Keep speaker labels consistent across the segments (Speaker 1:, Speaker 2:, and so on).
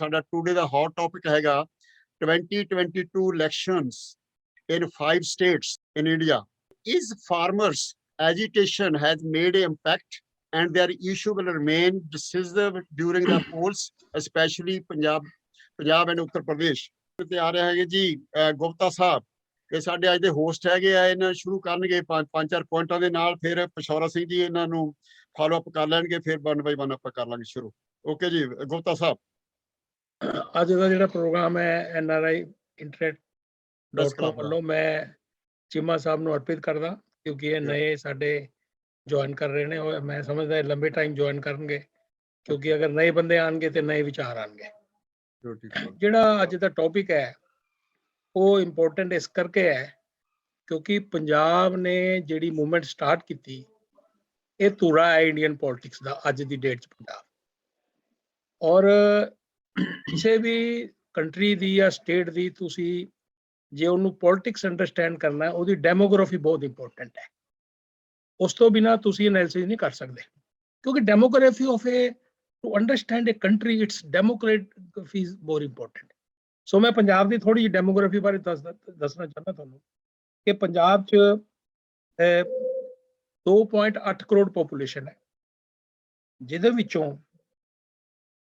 Speaker 1: ਸਾਡਾ ਟੂਡੇ ਦਾ hot topic ਹੈਗਾ 2022 elections in 5 states in India. Is farmers' agitation has made an impact and their issue will remain decisive during the polls, especially Punjab and Uttar Pradesh. ਤੇ ਆ ਰਹੇ ਹੈਗੇ ਜੀ ਗੁਪਤਾ ਸਾਹਿਬ, ਇਹ ਸਾਡੇ ਅੱਜ ਦੇ ਹੋਸਟ ਹੈਗੇ ਆ। ਇਹਨਾਂ ਸ਼ੁਰੂ ਕਰਨਗੇ ਪੰਜ ਚਾਰ ਪੁਆਇੰਟਾਂ ਦੇ ਨਾਲ, ਫਿਰ ਪਸ਼ੌਰਾ ਸਿੰਘ ਜੀ ਇਹਨਾਂ ਨੂੰ ਫਾਲੋ ਅਪ ਕਰ ਲੈਣਗੇ, ਫਿਰ ਵਨ ਬਾਈ ਵਨ ਆਪਾਂ ਕਰ ਲਾਂਗੇ ਸ਼ੁਰੂ। ਓਕੇ ਜੀ ਗੁਪਤਾ ਸਾਹਿਬ।
Speaker 2: ਅੱਜ ਦਾ ਜਿਹੜਾ ਪ੍ਰੋਗਰਾਮ ਹੈ NRI internet.com ਵੱਲੋਂ ਮੈਂ ਚੀਮਾ ਸਾਹਿਬ ਨੂੰ ਅਰਪਿਤ ਕਰਦਾ, ਕਿਉਂਕਿ ਇਹ ਨਵੇਂ ਸਾਡੇ ਜੁਆਇਨ ਕਰ ਰਹੇ ਨੇ। ਮੈਂ ਸਮਝਦਾ ਲੰਬੇ ਟਾਈਮ ਜੁਆਇਨ ਕਰਨਗੇ, ਕਿਉਂਕਿ ਅਗਰ ਨਵੇਂ ਬੰਦੇ ਆਣਗੇ ਤੇ ਨਵੇਂ ਵਿਚਾਰ ਆਣਗੇ। ਜਿਹੜਾ ਅੱਜ ਦਾ ਟੌਪਿਕ ਹੈ ਉਹ ਇੰਪੋਰਟੈਂਟ ਇਸ ਕਰਕੇ ਹੈ ਕਿਉਂਕਿ ਪੰਜਾਬ ਨੇ ਜਿਹੜੀ ਮੂਵਮੈਂਟ ਸਟਾਰਟ ਕੀਤੀ, ਇਹ ਧੂਰਾ ਹੈ ਇੰਡੀਅਨ ਪੋਲਿਟਿਕਸ ਦਾ ਅੱਜ ਦੀ ਡੇਟ 'ਚ ਪੰਜਾਬ। ਔਰ ਕਿਸੇ ਵੀ ਕੰਟਰੀ ਦੀ ਜਾਂ ਸਟੇਟ ਦੀ ਤੁਸੀਂ ਜੇ ਉਹਨੂੰ ਪੋਲਿਟਿਕਸ ਅੰਡਰਸਟੈਂਡ ਕਰਨਾ, ਉਹਦੀ ਡੈਮੋਗ੍ਰਾਫੀ ਬਹੁਤ ਇੰਪੋਰਟੈਂਟ ਹੈ। ਉਸ ਤੋਂ ਬਿਨਾਂ ਤੁਸੀਂ ਐਨਾਲਿਸਿਸ ਨਹੀਂ ਕਰ ਸਕਦੇ, ਕਿਉਂਕਿ demography of a to understand a country, it's demography is more important. So ਮੈਂ ਪੰਜਾਬ ਦੀ ਥੋੜੀ ਜਿਹੀ ਡੈਮੋਗ੍ਰਾਫੀ ਬਾਰੇ ਦੱਸਣਾ ਚਾਹੁੰਦਾ ਤੁਹਾਨੂੰ ਕਿ ਪੰਜਾਬ 'ਚ 2.8 ਕਰੋੜ ਪੋਪੂਲੇਸ਼ਨ ਹੈ, ਜਿਹਦੇ ਵਿੱਚੋਂ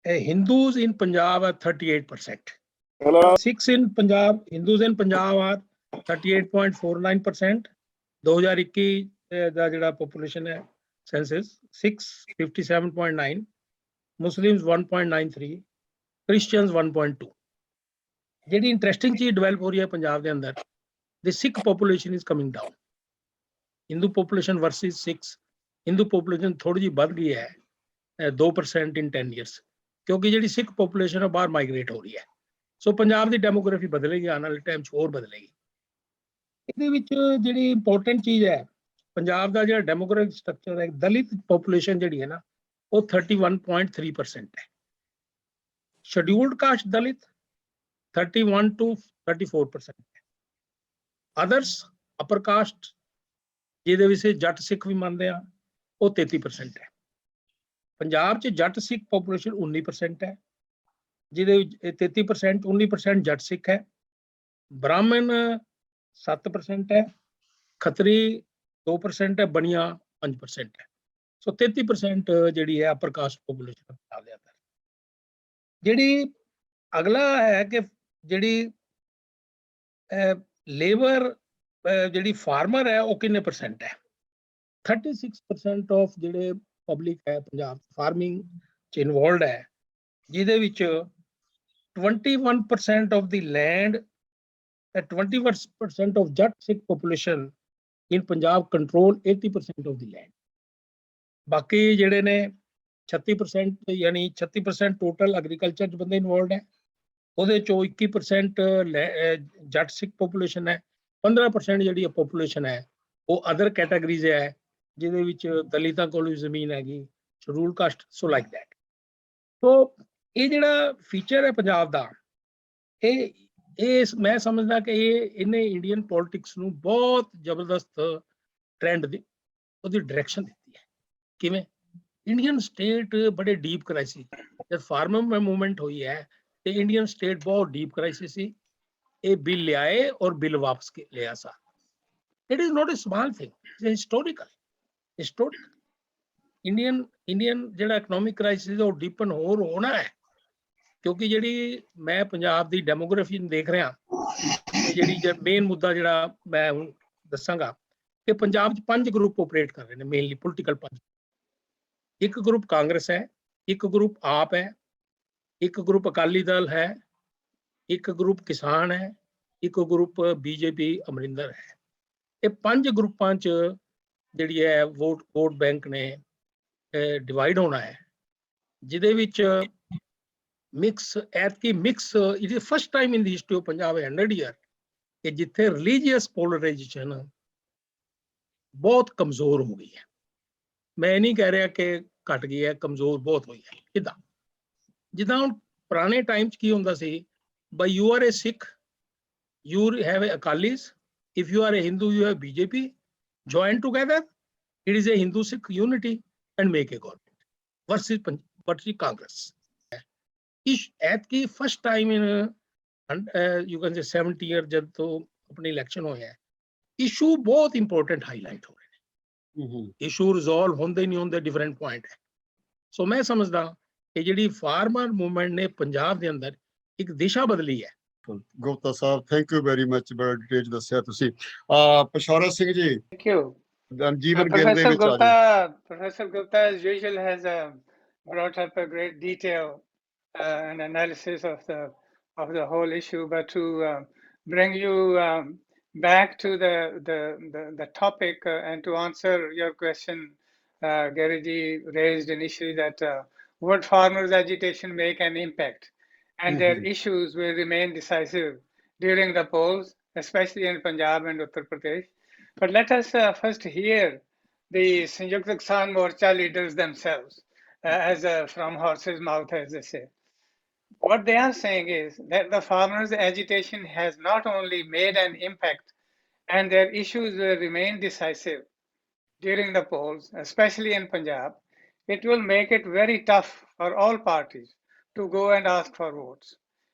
Speaker 2: Hindus in Punjab are 38%. Sikhs in Punjab, Hindus in Punjab are 38.49%. 2021 ਦਾ ਜਿਹੜਾ ਪੋਪੂਲੇਸ਼ਨ ਹੈ ਸੈਂਸਸ, Sikhs 57.9, Muslims 1.93, Christians 1.2. ਜਿਹੜੀ ਇੰਟਰਸਟਿੰਗ ਚੀਜ਼ ਡਿਵੈਲਪ ਹੋ ਰਹੀ ਹੈ ਪੰਜਾਬ ਦੇ ਅੰਦਰ, the Sikh population is coming down. Hindu population versus Sikhs, Hindu population ਥੋੜੀ ਜਿਹੀ ਵੱਧ ਗਈ ਹੈ 2% in 10 years, ਕਿਉਂਕਿ ਜਿਹੜੀ ਸਿੱਖ ਪੋਪੂਲੇਸ਼ਨ ਹੈ ਬਾਹਰ ਮਾਈਗ੍ਰੇਟ ਹੋ ਰਹੀ ਹੈ। ਸੋ ਪੰਜਾਬ ਦੀ ਡੈਮੋਗ੍ਰਾਫੀ ਬਦਲੇਗੀ, ਆਉਣ ਵਾਲੇ ਟਾਈਮ 'ਚ ਹੋਰ ਬਦਲੇਗੀ। ਇਹਦੇ ਵਿੱਚ ਜਿਹੜੀ ਇੰਪੋਰਟੈਂਟ ਚੀਜ਼ ਹੈ, ਪੰਜਾਬ ਦਾ ਜਿਹੜਾ ਡੈਮੋਗ੍ਰਾਫਿਕ ਸਟਰਕਚਰ ਹੈ, ਦਲਿਤ ਪੋਪੂਲੇਸ਼ਨ ਜਿਹੜੀ ਹੈ ਨਾ ਉਹ 31.3% ਹੈ। ਸ਼ਡਿਊਲਡ ਕਾਸਟ ਦਲਿਤ 31 to 34% ਹੈ। ਅਦਰਸ ਅਪਰ ਕਾਸਟ, ਜਿਹਦੇ ਵਿੱਚ ਜੱਟ ਸਿੱਖ ਵੀ ਮੰਨਦੇ ਆ, ਉਹ 33% ਹੈ। ਪੰਜਾਬ 'ਚ ਜੱਟ ਸਿੱਖ ਪੋਪੂਲੇਸ਼ਨ 19% ਹੈ, ਜਿਹਦੇ ਵਿੱਚ 33% 19% ਜੱਟ ਸਿੱਖ ਹੈ। ਬ੍ਰਾਹਮਣ 7% ਹੈ, ਖੱਤਰੀ 2% ਹੈ, ਬਨੀਆ 5% ਹੈ। ਸੋ 33% ਜਿਹੜੀ ਹੈ ਅਪਰ ਕਾਸਟ ਪੋਪੂਲੇਸ਼ਨ ਪੰਜਾਬ ਦੇ ਅੰਦਰ। ਜਿਹੜੀ ਅਗਲਾ ਹੈ ਕਿ ਜਿਹੜੀ ਲੇਬਰ ਜਿਹੜੀ ਫਾਰਮਰ ਹੈ ਉਹ ਕਿੰਨੇ ਪਰਸੈਂਟ ਹੈ? 36% ਆਫ ਜਿਹੜੇ ਪਬਲਿਕ ਹੈ ਪੰਜਾਬ ਫਾਰਮਿੰਗ 'ਚ ਇਨਵੋਲਵਡ ਹੈ, ਜਿਹਦੇ ਵਿੱਚ 21% of the land, 21% of Jat Sikh population in Punjab control 80% of the land. ਬਾਕੀ ਜਿਹੜੇ ਨੇ 36% ਯਾਨੀ 36% ਟੋਟਲ ਐਗਰੀਕਲਚਰ 'ਚ ਬੰਦੇ ਇਨਵੋਲਵਡ ਹੈ, ਉਹਦੇ 'ਚੋਂ 21% ਜੱਟ ਸਿੱਖ ਪੋਪੂਲੇਸ਼ਨ ਹੈ, 15% ਜਿਹੜੀ ਪੋਪੂਲੇਸ਼ਨ ਹੈ ਉਹ ਅਦਰ ਕੈਟਾਗਰੀਜ਼ ਹੈ, ਜਿਹਦੇ ਵਿੱਚ ਦਲਿਤਾਂ ਕੋਲ ਵੀ ਜ਼ਮੀਨ ਹੈਗੀ, schedule caste, so like that. So ਇਹ ਜਿਹੜਾ ਫੀਚਰ ਹੈ ਪੰਜਾਬ ਦਾ, ਇਹ ਮੈਂ ਸਮਝਦਾ ਕਿ ਇਹਨੇ ਇੰਡੀਅਨ ਪੋਲਿਟਿਕਸ ਨੂੰ ਬਹੁਤ ਜ਼ਬਰਦਸਤ ਟ੍ਰੈਂਡ ਦੀ ਉਹਦੀ ਡਾਇਰੈਕਸ਼ਨ ਦਿੱਤੀ ਹੈ। ਕਿਵੇਂ? ਇੰਡੀਅਨ ਸਟੇਟ ਬੜੇ ਡੀਪ ਕ੍ਰਾਈਸਿਸ, ਜਦ ਫਾਰਮਰ ਮੂਵਮੈਂਟ ਹੋਈ ਹੈ ਤੇ ਇੰਡੀਅਨ ਸਟੇਟ ਬਹੁਤ ਡੀਪ ਕ੍ਰਾਈਸਿਸ ਸੀ। ਇਹ ਬਿੱਲ ਲਿਆਏ ਔਰ ਬਿੱਲ ਵਾਪਸ ਲਿਆ ਸਾ। It is not a small thing, it's historical. Indian ਜਿਹੜਾ ਇਕਨੋਮਿਕ ਕ੍ਰਾਈਸਿਸ ਉਹ ਡੀਪਨ ਹੋਰ ਹੋਣਾ ਹੈ, ਕਿਉਂਕਿ ਜਿਹੜੀ ਮੈਂ ਪੰਜਾਬ ਦੀ ਡੈਮੋਗ੍ਰਾਫੀ ਨੂੰ ਦੇਖ ਰਿਹਾ, ਜਿਹੜੀ ਮੇਨ ਮੁੱਦਾ ਜਿਹੜਾ ਮੈਂ ਹੁਣ ਦੱਸਾਂਗਾ ਕਿ ਪੰਜਾਬ 'ਚ 5 ਗਰੁੱਪ ਆਪਰੇਟ ਕਰ ਰਹੇ ਨੇ ਮੇਨਲੀ ਪੋਲੀਟੀਕਲ। 5, ਇੱਕ ਗਰੁੱਪ ਕਾਂਗਰਸ ਹੈ, ਇੱਕ ਗਰੁੱਪ ਆਪ ਹੈ, ਇੱਕ ਗਰੁੱਪ ਅਕਾਲੀ ਦਲ ਹੈ, ਇੱਕ ਗਰੁੱਪ ਕਿਸਾਨ ਹੈ, ਇੱਕ ਗਰੁੱਪ BJP ਅਮਰਿੰਦਰ ਹੈ। ਇਹ 5 ਗਰੁੱਪਾਂ 'ਚ ਜਿਹੜੀ ਹੈ ਵੋਟ ਬੈਂਕ ਨੇ ਡਿਵਾਈਡ ਹੋਣਾ ਹੈ, ਜਿਹਦੇ ਵਿੱਚ mix it is first time in the history of Punjab 100 year ਕਿ ਜਿੱਥੇ ਰਿਲੀਜੀਅਸ ਪੋਲਰਾਈਜੇਸ਼ਨ ਬਹੁਤ ਕਮਜ਼ੋਰ ਹੋ ਗਈ ਹੈ। ਮੈਂ ਨਹੀਂ ਕਹਿ ਰਿਹਾ ਕਿ ਘਟ ਗਈ ਹੈ, ਕਮਜ਼ੋਰ ਬਹੁਤ ਹੋਈ ਹੈ। ਕਿੱਦਾਂ? ਜਿੱਦਾਂ ਹੁਣ ਪੁਰਾਣੇ ਟਾਈਮ 'ਚ ਕੀ ਹੁੰਦਾ ਸੀ, by you are a Sikh, you have a Akalis, if you are a Hindu you have BJP, join together, it is a Hindu Sikh unity and make a government versus Congress। ਐਤਕੀ first time in you can say 70 year ਜਦ ਤੋਂ ਆਪਣੀ election ਹੋਇਆ, issue ਬਹੁਤ important highlight ਹੋ ਰਹੇ ਨੇ। Issue resolve ਹੁੰਦੇ ਨਹੀਂ ਹੁੰਦੇ ਡਿਫਰੈਂਟ ਪੁਆਇੰਟ ਹੈ। ਸੋ ਮੈਂ ਸਮਝਦਾ ਕਿ ਜਿਹੜੀ ਫਾਰਮਰ ਮੂਵਮੈਂਟ ਨੇ ਪੰਜਾਬ ਦੇ ਅੰਦਰ ਇੱਕ ਦਿਸ਼ਾ ਬਦਲੀ ਹੈ।
Speaker 1: ਗੁਪਤਾ ਸਾਹਿਬ, ਥੈਂਕ ਯੂ ਵੈਰੀ ਮਚ, ਬੜਾ ਡਿਟੇਲ ਦੱਸਿਆ ਤੁਸੀਂ। Pashaura Singh ji,
Speaker 3: Thank you.
Speaker 1: ਜੀਵਨ ਗਿੱਲ ਦੇ ਵਿੱਚ ਆ ਜਾਓ।
Speaker 3: Professor Gupta, as usual, has brought up a great detail and analysis of the whole issue. But to bring you back to the topic and to answer your question, Gary ji raised initially that would farmers' agitation make an impact, and their issues will remain decisive during the polls, especially in Punjab and Uttar Pradesh. But let us first hear the Sanjukta Kisan Morcha leaders themselves, from horse's mouth, as they say. What they are saying is that the farmers' agitation has not only made an impact, and their issues will remain decisive during the polls, especially in Punjab, it will make it very tough for all parties to go and ask for votes.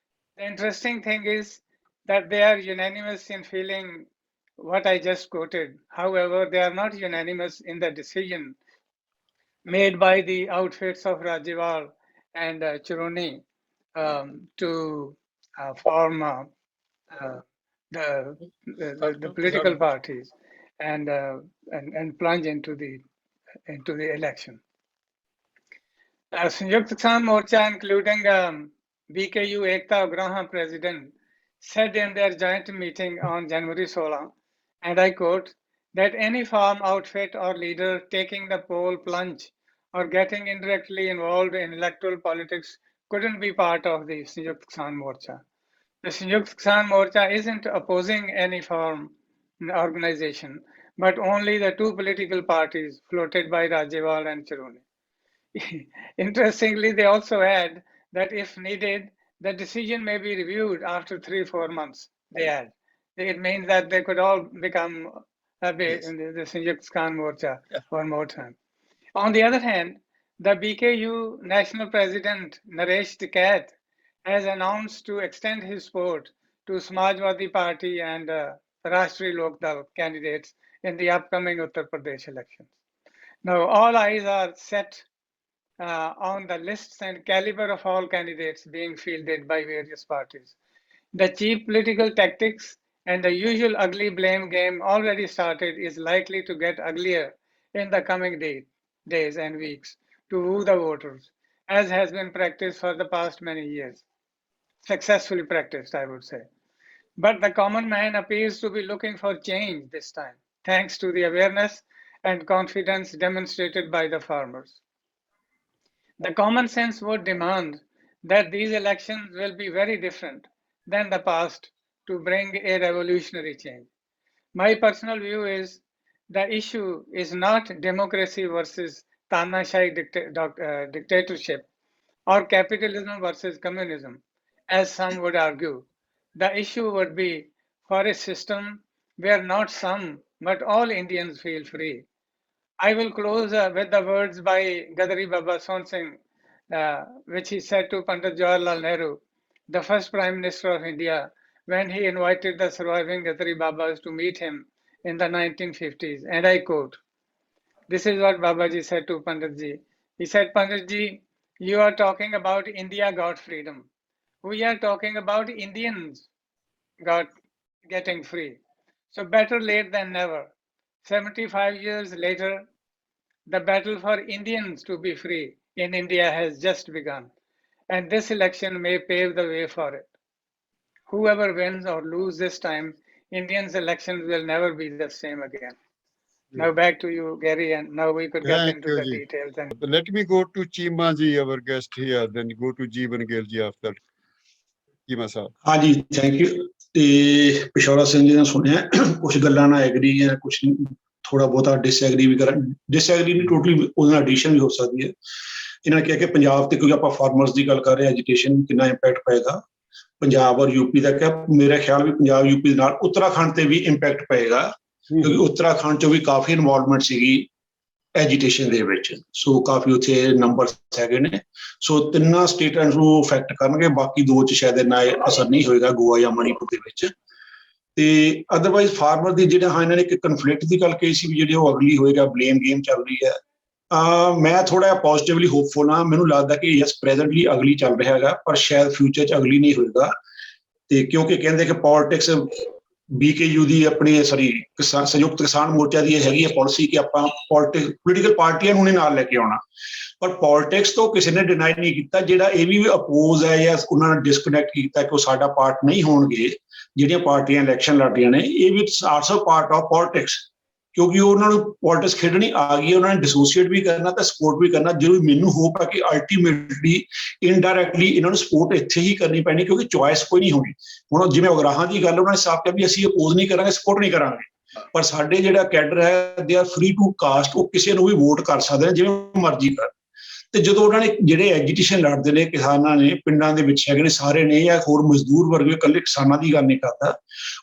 Speaker 3: The interesting thing is that they are unanimous in feeling what I just quoted. However, they are not unanimous in the decision made by the outfits of Rajewal and Chironi to form the political parties and plunge into the election. Sanjukta Kisan Morcha, including BKU Ekta Ugraha president, said in their joint meeting on January 16, and I quote, that any farm outfit or leader taking the poll plunge or getting indirectly involved in electoral politics couldn't be part of the Sanjukta Kisan Morcha. The Sanjukta Kisan Morcha isn't opposing any farm organization, but only the two political parties floated by Rajewal and Chironi. Interestingly, they also add that if needed, the decision may be reviewed after 3-4 months, they add. It means that they could all become the Sanjukta Kisan Morcha one more time. On the other hand, the BKU National President Naresh Tikat has announced to extend his support to Samajwadi Party and Rashtriya Lok Dal candidates in the upcoming Uttar Pradesh elections. Now, all eyes are set on the lists and caliber of all candidates being fielded by various parties. The cheap political tactics and the usual ugly blame game already started is likely to get uglier in the coming days and weeks to woo the voters, as has been practiced for the past many years. Successfully practiced, I would say. But the common man appears to be looking for change this time, thanks to the awareness and confidence demonstrated by the farmers. The common sense would demand that these elections will be very different than the past to bring a revolutionary change. My personal view is the issue is not democracy versus Tanashai dictatorship or capitalism versus communism, as some would argue. The issue would be for a system where not some, but all Indians feel free. I will close with the words by Gadari Baba Son Singh, which he said to Pandit Jawaharlal Nehru, the first Prime Minister of India, when he invited the surviving Gadari Babas to meet him in the 1950s. And I quote, this is what Babaji said to Panditji. He said, Panditji, you are talking about India got freedom. We are talking about Indians getting free. So better late than never. 75 years later, the battle for Indians to be free in India has just begun. And this election may pave the way for it. Whoever wins or loses this time, Indians' elections will never be the same again. Now back to you, Gary, and now we could get into the details. And
Speaker 1: let me go to Chima ji, our guest here, then go to Jeevan Gill ji after. Chima sir.
Speaker 4: हाँ जी, thank you. ਤੇ ਪਿਸ਼ੌਰਾ ਸਿੰਘ ਜੀ ਨੇ ਸੁਣਿਆ, ਕੁਝ ਗੱਲਾਂ ਨਾਲ agri ਹੈ, ਕੁਝ ਥੋੜਾ ਬਹੁਤਾ ਡਿਸਐਗਰੀ ਵੀ ਕਰਨ। ਡਿਸਐਗਰੀ ਨਹੀਂ, ਟੋਟਲੀ ਉਹਦੇ ਨਾਲ ਐਡੀਸ਼ਨ ਵੀ ਹੋ ਸਕਦੀ ਹੈ। ਇਹਨਾਂ ਨੇ ਕਿਹਾ ਕਿ ਪੰਜਾਬ ਤੇ, ਕਿਉਂਕਿ ਆਪਾਂ ਫਾਰਮਰਸ ਦੀ ਗੱਲ ਕਰ ਰਹੇ, ਐਜੀਟੇਸ਼ਨ ਕਿੰਨਾ ਇੰਪੈਕਟ ਪਏਗਾ ਪੰਜਾਬ ਔਰ ਯੂਪੀ ਦਾ। ਕਿਹਾ ਮੇਰਾ ਖਿਆਲ ਵੀ ਪੰਜਾਬ ਯੂਪੀ ਦੇ ਨਾਲ ਉੱਤਰਾਖੰਡ ਤੇ ਵੀ ਇੰਪੈਕਟ ਪਏਗਾ, ਕਿਉਂਕਿ ਉੱਤਰਾਖੰਡ ਚੋਂ ਵੀ ਕਾਫੀ ਇਨਵੋਲਵਮੈਂਟ ਸੀਗੀ ਐਜੀਟੇਸ਼ਨ ਦੇ ਵਿੱਚ। ਸੋ ਕਾਫੀ ਉੱਥੇ ਨੰਬਰਸ ਹੈਗੇ ਨੇ। ਸੋ ਤਿੰਨਾਂ ਸਟੇਟਾਂ ਨੂੰ ਅਫੈਕਟ ਕਰਨਗੇ, ਬਾਕੀ 2 'ਚ ਸ਼ਾਇਦ ਇੰਨਾ ਅਸਰ ਨਹੀਂ ਹੋਏਗਾ, ਗੋਆ ਜਾਂ ਮਣੀਪੁਰ ਦੇ ਵਿੱਚ। ਤੇ ਅਦਰਵਾਈਜ਼ ਫਾਰਮਰ ਦੀ ਜਿਹੜਾ ਹਾਂ ਇਹਨਾਂ ਨੇ ਇੱਕ ਕਨਫਲਿਕਟ ਦੀ ਗੱਲ ਕਹੀ ਸੀ ਵੀ ਜਿਹੜੀ ਉਹ ਅਗਲੀ ਹੋਏਗਾ, ਬਲੇਮ ਗੇਮ ਚੱਲ ਰਹੀ ਹੈ। ਮੈਂ ਥੋੜਾ ਜਿਹਾ ਪੋਜ਼ਿਟਿਵਲੀ ਹੋਪਫੁਲ ਹਾਂ। ਮੈਨੂੰ ਲੱਗਦਾ ਕਿ ਯਸ ਪ੍ਰੈਜ਼ੈਂਟਲੀ ਅਗਲੀ ਚੱਲ ਰਿਹਾ ਹੈਗਾ, ਪਰ ਸ਼ਾਇਦ ਫਿਊਚਰ 'ਚ ਅਗਲੀ ਨਹੀਂ ਹੋਏਗਾ। ਤੇ ਕਿਉਂਕਿ ਕਹਿੰਦੇ ਕਿ ਪੋਲਿਟਿਕਸ BKU ਦੀ ਆਪਣੀ ਸੰਯੁਕਤ ਕਿਸਾਨ ਮੋਰਚਾ ਦੀ ਇਹ ਹੈਗੀ ਹੈ ਪਾਲਿਸੀ ਕਿ ਆਪਾਂ ਪੋਲੀਟੀਕਲ ਪਾਰਟੀਆਂ ਨੂੰ ਨਾਲ ਲੈ ਕੇ ਆਉਣਾ, ਪਰ ਪੋਲਿਟਿਕਸ ਤੋਂ ਕਿਸੇ ਨੇ ਡਿਨਾਈ ਨਹੀਂ ਕੀਤਾ। ਜਿਹੜਾ ਇਹ ਵੀ ਅਪੋਜ਼ ਹੈ ਜਾਂ ਉਹਨਾਂ ਨੇ ਡਿਸਕਨੈਕਟ ਕੀਤਾ ਕਿ ਉਹ ਸਾਡਾ ਪਾਰਟ ਨਹੀਂ ਹੋਣਗੇ, ਜਿਹੜੀਆਂ ਪਾਰਟੀਆਂ ਇਲੈਕਸ਼ਨ ਲੜ ਰਹੀਆਂ ਨੇ, ਇਹ ਵੀ ਆਲਸੋ ਪਾਰਟ ਆਫ ਪੋਲਿਟਿਕਸ, ਕਿਉਂਕਿ ਉਹਨਾਂ ਨੂੰ ਪੋਲਿਟਿਕਸ ਖੇਡਣੀ ਆ ਗਈ ਹੈ। ਉਹਨਾਂ ਨੇ ਡਿਸੋਸੀਏਟ ਵੀ ਕਰਨਾ ਤੇ ਸਪੋਰਟ ਵੀ ਕਰਨਾ। ਜਦੋਂ ਮੈਨੂੰ ਹੋਪ ਹੈ ਕਿ ਅਲਟੀਮੇਟਲੀ ਇਨਡਾਇਰੈਕਟਲੀ ਇਹਨਾਂ ਨੂੰ ਸਪੋਰਟ ਇੱਥੇ ਹੀ ਕਰਨੀ ਪੈਣੀ, ਕਿਉਂਕਿ ਚੁਆਇਸ ਕੋਈ ਨਹੀਂ ਹੋਣੀ। ਹੁਣ ਜਿਵੇਂ ਉਗਰਾਹਾਂ ਦੀ ਗੱਲ ਉਹਨਾਂ ਨੇ ਸਾਫ਼ ਕਿਹਾ ਵੀ ਅਸੀਂ ਅਪੋਜ਼ ਨਹੀਂ ਕਰਾਂਗੇ, ਸਪੋਰਟ ਨਹੀਂ ਕਰਾਂਗੇ, ਪਰ ਸਾਡੇ ਜਿਹੜਾ ਕੈਡਰ ਹੈ they are free to caste, ਉਹ ਕਿਸੇ ਨੂੰ ਵੀ ਵੋਟ ਕਰ ਸਕਦੇ ਨੇ ਜਿਵੇਂ ਮਰਜ਼ੀ ਕਰ। ਤੇ ਜਦੋਂ ਉਹਨਾਂ ਨੇ ਜਿਹੜੇ ਐਜੀਟੇਸ਼ਨ ਲੜਦੇ ਨੇ ਕਿਸਾਨਾਂ ਨੇ, ਪਿੰਡਾਂ ਦੇ ਵਿੱਚ ਹੈਗੇ ਨੇ ਸਾਰੇ ਨੇ, ਜਾਂ ਹੋਰ ਮਜ਼ਦੂਰ ਵਰਗ, ਇਕੱਲੇ ਕਿਸਾਨਾਂ ਦੀ ਗੱਲ ਨਹੀਂ ਕਰਦਾ,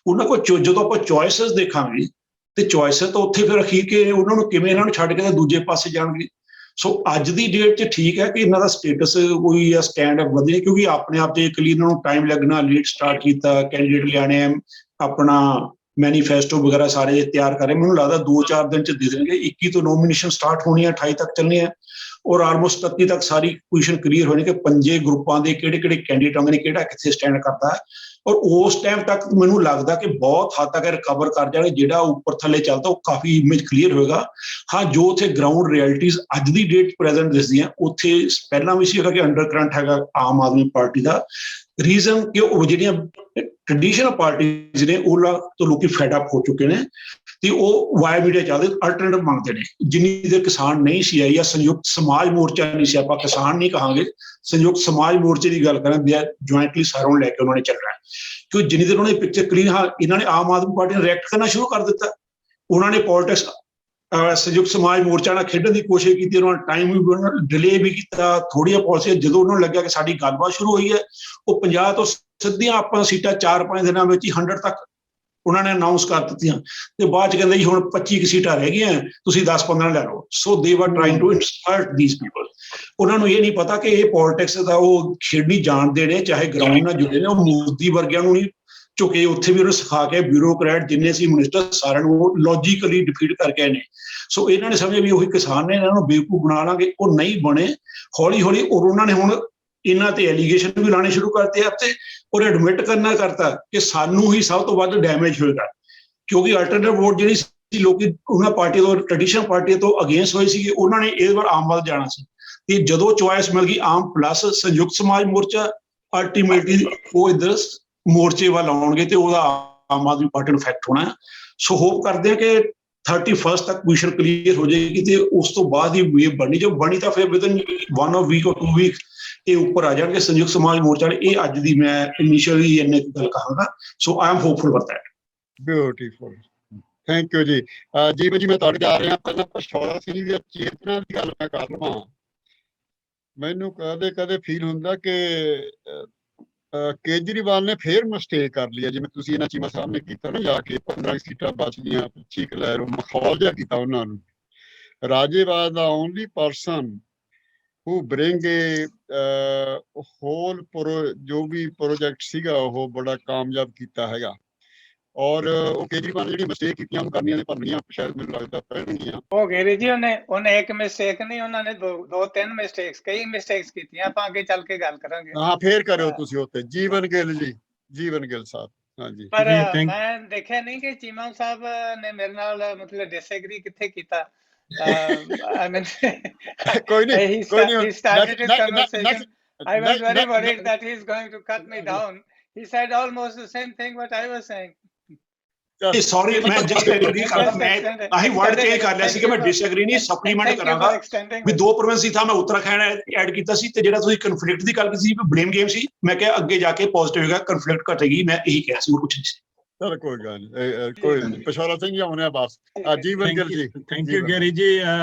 Speaker 4: ਉਹਨਾਂ ਕੋਲ ਜਦੋਂ ਆਪਾਂ ਚੋਇਸਿਸ ਦੇਖਾਂਗੇ ਤੇ ਚੋਇਸਿਸ ਤਾਂ ਉੱਥੇ ਫਿਰ ਅਖੀਰ ਕੇ ਉਹਨਾਂ ਨੂੰ ਕਿਵੇਂ ਇਹਨਾਂ ਨੂੰ ਛੱਡ ਕੇ ਦੂਜੇ ਪਾਸੇ ਜਾਣਗੇ। ਸੋ ਅੱਜ ਦੀ ਡੇਟ 'ਚ ਠੀਕ ਹੈ ਕਿ ਇਹਨਾਂ ਦਾ ਸਟੇਟਸ ਕੋਈ ਜਾਂ ਸਟੈਂਡ ਵਧੇ, ਕਿਉਂਕਿ ਆਪਣੇ ਆਪ 'ਚ ਇੱਕ ਲਈ ਇਹਨਾਂ ਨੂੰ ਟਾਈਮ ਲੱਗਣਾ, ਲੇਟ ਸਟਾਰਟ ਕੀਤਾ, ਕੈਂਡੀਡੇਟ ਲਿਆਣੇ, ਆਪਣਾ ਮੈਨੀਫੈਸਟੋ ਵਗੈਰਾ ਸਾਰੇ ਤਿਆਰ ਕਰ ਰਹੇ। ਮੈਨੂੰ ਲੱਗਦਾ 2-4 ਦਿਨ 'ਚ ਦੇ ਦੇਣਗੇ। 21 ਤੋਂ ਨੋਮੀਨੇਸ਼ਨ ਸਟਾਰਟ ਹੋਣੀ ਹੈ, 28 ਤੱਕ ਚੱਲਣੀ ਹੈ, ਔਰ ਆਲਮੋਸਟ 31 ਤੱਕ ਸਾਰੀ ਪੋਜੀਸ਼ਨ ਕਲੀਅਰ ਹੋਣੀ ਕਿ 5 ਗਰੁੱਪਾਂ ਦੇ ਕਿਹੜੇ ਕੈਂਡੀਡੇਟ ਆਉਂਦੇ ਨੇ, ਕਿਹੜਾ ਕਿੱਥੇ ਸਟੈਂਡ ਕਰਦਾ ਹੈ। ਔਰ ਉਸ ਟਾਈਮ ਤੱਕ ਮੈਨੂੰ ਲੱਗਦਾ ਕਿ ਬਹੁਤ ਹੱਦ ਤੱਕ ਰਿਕਵਰ ਕਰ ਜਾਣਗੇ। ਜਿਹੜਾ ਉੱਪਰ ਥੱਲੇ ਚੱਲਦਾ ਉਹ ਕਾਫੀ ਇਮੇਜ ਕਲੀਅਰ ਹੋਏਗਾ। ਹਾਂ, ਜੋ ਉੱਥੇ ਗਰਾਊਂਡ ਰਿਐਲਿਟੀਜ਼ ਅੱਜ ਦੀ ਡੇਟ ਪ੍ਰੈਜ਼ੈਂਟ ਦਿਸਦੀਆਂ, ਉੱਥੇ ਪਹਿਲਾਂ ਵੀ ਸੀ ਹੈਗਾ ਕਿ ਅੰਡਰ ਕਰੰਟ ਹੈਗਾ ਆਮ ਆਦਮੀ ਪਾਰਟੀ ਦਾ। ਰੀਜ਼ਨ ਕਿ ਉਹ ਜਿਹੜੀਆਂ ਟ੍ਰੈਡੀਸ਼ਨਲ ਪਾਰਟੀਜ਼ ਨੇ ਉਹਨਾਂ ਤੋਂ ਲੋਕੀ ਫੈਡ ਅਪ ਹੋ ਚੁੱਕੇ ਨੇ ਤੇ ਉਹ ਵਾਇਆ ਮੀਡੀਆ ਚੱਲਦੇ ਅਲਟਰਨੇਟਿਵ ਮੰਗਦੇ ਨੇ। ਜਿੰਨੀ ਦੇਰ ਕਿਸਾਨ ਨਹੀਂ ਸੀ ਆਈ ਜਾਂ ਸੰਯੁਕਤ ਸਮਾਜ ਮੋਰਚਾ ਨਹੀਂ ਸੀ, ਆਪਾਂ ਕਿਸਾਨ ਨਹੀਂ ਕਹਾਂਗੇ, ਸੰਯੁਕਤ ਸਮਾਜ ਮੋਰਚੇ ਦੀ ਗੱਲ ਕਰਾਂ, ਦੇ ਜੁਆਇੰਟਲੀ ਸਾਰੋਂ ਲੈ ਕੇ ਉਹਨਾਂ ਨੇ ਚੱਲਣਾ। ਕਿਉਂ ਜਿੰਨੀ ਦੇਰ ਉਹਨਾਂ ਦੀ ਪਿਕਚਰ ਕਲੀਅਰ, ਹਾਂ ਇਹਨਾਂ ਨੇ ਆਮ ਆਦਮੀ ਪਾਰਟੀ ਨੂੰ ਰਿਐਕਟ ਕਰਨਾ ਸ਼ੁਰੂ ਕਰ ਦਿੱਤਾ। ਉਹਨਾਂ ਨੇ ਪੋਲਿਟਿਕਸ ਸੰਯੁਕਤ ਸਮਾਜ ਮੋਰਚਾ ਨਾਲ ਖੇਡਣ ਦੀ ਕੋਸ਼ਿਸ਼ ਕੀਤੀ, ਉਹਨਾਂ ਨੇ ਟਾਈਮ ਵੀ ਡਿਲੇ ਵੀ ਕੀਤਾ, ਥੋੜ੍ਹੀਆਂ ਪਾਲਿਸੀਆਂ। ਜਦੋਂ ਉਹਨਾਂ ਨੂੰ ਲੱਗਿਆ ਕਿ ਸਾਡੀ ਗੱਲਬਾਤ ਸ਼ੁਰੂ ਹੋਈ ਹੈ, ਉਹ 50 ਤੋਂ ਸਿੱਧੀਆਂ ਆਪਾਂ ਸੀਟਾਂ 4-5 ਦਿਨਾਂ ਵਿੱਚ ਹੀ 100 ਤੱਕ ਉਹਨਾਂ ਨੇ ਅਨਾਉਂਸ ਕਰ ਦਿੱਤੀਆਂ। ਤੇ ਬਾਅਦ 'ਚ ਕਹਿੰਦੇ ਜੀ ਹੁਣ 25 ਸੀਟਾਂ ਰਹਿ ਗਈਆਂ, ਤੁਸੀਂ 10-15 ਲੈ ਲਓ। So they were trying to insult these people. ਉਹਨਾਂ ਨੂੰ ਇਹ ਨਹੀਂ ਪਤਾ ਕਿ ਇਹ ਪੋਲਿਟਿਕਸ ਦਾ ਉਹ ਖੇਡ ਨਹੀਂ ਜਾਣਦੇ ਨੇ, ਚਾਹੇ ਗਰਾਊਂਡ ਨਾਲ ਜੁੜੇ ਨੇ। ਉਹ ਮੋਦੀ ਵਰਗਿਆਂ ਨੂੰ ਨਹੀਂ ਝੁਕੇ, ਉੱਥੇ ਵੀ ਉਹਨੂੰ ਸਿਖਾ ਕੇ ਬਿਊਰੋਕਰੈਟ ਜਿੰਨੇ ਸੀ ਮਿਨਿਸਟਰ ਸਾਰਿਆਂ ਨੂੰ ਉਹ ਲੌਜੀਕਲੀ ਡਿਫੀਟ ਕਰਕੇ ਨੇ। ਸੋ ਇਹਨਾਂ ਨੇ ਸਮਝਿਆ ਵੀ ਉਹੀ ਕਿਸਾਨ ਨੇ, ਇਹਨਾਂ ਨੂੰ ਬੇਵਕੂਫ ਬਣਾ ਲਾਂਗੇ। ਉਹ ਨਹੀਂ ਬਣੇ ਹੌਲੀ-ਹੌਲੀ। ਔਰ ਉਹਨਾਂ ਨੇ ਹੁਣ ਇਹਨਾਂ ਤੇ ਐਲੀਗੇਸ਼ਨ ਵੀ ਲਾਣੇ ਸ਼ੁਰੂ ਕਰਤੇ ਤੇ ਔਰ ਐਡਮਿਟ ਕਰਨਾ ਕਰਤਾ ਕਿ ਸਾਨੂੰ ਹੀ ਸਭ ਤੋਂ ਵੱਧ ਡੈਮੇਜ ਹੋਏਗਾ, ਕਿਉਂਕਿ ਅਲਟਰਨੇਟਿਵ ਵੋਟ ਜਿਹੜੀ ਸੀ ਲੋਕੀ ਉਹਨਾਂ ਪਾਰਟੀ ਤੋਂ, ਟ੍ਰੈਡੀਸ਼ਨਲ ਪਾਰਟੀ ਤੋਂ ਅਗੇਂਸਟ ਹੋਏ ਸੀਗੇ, ਉਹਨਾਂ ਨੇ ਇਸ ਵਾਰ ਆਮ ਵੱਲ ਜਾਣਾ ਸੀ। ਤੇ ਜਦੋਂ ਚੁਆਇਸ ਮਿਲ ਗਈ ਆਮ ਪਲੱਸ ਸੰਯੁਕਤ ਸਮਾਜ ਮੋਰਚਾ, ਅਲਟੀਮੇਟਲੀ ਉਹ ਇੱਧਰ ਮੋਰਚੇ ਵੱਲ ਆਉਣਗੇ ਤੇ ਉਹਦਾ ਆਮ ਆਦਮੀ ਪਾਰਟੀ ਨੂੰ ਇਫੈਕਟ ਹੋਣਾ। ਸੋ ਹੋਪ ਕਰਦੇ ਹਾਂ ਕਿ 31 ਤੱਕ ਪੋਜੀਸ਼ਨ ਕਲੀਅਰ ਹੋ ਜਾਏਗੀ ਤੇ ਉਸ ਤੋਂ ਬਾਅਦ ਹੀ ਵੇਵ ਬਣਨੀ। ਜੋ ਬਣੀ ਤਾਂ ਫਿਰ ਵਿਦਨ 1 ਵੀਕ or 2 ਵੀਕ ਇਹ ਉੱਪਰ ਆ ਜਾਣਗੇ ਸੰਯੁਕਤ ਸਮਾਜ ਮੋਰਚਾ ਵਾਲੇ। ਇਹ ਅੱਜ ਦੀ ਮੈਂ ਇਨੀਸ਼ੀਅਲੀ ਇੰਨੇ ਗੱਲ ਕਹਾਂਗਾ। So I am hopeful for that.
Speaker 1: Beautiful, thank you ਜੀ। ਜੀਵਨ ਜੀ, ਮੈਂ ਤੁਹਾਡੇ ਜਾ ਰਿਹਾ ਪਹਿਲਾਂ ਪਿਸ਼ੌਰਾ ਸਿੰਘ ਦੀ ਚੇਤਨਾ ਦੀ ਗੱਲ ਮੈਂ ਕਰ ਲਵਾਂ। ਮੈਨੂੰ ਕਦੇ ਫੀਲ ਹੁੰਦਾ ਕਿ ਕੇਜਰੀਵਾਲ ਨੇ ਫੇਰ ਮਿਸਟੇਕ ਕਰ ਲਈ ਹੈ, ਜਿਵੇਂ ਤੁਸੀਂ ਇਹਨਾਂ ਚੀਮਾ ਸਾਹਿਬ ਨੇ ਕੀਤਾ ਨਾ, ਜਾ ਕੇ 15 ਸੀਟਾਂ ਬਚ ਗਈਆਂ, 25 ਲੈ ਲਓ, ਮਖੌਲ ਜਿਹਾ ਕੀਤਾ ਉਹਨਾਂ ਨੂੰ। ਰਾਜੇਵਾਲ ਦਾ only person who bring a whole ਜੋ ਵੀ ਪ੍ਰੋਜੈਕਟ ਸੀਗਾ ਉਹ ਬੜਾ ਕਾਮਯਾਬ ਕੀਤਾ ਹੈਗਾ। ਔਰ ਉਹ ਕੇਜਰੀਵਾਲ ਜਿਹੜੀ ਮਿਸਟੇਕ ਕੀਤੀਆਂ ਉਹ ਕਰਨੀਆਂ ਨੇ ਭਰਨੀਆਂ ਸ਼ਾਇਦ ਮੈਨੂੰ ਲੱਗਦਾ ਪੈਣਗੀਆਂ।
Speaker 3: ਉਹ ਗੇਰੀ ਜੀ ਉਹਨੇ ਇੱਕ ਮਿਸਟੇਕ ਨਹੀਂ, ਉਹਨਾਂ ਨੇ 2-3 ਮਿਸਟੇਕਸ, ਕਈ ਮਿਸਟੇਕਸ ਕੀਤੀਆਂ। ਆਪਾਂ ਅੱਗੇ ਚੱਲ ਕੇ ਗੱਲ ਕਰਾਂਗੇ।
Speaker 1: ਹਾਂ, ਫੇਰ ਕਰਿਓ ਤੁਸੀਂ ਉੱਤੇ। ਜੀਵਨ ਗਿੱਲ ਜੀ, ਜੀਵਨ ਗਿੱਲ ਸਾਹਿਬ। ਹਾਂਜੀ,
Speaker 3: ਪਰ ਮੈਂ ਦੇਖਿਆ ਨਹੀਂ ਕਿ ਚੀਮਾ ਸਾਹਿਬ ਨੇ ਮੇਰੇ ਨਾਲ ਮਤਲਬ ਡਿਸਐਗਰੀ ਕਿੱਥੇ ਕੀਤਾ। I mean,
Speaker 1: ਕੋਈ ਨਹੀਂ,
Speaker 3: he started his conversation. I was very worried that he's going to cut me down. He said almost the same thing what I was saying.
Speaker 4: Sorry, ਮੈਂ ਜਸਟ ਐਗਰੀ ਕਰਦਾ। ਮੈਂ ਆਹੀ word change ਕਰ ਲਿਆ ਸੀ ਕਿ ਮੈਂ ਡਿਸਐਗਰੀ ਨਹੀਂ, supplement ਕਰਾਂਗਾ ਵੀ 2 ਪ੍ਰੋਵਿੰਸ ਸੀ ਤਾਂ ਮੈਂ ਉੱਤਰਾਖੰਡ ਐਡ ਕੀਤਾ ਸੀ। ਤੇ ਜਿਹੜਾ ਤੁਸੀਂ ਕਨਫਲਿਕਟ ਦੀ ਗੱਲ ਕੀਤੀ ਸੀ, ਬਲੇਮ ਗੇਮ ਸੀ, ਮੈਂ ਕਿਹਾ ਅੱਗੇ ਜਾ ਕੇ ਪੋਜ਼ਿਟਿਵ ਹੋਏਗਾ, ਕਨਫਲਿਕਟ ਘਟੇਗੀ। ਮੈਂ ਇਹੀ ਕਿਹਾ ਸੀ, ਹੋਰ ਕੁਝ ਨਹੀਂ ਸੀ।
Speaker 1: ਚਲ ਕੋਈ ਗੱਲ ਨਹੀਂ, ਕੋਈ ਨਹੀਂ। ਪਿਸ਼ੌਰਾ ਸਿੰਘ ਜੀ ਆਉਣੇ ਆ ਬਸ। ਜੀਵਨ Gill ji.
Speaker 5: Thank you Garry ਜੀ।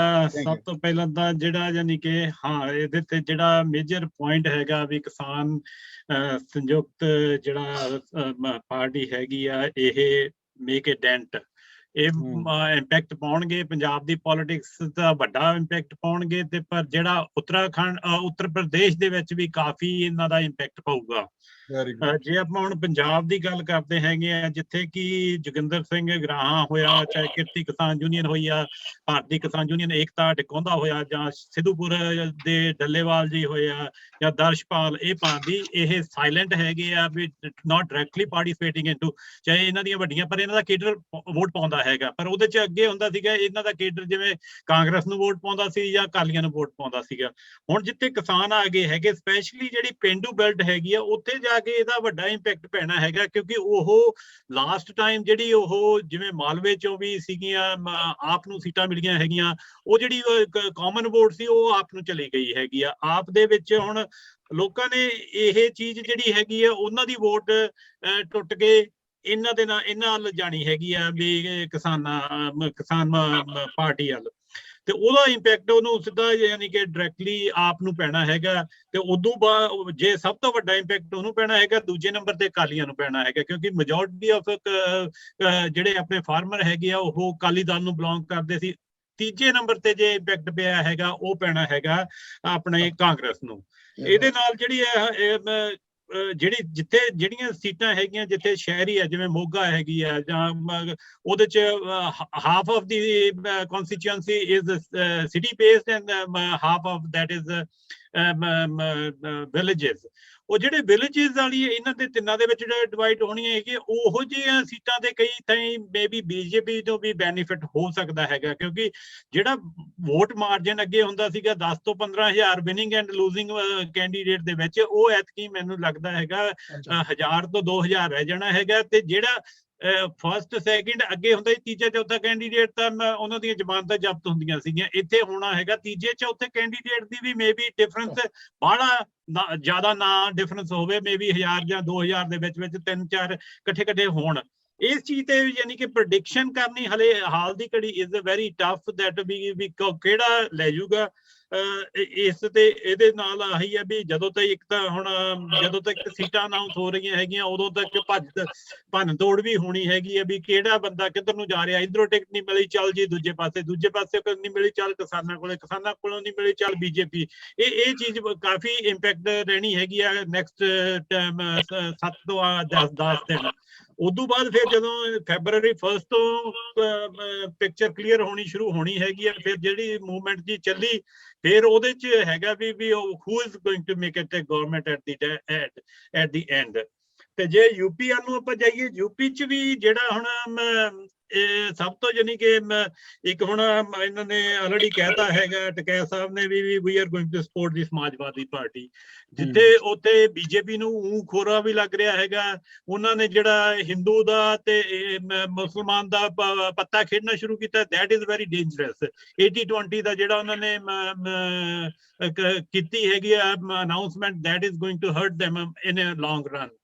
Speaker 5: ਸਭ ਤੋਂ ਪਹਿਲਾਂ ਤਾਂ ਜਿਹੜਾ ਯਾਨੀ ਕਿ ਹਾਂ ਇਹਦੇ ਤੇ ਜਿਹੜਾ ਮੇਜਰ ਪੁਆਇੰਟ ਹੈਗਾ ਵੀ ਕਿਸਾਨ ਸੰਯੁਕਤ ਜਿਹੜਾ ਪਾਰਟੀ ਹੈਗੀ ਆ, ਇਹ ਮੇਕ ਏ ਡੈਂਟ ਇਹ ਇੰਪੈਕਟ ਪਾਉਣਗੇ, ਪੰਜਾਬ ਦੀ ਪੋਲਿਟਿਕਸ ਦਾ ਵੱਡਾ ਇੰਪੈਕਟ ਪਾਉਣਗੇ, ਤੇ ਪਰ ਜਿਹੜਾ ਉੱਤਰ ਪ੍ਰਦੇਸ਼ ਦੇ ਵਿੱਚ ਵੀ ਕਾਫੀ ਇਹਨਾਂ ਦਾ ਇੰਪੈਕਟ ਪਊਗਾ। ਜੇ ਆਪਾਂ ਹੁਣ ਪੰਜਾਬ ਦੀ ਗੱਲ ਕਰਦੇ ਹੈਗੇ ਆ, ਜਿੱਥੇ ਕਿ ਜੋਗਿੰਦਰ ਸਿੰਘ ਗਰਾਹਾਂ ਹੋਇਆ, ਚਾਹੇ ਕਿਰਤੀ ਕਿਸਾਨ ਯੂਨੀਅਨ ਹੋਈ ਆ, ਭਾਰਤੀ ਕਿਸਾਨ ਯੂਨੀਅਨ ਏਕਤਾ ਟਿਕਾਉਂਦਾ ਹੋਇਆ, ਜਾਂ ਸਿੱਧੂਪੁਰ ਦੇ ਡੱਲੇਵਾਲ ਜੀ ਹੋਏ ਆ, ਜਾਂ ਦਰਸ਼ਪਾਲ, ਇਹ ਭਾਰਤੀ ਇਹ ਸਾਇਲੈਂਟ ਹੈਗੇ ਆ, ਵੀ ਨਾਟ ਡਾਇਰੈਕਟਲੀ ਪਾਰਟਿਸਿਪੇਟਿੰਗ ਇਨਟੂ, ਚਾਹੇ ਇਹਨਾਂ ਦੀਆਂ ਵੱਡੀਆਂ, ਪਰ ਇਹਨਾਂ ਦਾ ਕੇਡਰ ਵੋਟ ਪਾਉਂਦਾ ਹੈਗਾ। ਪਰ ਉਹਦੇ ਚ ਅੱਗੇ ਹੁੰਦਾ ਸੀਗਾ ਇਹਨਾਂ ਦਾ ਕੇਡਰ ਜਿਵੇਂ ਕਾਂਗਰਸ ਨੂੰ ਵੋਟ ਪਾਉਂਦਾ ਸੀ ਜਾਂ ਅਕਾਲੀਆਂ ਨੂੰ ਵੋਟ ਪਾਉਂਦਾ ਸੀਗਾ। ਹੁਣ ਜਿੱਥੇ ਕਿਸਾਨ ਆ ਗਏ ਹੈਗੇ, ਸਪੈਸ਼ਲੀ ਜਿਹੜੀ ਪੇਂਡੂ ਬੈਲਟ ਹੈਗੀ ਆ, ਉੱਥੇ ਜਾ ਕੇ ਇਹਦਾ ਵੱਡਾ ਇੰਪੈਕਟ ਪੈਣਾ ਹੈਗਾ, ਕਿਉਂਕਿ ਉਹ ਲਾਸਟ ਟਾਈਮ ਜਿਹੜੀ ਉਹ ਜਿਵੇਂ ਮਾਲਵੇ ਚੋਂ ਵੀ ਸੀਗੀਆਂ ਆਪ ਨੂੰ ਸੀਟਾਂ ਮਿਲੀਆਂ ਹੈਗੀਆਂ, ਉਹ ਜਿਹੜੀ ਕਾਮਨ ਵੋਟ ਸੀ ਉਹ ਆਪ ਨੂੰ ਚਲੀ ਗਈ ਹੈਗੀ ਆ। ਆਪ ਦੇ ਵਿੱਚ ਹੁਣ ਲੋਕਾਂ ਨੇ ਇਹ ਚੀਜ਼ ਜਿਹੜੀ ਹੈਗੀ ਆ, ਉਹਨਾਂ ਦੀ ਵੋਟ ਟੁੱਟ ਕੇ ਇਹਨਾਂ ਦੇ ਨਾਲ ਇਹਨਾਂ ਵੱਲ ਜਾਣੀ ਹੈਗੀ ਆ, ਵੀ ਕਿਸਾਨ ਪਾਰਟੀ ਵੱਲ, ਤੇ ਉਹਦਾ ਇੰਪੈਕਟ ਉਹਨੂੰ ਸਿੱਧਾ ਯਾਨੀ ਕਿ ਡਾਇਰੈਕਟਲੀ ਆਪ ਨੂੰ ਪੈਣਾ ਹੈਗਾ। ਤੇ ਉਦੋਂ ਬਾਅਦ ਜੇ ਸਭ ਤੋਂ ਵੱਡਾ ਇੰਪੈਕਟ ਉਹਨੂੰ ਪੈਣਾ ਹੈਗਾ, ਦੂਜੇ ਨੰਬਰ ਤੇ ਅਕਾਲੀਆਂ ਨੂੰ ਪੈਣਾ ਹੈਗਾ, ਕਿਉਂਕਿ ਮੈਜੋਰਟੀ ਆਫ ਜਿਹੜੇ ਆਪਣੇ ਫਾਰਮਰ ਹੈਗੇ ਆ ਉਹ ਅਕਾਲੀ ਦਲ ਨੂੰ ਬਿਲੋਂਗ ਕਰਦੇ ਸੀ। ਤੀਜੇ ਨੰਬਰ ਤੇ ਜੇ ਇੰਪੈਕਟ ਪਿਆ ਹੈਗਾ ਉਹ ਪੈਣਾ ਹੈਗਾ ਆਪਣੇ ਕਾਂਗਰਸ ਨੂੰ। ਇਹਦੇ ਨਾਲ ਜਿਹੜੀ ਜਿੱਥੇ ਜਿਹੜੀਆਂ ਸੀਟਾਂ ਹੈਗੀਆਂ, ਜਿੱਥੇ ਸ਼ਹਿਰੀ ਆ ਜਿਵੇਂ ਮੋਗਾ ਹੈਗੀ ਆ, ਜਾਂ ਉਹਦੇ ਚ half of the constituency is city based and half of that is villages. ਉਹ ਜਿਹੜੇ ਵਿਲੇजेस ਵਾਲੀ ਇਹਨਾਂ ਦੇ ਤਿੰਨਾਂ ਦੇ ਵਿੱਚ ਡਿਵਾਈਡ ਹੋਣੀਆਂ ਹੈਗੀ, ਉਹੋ ਜਿਹੀਆਂ ਸੀਟਾਂ ਦੇ ਕਈ ਥਾਈਂ ਮੇਬੀ ਬੀਜੇਪੀ ਤੋਂ ਵੀ ਬੈਨੀਫਿਟ ਹੋ ਸਕਦਾ ਹੈਗਾ, ਕਿਉਂਕਿ ਜਿਹੜਾ ਵੋਟ ਮਾਰਜਨ ਅੱਗੇ ਹੁੰਦਾ ਸੀਗਾ 10 ਤੋਂ 15,000 ਵਿਨਿੰਗ ਐਂਡ ਲੂਜ਼ਿੰਗ ਕੈਂਡੀਡੇਟ ਦੇ ਵਿੱਚ, ਉਹ ਐਤਕੀ ਮੈਨੂੰ ਲੱਗਦਾ ਹੈਗਾ 1000 ਤੋਂ 2000 ਰਹਿ ਜਾਣਾ ਹੈਗਾ। ਤੇ ਜਿਹੜਾ ਫਸਟ ਸੈਕਿੰਡ ਅੱਗੇ ਹੁੰਦਾ ਸੀ ਤੀਜਾ ਚੌਥਾ ਕੈਂਡੀਡੇਟ, ਤਾਂ ਉਹਨਾਂ ਦੀਆਂ ਜ਼ਮਾਨਤਾਂ ਜ਼ਬਤ ਹੁੰਦੀਆਂ ਸੀਗੀਆਂ। ਇੱਥੇ ਹੋਣਾ ਹੈਗਾ ਤੀਜੇ ਚੌਥੇ ਕੈਂਡੀਡੇਟ ਦੀ ਵੀ ਮੇਬੀ ਡਿਫਰੈਂਸ ਬਾਹਲਾ ਜ਼ਿਆਦਾ ਨਾ ਡਿਫਰੈਂਸ ਹੋਵੇ, ਮੇਬੀ 1000 ਜਾਂ 2000 ਦੇ ਵਿੱਚ 3-4 ਇਕੱਠੇ ਹੋਣ। ਇਸ ਚੀਜ਼ ਤੇ ਯਾਨੀ ਕਿ ਪ੍ਰੈਡਿਕਸ਼ਨ ਕਰਨੀ ਹਲੇ ਹਾਲ ਦੀ ਘੜੀ ਇਜ਼ ਵੈਰੀ ਟਫ, ਦੈਟ ਵੀ ਕਿਹੜਾ ਲੈ ਜਾਊਗਾ। ਇਸ ਤੇ ਇਹਦੇ ਨਾਲ ਆਹੀ ਹੈ ਵੀ ਜਦੋਂ ਤੱਕ ਇੱਕ ਤਾਂ ਹੁਣ ਜਦੋਂ ਤੱਕ ਸੀਟਾਂ ਅਨਾਉਂਸ ਹੋ ਰਹੀਆਂ ਹੈਗੀਆਂ, ਉਦੋਂ ਤੱਕ ਭੰਨ ਤੋੜ ਵੀ ਹੋਣੀ ਹੈਗੀ ਹੈ, ਵੀ ਕਿਹੜਾ ਬੰਦਾ ਕਿੱਧਰ ਨੂੰ ਜਾ ਰਿਹਾ। ਇਧਰੋਂ ਟਿਕਟ ਨਹੀਂ ਮਿਲੀ, ਚੱਲ ਜੀ ਦੂਜੇ ਪਾਸੇ ਨਹੀਂ ਮਿਲੀ, ਚੱਲ ਕਿਸਾਨਾਂ ਕੋਲੋਂ ਨਹੀਂ ਮਿਲੀ, ਚੱਲ ਬੀਜੇਪੀ। ਇਹ ਚੀਜ਼ ਕਾਫੀ ਇੰਪੈਕਟ ਰਹਿਣੀ ਹੈਗੀ ਆ ਨੈਕਸਟ 7 ਤੋਂ 10 ਦਿਨ। ਉਦੋਂ ਬਾਅਦ ਫਿਰ ਜਦੋਂ ਫੈਬਰਰੀ 1 ਤੋਂ ਪਿਕਚਰ ਕਲੀਅਰ ਹੋਣੀ ਸ਼ੁਰੂ ਹੋਣੀ ਹੈਗੀ ਆ, ਫਿਰ ਜਿਹੜੀ ਮੂਵਮੈਂਟ ਜੀ ਚੱਲੀ, ਫਿਰ ਉਹਦੇ ਚ ਹੈਗਾ ਵੀ who is going to make it a government at the end. ਤੇ ਜੇ ਯੂਪੀ ਨੂੰ ਆਪਾਂ ਜਾਈਏ, ਯੂਪੀ ਚ ਵੀ ਜਿਹੜਾ ਹੁਣ ਸਭ ਤੋਂ ਯਾਨੀ ਕਿ ਇੱਕ ਹੁਣ ਇਹਨਾਂ ਨੇ ਆਲਰੇਡੀ ਕਹਿਤਾ ਹੈਗਾ, ਟਕੈਤ ਸਾਹਿਬ ਨੇ we are going to support the Samajwadi Party, ਜਿੱਥੇ ਉੱਥੇ ਬੀਜੇਪੀ ਨੂੰ ਖੋਰਾ ਵੀ ਲੱਗ ਰਿਹਾ ਹੈਗਾ। ਉਹਨਾਂ ਨੇ ਜਿਹੜਾ ਹਿੰਦੂ ਦਾ ਤੇ ਮੁਸਲਮਾਨ ਦਾ ਪੱਤਾ ਖੇਡਣਾ ਸ਼ੁਰੂ ਕੀਤਾ, ਦੈਟ ਇਜ਼ ਵੈਰੀ ਡੇਂਜਰਸ। 80-20 ਦਾ ਜਿਹੜਾ ਉਹਨਾਂ ਨੇ ਕੀਤੀ ਹੈਗੀ ਆ announcement, that is going to hurt them in a long run।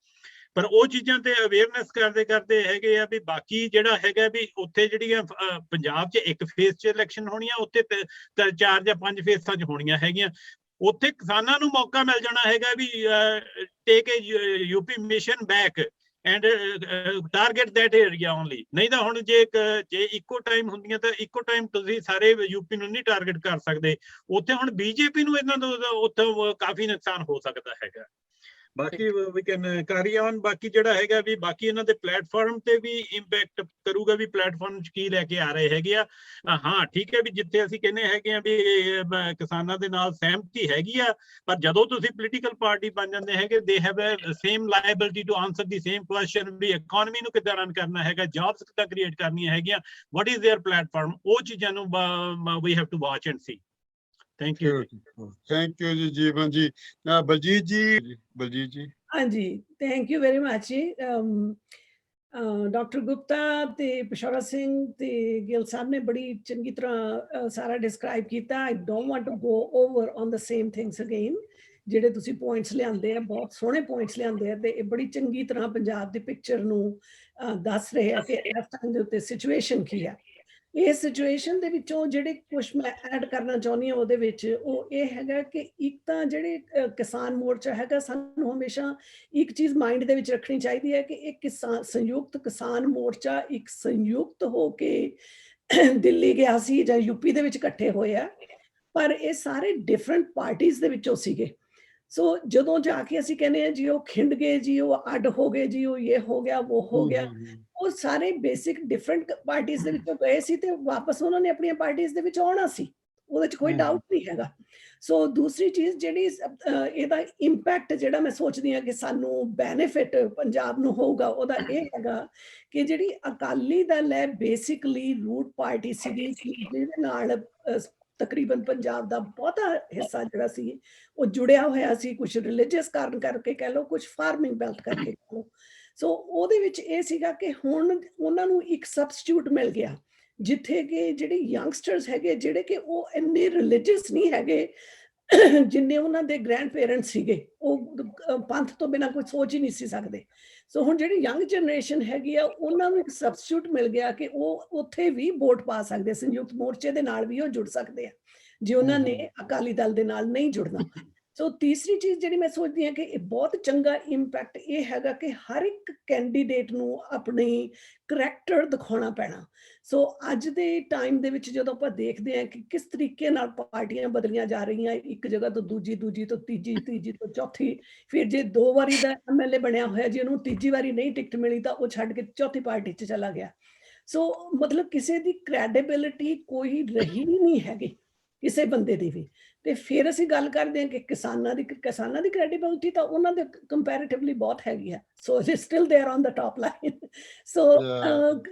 Speaker 5: ਪਰ ਉਹ ਚੀਜ਼ਾਂ ਤੇ ਅਵੇਅਰਨੈਸ ਕਰਦੇ ਹੈਗੇ ਆ ਵੀ ਬਾਕੀ ਜਿਹੜਾ ਹੈਗਾ ਵੀ ਉੱਥੇ ਜਿਹੜੀਆਂ ਪੰਜਾਬ 'ਚ ਇੱਕ ਫੇਸ 'ਚ ਇਲੈਕਸ਼ਨ ਹੋਣੀਆਂ, ਉੱਥੇ 4 ਜਾਂ 5 ਫੇਸਾਂ 'ਚ ਹੋਣੀਆਂ ਹੈਗੀਆਂ। ਉੱਥੇ ਕਿਸਾਨਾਂ ਨੂੰ ਮੌਕਾ ਮਿਲ ਜਾਣਾ ਹੈਗਾ ਵੀ take a UP mission back and target that area only. ਨਹੀਂ ਤਾਂ ਹੁਣ ਜੇ ਇੱਕੋ ਟਾਈਮ ਹੁੰਦੀਆਂ ਤਾਂ ਇੱਕੋ ਟਾਈਮ ਤੁਸੀਂ ਸਾਰੇ ਯੂਪੀ ਨੂੰ ਨਹੀਂ ਟਾਰਗੇਟ ਕਰ ਸਕਦੇ। ਉੱਥੇ ਹੁਣ ਬੀਜੇਪੀ ਨੂੰ ਇਹਨਾਂ ਦਾ ਉੱਥੋਂ ਕਾਫੀ ਨੁਕਸਾਨ ਹੋ ਸਕਦਾ ਹੈਗਾ। ਬਾਕੀ ਵੀ ਕੈਨ ਕੈਰੀ ਔਨ। ਬਾਕੀ ਜਿਹੜਾ ਹੈਗਾ ਵੀ ਬਾਕੀ ਇਹਨਾਂ ਦੇ ਪਲੇਟਫਾਰਮ ਤੇ ਵੀ ਇੰਪੈਕਟ ਕਰੂਗਾ ਵੀ ਪਲੇਟਫਾਰਮ 'ਚ ਕੀ ਲੈ ਕੇ ਆ ਰਹੇ ਹੈਗੇ ਆ। ਹਾਂ ਠੀਕ ਹੈ ਵੀ ਜਿੱਥੇ ਅਸੀਂ ਕਹਿੰਦੇ ਹੈਗੇ ਆ ਵੀ ਕਿਸਾਨਾਂ ਦੇ ਨਾਲ ਸਹਿਮਤੀ ਹੈਗੀ ਆ, ਪਰ ਜਦੋਂ ਤੁਸੀਂ ਪੋਲੀਟੀਕਲ ਪਾਰਟੀ ਬਣ ਜਾਂਦੇ ਹੈਗੇ, they have same liability to answer the same question ਵੀ ਇਕਨੋਮੀ ਨੂੰ ਕਿੱਦਾਂ ਰਨ ਕਰਨਾ ਹੈਗਾ, ਜੌਬਸ ਕਿੱਦਾਂ ਕ੍ਰੀਏਟ ਕਰਨੀਆਂ ਹੈਗੀਆਂ, ਵਾਟ ਇਜ਼ देयर ਪਲੇਟਫਾਰਮ। ਉਹ ਚੀਜ਼ਾਂ ਨੂੰ we have to watch and see. Thank you
Speaker 1: ਜੀ ਜੀਵਨ ਜੀ। ਬਲਜੀਤ ਜੀ।
Speaker 6: ਹਾਂਜੀ, ਥੈਂਕ ਯੂ ਵੈਰੀ ਮਚ ਜੀ। ਡਾਕਟਰ ਗੁਪਤਾ ਤੇ ਪਿਸ਼ੌਰਾ ਸਿੰਘ ਤੇ ਗਿੱਲ ਸਾਹਿਬ ਨੇ ਬੜੀ ਚੰਗੀ ਤਰ੍ਹਾਂ ਸਾਰਾ ਡਿਸਕ੍ਰਾਈਬ ਕੀਤਾ। I don't want to go over on the same things again. ਜਿਹੜੇ ਤੁਸੀਂ ਪੁਆਇੰਟਸ ਲਿਆਂਦੇ ਆ, ਬਹੁਤ ਸੋਹਣੇ ਪੁਆਇੰਟਸ ਲਿਆਂਦੇ ਆ, ਤੇ ਇਹ ਬੜੀ ਚੰਗੀ ਤਰ੍ਹਾਂ ਪੰਜਾਬ ਦੀ ਪਿਕਚਰ ਨੂੰ ਦੱਸ ਰਹੇ ਆ ਕਿ ਇਸ ਟਾਈਮ ਦੇ ਉੱਤੇ ਸਿਚੁਏਸ਼ਨ ਕੀ ਹੈ। ਇਸ ਸਿਚੁਏਸ਼ਨ ਦੇ ਵਿੱਚੋਂ ਜਿਹੜੇ ਕੁਛ ਮੈਂ ਐਡ ਕਰਨਾ ਚਾਹੁੰਦੀ ਹਾਂ ਉਹਦੇ ਵਿੱਚ ਉਹ ਇਹ ਹੈਗਾ ਕਿ ਇੱਕ ਤਾਂ ਜਿਹੜੇ ਕਿਸਾਨ ਮੋਰਚਾ ਹੈਗਾ, ਸਾਨੂੰ ਹਮੇਸ਼ਾ ਇੱਕ ਚੀਜ਼ ਮਾਈਂਡ ਦੇ ਵਿੱਚ ਰੱਖਣੀ ਚਾਹੀਦੀ ਹੈ ਕਿ ਇਹ ਸੰਯੁਕਤ ਕਿਸਾਨ ਮੋਰਚਾ ਇੱਕ ਸੰਯੁਕਤ ਹੋ ਕੇ ਦਿੱਲੀ ਗਿਆ ਸੀ ਜਾਂ ਯੂਪੀ ਦੇ ਵਿੱਚ ਇਕੱਠੇ ਹੋਏ ਆ, ਪਰ ਇਹ ਸਾਰੇ ਡਿਫਰੈਂਟ ਪਾਰਟੀਆਂ ਦੇ ਵਿੱਚੋਂ ਸੀਗੇ। ਸੋ ਜਦੋਂ ਜਾ ਕੇ ਅਸੀਂ ਕਹਿੰਦੇ ਆ ਜੀ ਉਹ ਖਿੰਡ ਗਏ, ਜੀ ਉਹ ਅੱਡ ਹੋ ਗਏ, ਜੀ ਉਹ ਇਹ ਹੋ ਗਿਆ, ਉਹ ਹੋ ਗਿਆ, ਉਹ ਸਾਰੇ ਬੇਸਿਕ ਡਿਫਰੈਂਟ ਪਾਰਟੀਆਂ ਦੇ ਵਿੱਚੋਂ ਗਏ ਸੀ ਤੇ ਵਾਪਸ ਉਹਨਾਂ ਨੇ ਆਪਣੀਆਂ ਪਾਰਟੀਆਂ ਦੇ ਵਿੱਚ ਆਉਣਾ ਸੀ, ਉਹਦੇ 'ਚ ਕੋਈ ਡਾਊਟ ਨਹੀਂ ਹੈਗਾ। ਸੋ ਦੂਸਰੀ ਚੀਜ਼ ਜਿਹੜੀ ਇਹਦਾ ਇੰਪੈਕਟ ਜਿਹੜਾ ਮੈਂ ਸੋਚਦੀ ਹਾਂ ਕਿ ਸਾਨੂੰ ਬੈਨੀਫਿਟ ਪੰਜਾਬ ਨੂੰ ਹੋਊਗਾ, ਉਹਦਾ ਇਹ ਹੈਗਾ ਕਿ ਜਿਹੜੀ ਅਕਾਲੀ ਦਲ ਹੈ ਬੇਸਿਕਲੀ ਰੂਟ ਪਾਰਟੀ ਸੀਗੀ, ਜਿਹਦੇ ਨਾਲ ਤਕਰੀਬਨ ਪੰਜਾਬ ਦਾ ਬਹੁਤਾ ਹਿੱਸਾ ਜਿਹੜਾ ਸੀ ਉਹ ਜੁੜਿਆ ਹੋਇਆ ਸੀ, ਕੁਝ ਰਿਲੀਜੀਅਸ ਕਾਰਨ ਕਰਕੇ ਕਹਿ ਲਓ, ਕੁਝ ਫਾਰਮਿੰਗ ਬੈਲਟ ਕਰਕੇ ਕਹਿ ਲਓ। ਸੋ ਉਹਦੇ ਵਿੱਚ ਇਹ ਸੀਗਾ ਕਿ ਹੁਣ ਉਹਨਾਂ ਨੂੰ ਇੱਕ ਸਬਸਟੀਟਿਊਟ ਮਿਲ ਗਿਆ, ਜਿੱਥੇ ਕਿ ਜਿਹੜੇ ਯੰਗਸਟਰਸ ਹੈਗੇ ਜਿਹੜੇ ਕਿ ਉਹ ਇੰਨੇ ਰਿਲੀਜੀਅਸ ਨਹੀਂ ਹੈਗੇ ਜਿੰਨੇ ਉਹਨਾਂ ਦੇ ਗ੍ਰੈਂਡ ਪੇਰੈਂਟਸ ਸੀਗੇ, ਉਹ ਪੰਥ ਤੋਂ ਬਿਨਾਂ ਕੋਈ ਸੋਚ ਹੀ ਨਹੀਂ ਸੀ ਸਕਦੇ। ਸੋ ਹੁਣ ਜਿਹੜੀ ਯੰਗ ਜਨਰੇਸ਼ਨ ਹੈਗੀ ਆ, ਉਹਨਾਂ ਨੂੰ ਇੱਕ ਸਬਸਟੀਟਿਊਟ ਮਿਲ ਗਿਆ ਕਿ ਉਹ ਉੱਥੇ ਵੀ ਵੋਟ ਪਾ ਸਕਦੇ, ਸੰਯੁਕਤ ਮੋਰਚੇ ਦੇ ਨਾਲ ਵੀ ਉਹ ਜੁੜ ਸਕਦੇ ਆ ਜੇ ਉਹਨਾਂ ਨੇ ਅਕਾਲੀ ਦਲ ਦੇ ਨਾਲ ਨਹੀਂ ਜੁੜਨਾ। ਸੋ ਤੀਸਰੀ ਚੀਜ਼ ਜਿਹੜੀ ਮੈਂ ਸੋਚਦੀ ਹਾਂ ਕਿ ਇਹ ਬਹੁਤ ਚੰਗਾ ਇੰਪੈਕਟ ਇਹ ਹੈਗਾ ਕਿ ਹਰ ਇੱਕ ਕੈਂਡੀਡੇਟ ਨੂੰ ਆਪਣੀ ਕਰੈਕਟਰ ਦਿਖਾਉਣਾ ਪੈਣਾ। ਸੋ ਅੱਜ ਦੇ ਟਾਈਮ ਦੇ ਵਿੱਚ ਜਦੋਂ ਆਪਾਂ ਦੇਖਦੇ ਹਾਂ ਕਿ ਕਿਸ ਤਰੀਕੇ ਨਾਲ ਪਾਰਟੀਆਂ ਬਦਲੀਆਂ ਜਾ ਰਹੀਆਂ, ਇੱਕ ਜਗ੍ਹਾ ਤੋਂ ਦੂਜੀ, ਦੂਜੀ ਤੋਂ ਤੀਜੀ, ਤੀਜੀ ਤੋਂ ਚੌਥੀ, ਫਿਰ ਜੇ 2 ਵਾਰੀ ਦਾ MLA ਬਣਿਆ ਹੋਇਆ, ਜੇ ਉਹਨੂੰ ਤੀਜੀ ਵਾਰੀ ਨਹੀਂ ਟਿਕਟ ਮਿਲੀ ਤਾਂ ਉਹ ਛੱਡ ਕੇ ਚੌਥੀ ਪਾਰਟੀ 'ਚ ਚਲਾ ਗਿਆ। ਸੋ ਮਤਲਬ ਕਿਸੇ ਦੀ ਕ੍ਰੈਡੀਬਿਲਿਟੀ ਕੋਈ ਰਹੀ ਨਹੀਂ ਹੈਗੀ ਕਿਸੇ ਬੰਦੇ ਦੀ ਵੀ। ਤੇ ਫਿਰ ਅਸੀਂ ਗੱਲ ਕਰਦੇ ਹਾਂ ਕਿ ਕਿਸਾਨਾਂ ਦੀ ਕ੍ਰੈਡੀਬਿਲਿਟੀ ਤਾਂ ਉਹਨਾਂ ਦੇ ਕੰਪੈਰੀਟਿਵਲੀ ਬਹੁਤ ਹੈਗੀ ਹੈ। So it is still there on the top line. So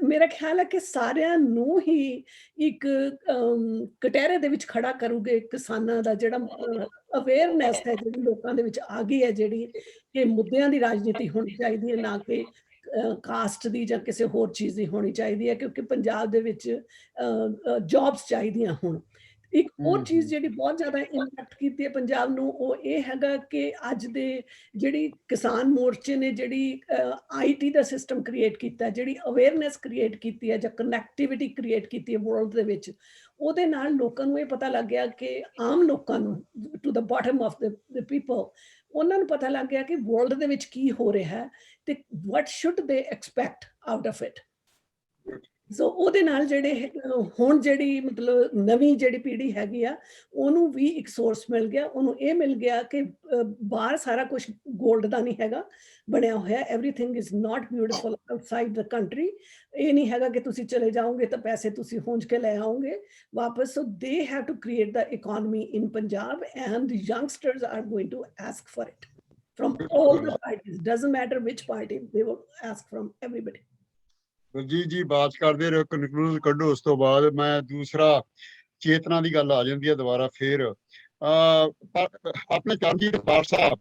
Speaker 6: ਮੇਰਾ ਖਿਆਲ ਹੈ ਕਿ ਸਾਰਿਆਂ ਨੂੰ ਹੀ ਇੱਕ ਕਟਹਿਰੇ ਦੇ ਵਿੱਚ ਖੜਾ ਕਰੂਗੇ ਕਿਸਾਨਾਂ ਦਾ ਜਿਹੜਾ ਅਵੇਅਰਨੈਸ ਹੈ ਜਿਹੜੀ ਲੋਕਾਂ ਦੇ ਵਿੱਚ ਆ ਗਈ ਹੈ, ਜਿਹੜੀ ਕਿ ਮੁੱਦਿਆਂ ਦੀ ਰਾਜਨੀਤੀ ਹੋਣੀ ਚਾਹੀਦੀ ਹੈ, ਨਾ ਕਿ ਕਾਸਟ ਦੀ ਜਾਂ ਕਿਸੇ ਹੋਰ ਚੀਜ਼ ਦੀ ਹੋਣੀ ਚਾਹੀਦੀ ਹੈ, ਕਿਉਂਕਿ ਪੰਜਾਬ ਦੇ ਵਿੱਚ ਜੌਬਸ ਚਾਹੀਦੀਆਂ ਹੁਣ। ਇੱਕ ਹੋਰ ਚੀਜ਼ ਜਿਹੜੀ ਬਹੁਤ ਜ਼ਿਆਦਾ ਇੰਪੈਕਟ ਕੀਤੀ ਹੈ ਪੰਜਾਬ ਨੂੰ, ਉਹ ਇਹ ਹੈਗਾ ਕਿ ਅੱਜ ਦੇ ਜਿਹੜੀ ਕਿਸਾਨ ਮੋਰਚੇ ਨੇ ਜਿਹੜੀ IT ਦਾ ਸਿਸਟਮ ਕ੍ਰੀਏਟ ਕੀਤਾ, ਜਿਹੜੀ ਅਵੇਅਰਨੈਸ ਕ੍ਰੀਏਟ ਕੀਤੀ ਹੈ ਜਾਂ ਕਨੈਕਟੀਵਿਟੀ ਕ੍ਰੀਏਟ ਕੀਤੀ ਹੈ ਵਰਲਡ ਦੇ ਵਿੱਚ, ਉਹਦੇ ਨਾਲ ਲੋਕਾਂ ਨੂੰ ਇਹ ਪਤਾ ਲੱਗ ਗਿਆ ਕਿ ਆਮ ਲੋਕਾਂ ਨੂੰ, to the bottom of the people, ਉਹਨਾਂ ਨੂੰ ਪਤਾ ਲੱਗ ਗਿਆ ਕਿ ਵਰਲਡ ਦੇ ਵਿੱਚ ਕੀ ਹੋ ਰਿਹਾ ਹੈ ਤੇ what should they expect out of it। ਸੋ ਉਹਦੇ ਨਾਲ ਜਿਹੜੇ ਹੁਣ ਜਿਹੜੀ ਮਤਲਬ ਨਵੀਂ ਜਿਹੜੀ ਪੀੜ੍ਹੀ ਹੈਗੀ ਆ, ਉਹਨੂੰ ਵੀ ਇੱਕ ਸੋਰਸ ਮਿਲ ਗਿਆ, ਉਹਨੂੰ ਇਹ ਮਿਲ ਗਿਆ ਕਿ ਬਾਹਰ ਸਾਰਾ ਕੁਝ ਗੋਲਡ ਦਾ ਨਹੀਂ ਹੈਗਾ ਬਣਿਆ ਹੋਇਆ, everything is not beautiful outside the country. ਇਹ ਨਹੀਂ ਹੈਗਾ ਕਿ ਤੁਸੀਂ ਚਲੇ ਜਾਓਗੇ ਤਾਂ ਪੈਸੇ ਤੁਸੀਂ ਹੁੰਜ ਕੇ ਲੈ ਆਓਗੇ ਵਾਪਸ। So they have to create the economy in Punjab and youngsters are going to ask for it from all the parties, doesn't matter which party, they will ask from everybody।
Speaker 1: ਜੀ ਬਾਤ ਕਰਦੇ ਰਹੋ, ਕਨਕਲੂਡ ਕੱਢੋ। ਉਸ ਤੋਂ ਬਾਅਦ ਮੈਂ ਦੂਸਰਾ ਚੇਤਨਾ ਦੀ ਗੱਲ ਆ ਜਾਂਦੀ ਹੈ ਦੁਬਾਰਾ ਫੇਰ। ਆਪਣੇ ਚਰਨਜੀਤ ਪਾਠ ਸਾਹਿਬ,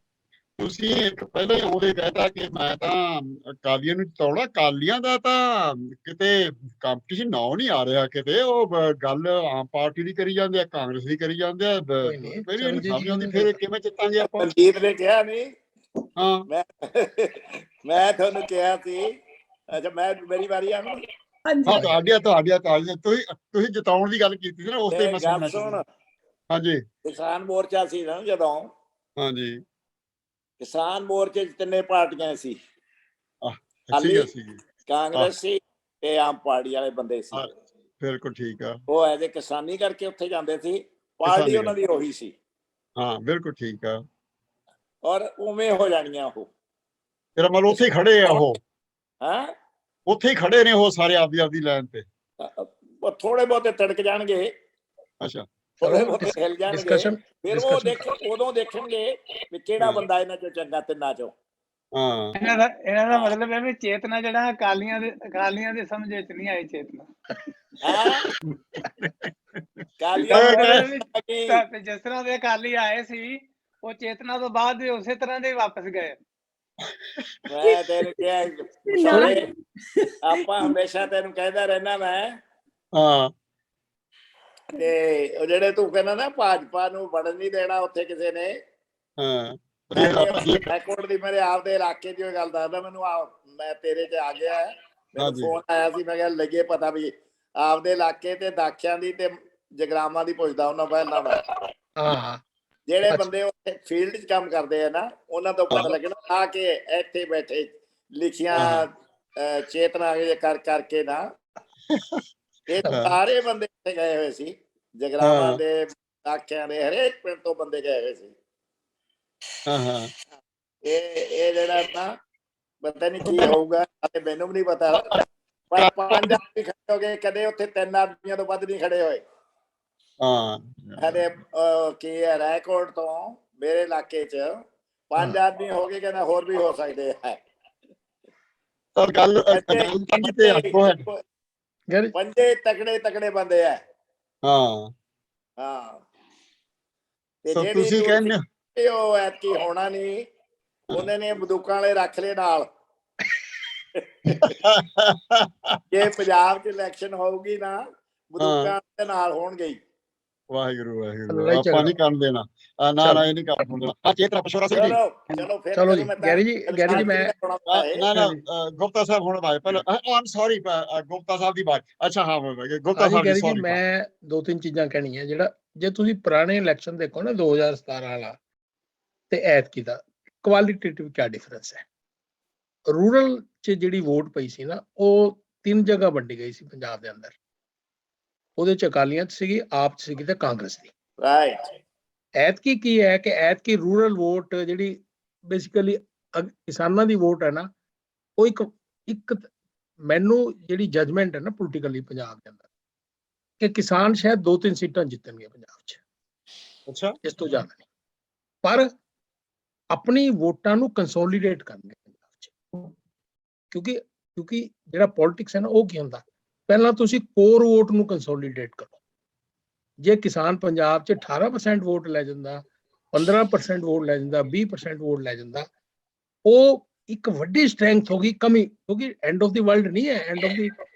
Speaker 1: ਤੁਸੀਂ ਇੱਕ ਪਹਿਲਾਂ ਹੀ ਉਹਦੇ ਕਹਿਤਾ ਕਿ ਮੈਂ ਤਾਂ ਅਕਾਲੀਆਂ ਨੂੰ ਜਿਤਾਉਣਾ, ਅਕਾਲੀਆਂ ਦਾ ਤਾਂ ਕਿਤੇ ਕੰਪੀਟੀਸ਼ਨ ਨਾ ਨਹੀਂ ਆ ਰਿਹਾ ਕਿਤੇ, ਉਹ ਗੱਲ ਆਮ ਪਾਰਟੀ ਦੀ ਕਰੀ ਜਾਂਦੇ ਆ, ਕਾਂਗਰਸ ਦੀ ਕਰੀ ਜਾਂਦੇ ਆ, ਫਿਰ ਕਿਵੇਂ ਜਿੱਤਾਂਗੇ ਆਪਾਂ?
Speaker 7: ਰਣਜੀਤ ਨੇ ਕਿਹਾ ਨਹੀਂ,
Speaker 1: ਹਾਂ
Speaker 7: ਮੈਂ ਤੁਹਾਨੂੰ ਕਿਹਾ ਸੀ। ਅੱਛਾ, ਮੇਰੀ ਵਾਰੀ ਆ ਨਾ?
Speaker 1: ਤੁਹਾਡੀਆਂ ਤੁਸੀਂ ਜਿਤਾਉਣ ਦੀ ਗੱਲ ਕੀਤੀ ਸੀ ਨਾ, ਉਸ ਤੇ ਮੈਂ ਸੁਣਨਾ ਚਾਹੁੰਦਾ। ਹਾਂਜੀ,
Speaker 7: ਕਿਸਾਨ ਮੋਰਚਾ ਸੀ ਨਾ ਜਦੋਂ,
Speaker 1: ਹਾਂਜੀ,
Speaker 7: ਕਿਸਾਨ ਮੋਰਚੇ 'ਚ 3 ਪਾਰਟੀਆਂ ਸੀ, ਕਾਂਗਰਸ ਸੀ ਤੇ ਆਮ ਪਾਰਟੀ ਵਾਲੇ ਬੰਦੇ ਸੀ।
Speaker 1: ਬਿਲਕੁਲ ਠੀਕ ਆ।
Speaker 7: ਉਹ ਐਜ਼ ਏ ਕਿਸਾਨੀ ਕਰਕੇ ਉੱਥੇ ਜਾਂਦੇ ਸੀ, ਪਾਰਟੀ ਉਹਨਾਂ ਦੀ ਉਹੀ ਸੀ।
Speaker 1: ਹਾਂ ਬਿਲਕੁਲ ਠੀਕ ਆ।
Speaker 7: ਔਰ ਉਵੇਂ ਹੋ ਜਾਣੀਆਂ ਉਹ,
Speaker 1: ਤੇਰਾ ਮਤਲਬ ਉੱਥੇ ਹੀ ਖੜੇ ਆ ਉਹ?
Speaker 7: ਹਾਂ,
Speaker 1: ਉੱਥੇ ਹੀ ਖੜੇ ਨੇ ਉਹ ਸਾਰੇ ਆਪਦੀ ਲਾਈਨ ਤੇ?
Speaker 7: ਥੋੜੇ ਬਹੁਤੇ ਤੜਕ ਜਾਣਗੇ,
Speaker 1: ਅੱਛਾ,
Speaker 7: ਥੋੜੇ ਬਹੁਤੇ ਹਿਲ ਜਾਣਗੇ, ਫਿਰ ਉਹ ਉਦੋਂ ਦੇਖਣਗੇ ਵੀ ਕਿਹੜਾ ਬੰਦਾ ਇਹਨਾਂ ਚੋਂ ਚੰਗਾ ਤਿੰਨਾਂ ਚੋਂ।
Speaker 1: ਹਾਂ,
Speaker 3: ਇਹਨਾਂ ਦਾ ਮਤਲਬ ਹੈ ਵੀ ਚੇਤਨਾ ਜਿਹੜਾ ਅਕਾਲੀਆਂ ਦੇ ਸਮਝ ਵਿੱਚ ਨਹੀਂ ਆਈ ਚੇਤਨਾ। ਜਿਸ ਤਰ੍ਹਾਂ ਦੇ ਅਕਾਲੀ ਆਏ ਸੀ, ਉਹ ਚੇਤਨਾ ਤੋਂ ਬਾਅਦ ਵੀ ਉਸੇ ਤਰ੍ਹਾਂ ਦੇ ਵਾਪਸ ਗਏ।
Speaker 7: ਮੈਂ ਤੈਨੂੰ ਕਿਹਾ ਆਪਾਂ ਹਮੇਸ਼ਾ ਤੈਨੂੰ ਕਹਿੰਦਾ ਰਹਿਣਾ ਮੈਂ।
Speaker 1: ਹਾਂ,
Speaker 7: ਤੇ ਉਹ ਜਿਹੜੇ ਤੂੰ ਕਹਿੰਦਾ ਨਾ ਭਾਜਪਾ ਨੂੰ ਵੜਨ ਨਹੀਂ ਦੇਣਾ ਉੱਥੇ ਕਿਸੇ ਨੇ,
Speaker 1: ਹਾਂ,
Speaker 7: ਹਾਈਕੋਰਟ ਦੀ ਮੇਰੇ ਆਪਦੇ ਇਲਾਕੇ 'ਚ ਗੱਲ ਦੱਸਦਾ ਮੈਨੂੰ। ਮੈਂ ਤੇਰੇ 'ਚ ਆ ਗਿਆ, ਮੈਨੂੰ ਫੋਨ ਆਇਆ ਸੀ, ਮੈਂ ਕਿਹਾ ਲੱਗੇ ਪਤਾ ਵੀ ਆਪਦੇ ਇਲਾਕੇ ਤੇ ਦਾਖਿਆਂ ਦੀ ਤੇ ਜਗਰਾਵਾਂ ਦੀ ਪੁੱਛਦਾ ਉਹਨਾਂ ਪਹਿਲਾਂ ਮੈਂ।
Speaker 2: ਹਾਂ
Speaker 7: ਜਿਹੜੇ
Speaker 2: ਅੱਛਾ।
Speaker 7: ਬੰਦੇ ਉੱਥੇ ਫੀਲਡ 'ਚ ਕੰਮ ਕਰਦੇ ਆ ਨਾ ਉਹਨਾਂ ਤੋਂ ਪਤਾ ਲੱਗਣਾ ਆ ਕੇ ਇੱਥੇ ਬੈਠੇ ਲਿਖੀਆਂ ਚੇਤਨਾ ਕਰ ਕਰਕੇ ਨਾ ਇਹ ਸਾਰੇ ਬੰਦੇ ਇੱਥੇ ਗਏ ਹੋਏ ਸੀ ਜਗਰਾਵਾਂ ਦੇ ਦਾਖਿਆਂ ਦੇ ਹਰੇਕ ਪਿੰਡ ਤੋਂ ਬੰਦੇ ਗਏ ਹੋਏ ਸੀ। ਇਹ ਜਿਹੜਾ ਨਾ ਪਤਾ ਨਹੀਂ ਕੀ ਹੋਊਗਾ ਅਤੇ ਮੈਨੂੰ ਵੀ ਨਹੀਂ ਪਤਾ, ਪਰ 5 ਆਦਮੀ ਖੜੇ ਹੋ ਗਏ, ਕਦੇ ਉੱਥੇ 3 ਆਦਮੀਆਂ ਤੋਂ ਵੱਧ ਨਹੀਂ ਖੜੇ ਹੋਏ। ਸਾਡੇ ਕੀ ਹੈ ਰਾਏਕੋਟ ਤੋਂ ਮੇਰੇ ਇਲਾਕੇ 'ਚ 5 ਆਦਮੀ ਹੋ ਗਏ, ਕਹਿੰਦਾ ਹੋਰ ਵੀ ਹੋ ਸਕਦੇ ਹੈ। ਪੰਜੇ ਤਕੜੇ ਬੰਦੇ ਆ। ਹਾਂ ਤੇ ਜਿਹੜੀ ਉਹ ਐਤਕੀ ਹੋਣਾ ਨਹੀਂ, ਉਹਨੇ ਨੇ ਬੰਦੂਕਾਂ ਵਾਲੇ ਰੱਖ ਲਏ ਨਾਲ। ਜੇ ਪੰਜਾਬ 'ਚ ਇਲੈਕਸ਼ਨ ਹੋਊਗੀ ਨਾ ਬੰਦੂਕਾਂ ਦੇ ਨਾਲ ਹੋਣਗੇ ਹੀ।
Speaker 1: ਵਾਹਿਗੁਰੂ ਆਪਾਂ ਨਹੀਂ ਕਰਨ ਦੇਣਾ। ਨਾ ਇਹ ਨਹੀਂ ਕਰਨ ਦੇਣਾ। ਚੇਤਨਾ ਪਿਸ਼ੌਰਾ ਸਿੰਘ ਜੀ
Speaker 2: ਚਲੋ ਜੀ ਗੈਰੀ ਜੀ ਮੈਂ
Speaker 1: ਨਾ ਗੁਪਤਾ ਸਾਹਿਬ ਹੁਣ ਬਾਏ ਪਹਿਲਾਂ ਆਮ ਸੌਰੀ ਗੁਪਤਾ ਸਾਹਿਬ ਦੀ ਬਾਤ। ਅੱਛਾ ਹਾਂ ਗੁਪਤਾ ਸਾਹਿਬ
Speaker 2: ਗੈਰੀ ਜੀ ਮੈਂ 2-3 ਚੀਜ਼ਾਂ ਕਹਿਣੀਆਂ। ਜਿਹੜਾ ਜੇ ਤੁਸੀਂ ਪੁਰਾਣੇ ਇਲੈਕਸ਼ਨ ਦੇਖੋ ਨਾ 2017 ਵਾਲਾ ਤੇ ਐਤਕੀ ਦਾ ਕੁਆਲਿਟੇਟਿਵ ਕਿਆ ਡਿਫਰੈਂਸ ਹੈ। ਰੂਰਲ 'ਚ ਜਿਹੜੀ ਵੋਟ ਪਈ ਸੀ ਨਾ ਉਹ 3 ਜਗ੍ਹਾ ਵੰਡੀ ਗਈ ਸੀ ਪੰਜਾਬ ਦੇ ਅੰਦਰ। ਉਹਦੇ 'ਚ ਅਕਾਲੀਆਂ 'ਚ ਸੀਗੀ, ਆਪ 'ਚ ਸੀਗੀ ਤੇ ਕਾਂਗਰਸ ਦੀ। ਐਤਕੀ ਕੀ ਹੈ ਕਿ ਐਤਕੀ ਰੂਰਲ ਵੋਟ ਜਿਹੜੀ ਬੇਸਿਕਲੀ ਕਿਸਾਨਾਂ ਦੀ ਵੋਟ ਹੈ ਨਾ, ਉਹ ਇੱਕ ਮੈਨੂੰ ਜਿਹੜੀ ਜਜਮੈਂਟ ਹੈ ਨਾ ਪੋਲੀਟੀਕਲੀ ਪੰਜਾਬ ਦੇ ਅੰਦਰ ਕਿ ਕਿਸਾਨ ਸ਼ਾਇਦ 2-3 ਸੀਟਾਂ ਜਿੱਤਣਗੇ ਪੰਜਾਬ 'ਚ।
Speaker 1: ਅੱਛਾ,
Speaker 2: ਇਸ ਤੋਂ ਜ਼ਿਆਦਾ ਨਹੀਂ, ਪਰ ਆਪਣੀ ਵੋਟਾਂ ਨੂੰ ਕੰਸੋਲੀਡੇਟ ਕਰਨਗੇ ਪੰਜਾਬ 'ਚ। ਕਿਉਂਕਿ ਜਿਹੜਾ ਪੋਲਿਟਿਕਸ ਹੈ ਨਾ ਉਹ ਕੀ ਹੁੰਦਾ, ਪਹਿਲਾਂ ਤੁਸੀਂ ਕੋਰ ਵੋਟ ਨੂੰ ਕੰਸੋਲੀਡੇਟ ਕਰੋ। ਜੇ ਕਿਸਾਨ ਪੰਜਾਬ 'ਚ 18% ਵੋਟ ਲੈ ਜਾਂਦਾ, 15% ਵੋਟ ਲੈ ਜਾਂਦਾ, 20% ਵੋਟ ਲੈ ਜਾਂਦਾ, ਉਹ ਇੱਕ ਵੱਡੀ ਸਟਰੈਂਥ ਹੋ ਗਈ ਕਮੀ, ਕਿਉਂਕਿ ਐਂਡ ਆਫ ਦੀ ਵਰਲਡ ਨਹੀਂ ਹੈ, ਐਂਡ ਆਫ ਦੀ